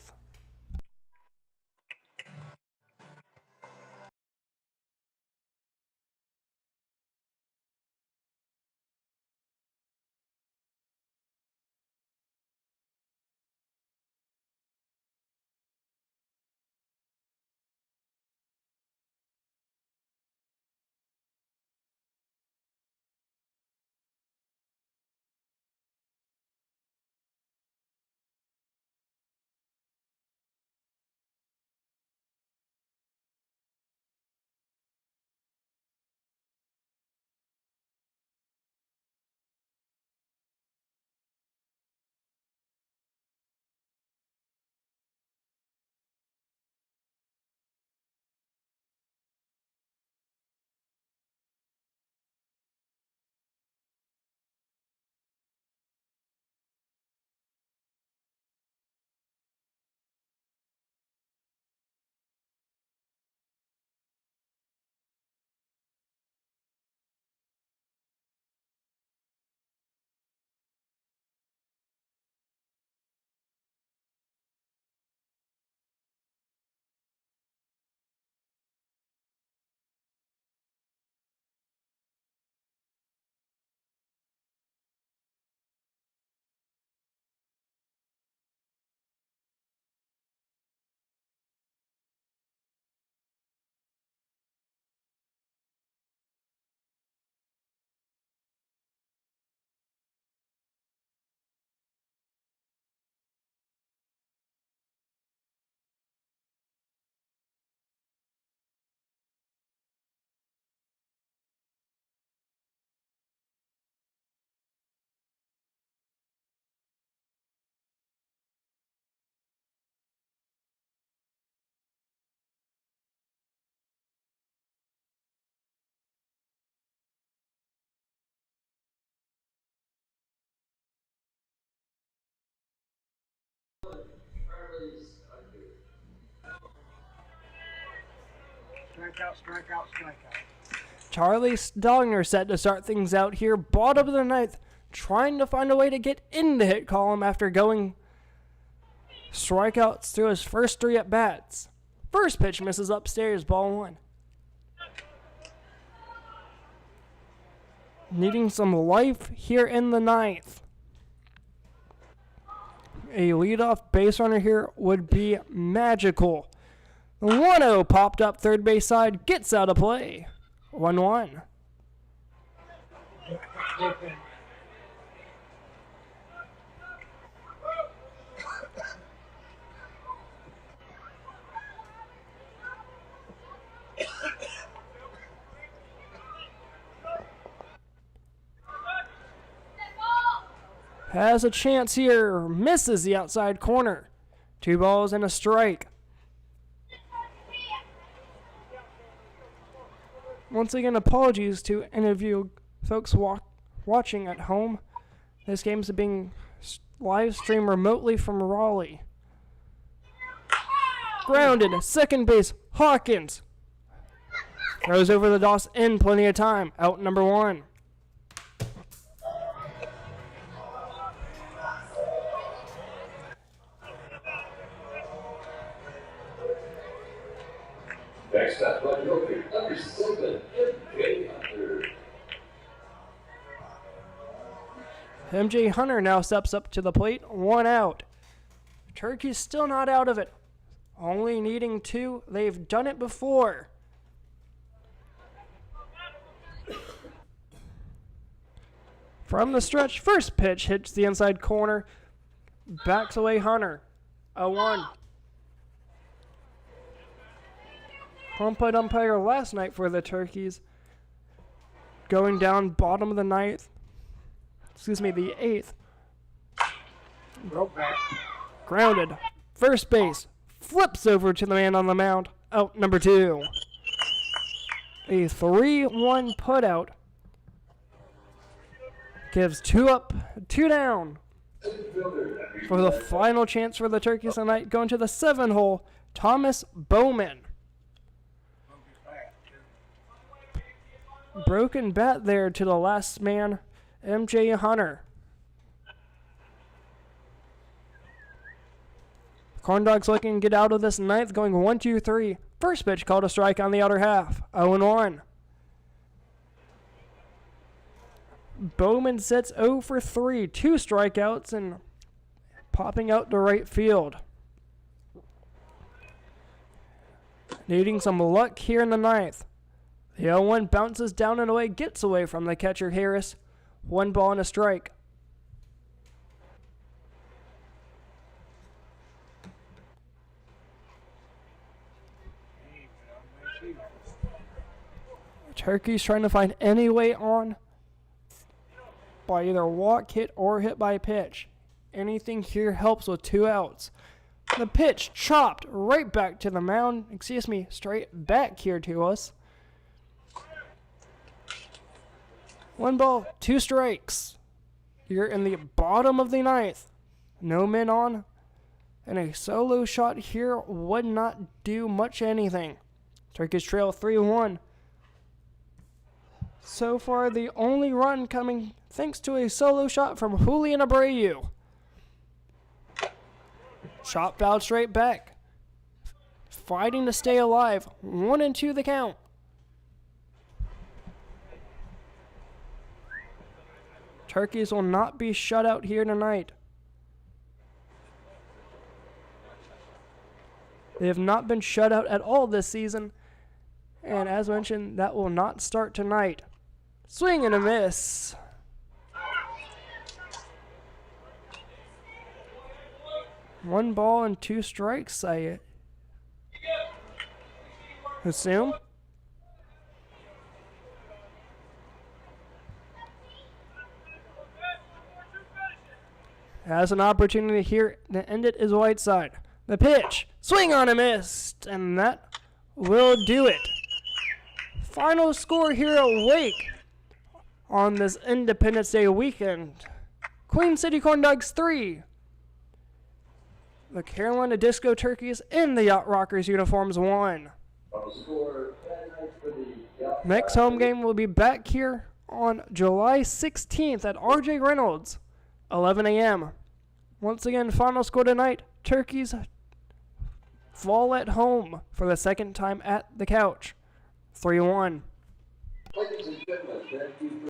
Strikeout, strikeout, strikeout. Charlie Stogner set to start things out here, bottom of the ninth, trying to find a way to get in the hit column after going strikeouts through his first 3 at-bats. First pitch misses upstairs, ball 1. Needing some life here in the ninth. A leadoff base runner here would be magical. The 1-0 popped up third base side, gets out of play. 1-1. Has a chance here, misses the outside corner. 2 balls and a strike. Once again, apologies to any of you folks watching at home. This game is being live streamed remotely from Raleigh. Grounded, second base, Hawkins. Throws over the DOS in plenty of time. Out number 1. Next up, Logan, number 7, MJ Hunter. MJ Hunter now steps up to the plate, 1 out. Turkey's still not out of it. Only needing 2. They've done it before. From the stretch, first pitch hits the inside corner. Backs away Hunter. 0-1. Home plate umpire last night for the Turkeys. Going down bottom of the ninth. The 8th. Broke back. Grounded. First base. Flips over to the man on the mound. Out number 2. A 3-1 putout. Gives 2 up, 2 down. For the final chance for the Turkeys tonight, going to the 7 hole, Thomas Bowman. Broken bat there to the last man, MJ Hunter. Corndogs looking to get out of this ninth, going 1-2-3. First pitch called a strike on the outer half, 0-1. Bowman sits 0 for 3, 2 strikeouts, and popping out to right field. Needing some luck here in the ninth. The 0-1 bounces down and away, gets away from the catcher Harris. 1 ball and a strike. Turkey's trying to find any way on by either walk, hit, or hit by pitch. Anything here helps with 2 outs. The pitch chopped right back to the mound. Straight back here to us. 1 ball, 2 strikes. You're in the bottom of the ninth. No men on. And a solo shot here would not do much anything. Turkeys trail 3-1. So far, the only run coming thanks to a solo shot from Julian Abreu. Shot fouled straight back. Fighting to stay alive. 1-2 the count. Turkeys will not be shut out here tonight. They have not been shut out at all this season. And as mentioned, that will not start tonight. Swing and a miss. One ball and 2 strikes, I assume. Has an opportunity here to end it is Whiteside. The pitch, swing on a miss, and that will do it. Final score here at Wake on this Independence Day weekend. Queen City Corndogs 3. The Carolina Disco Turkeys in the Yacht Rockers uniforms 1. Final score, Next home game will be back here on July 16th at RJ Reynolds, 11 a.m. Once again, final score tonight, Turkeys fall at home for the second time at the couch, 3-1. Ladies and gentlemen, thank you.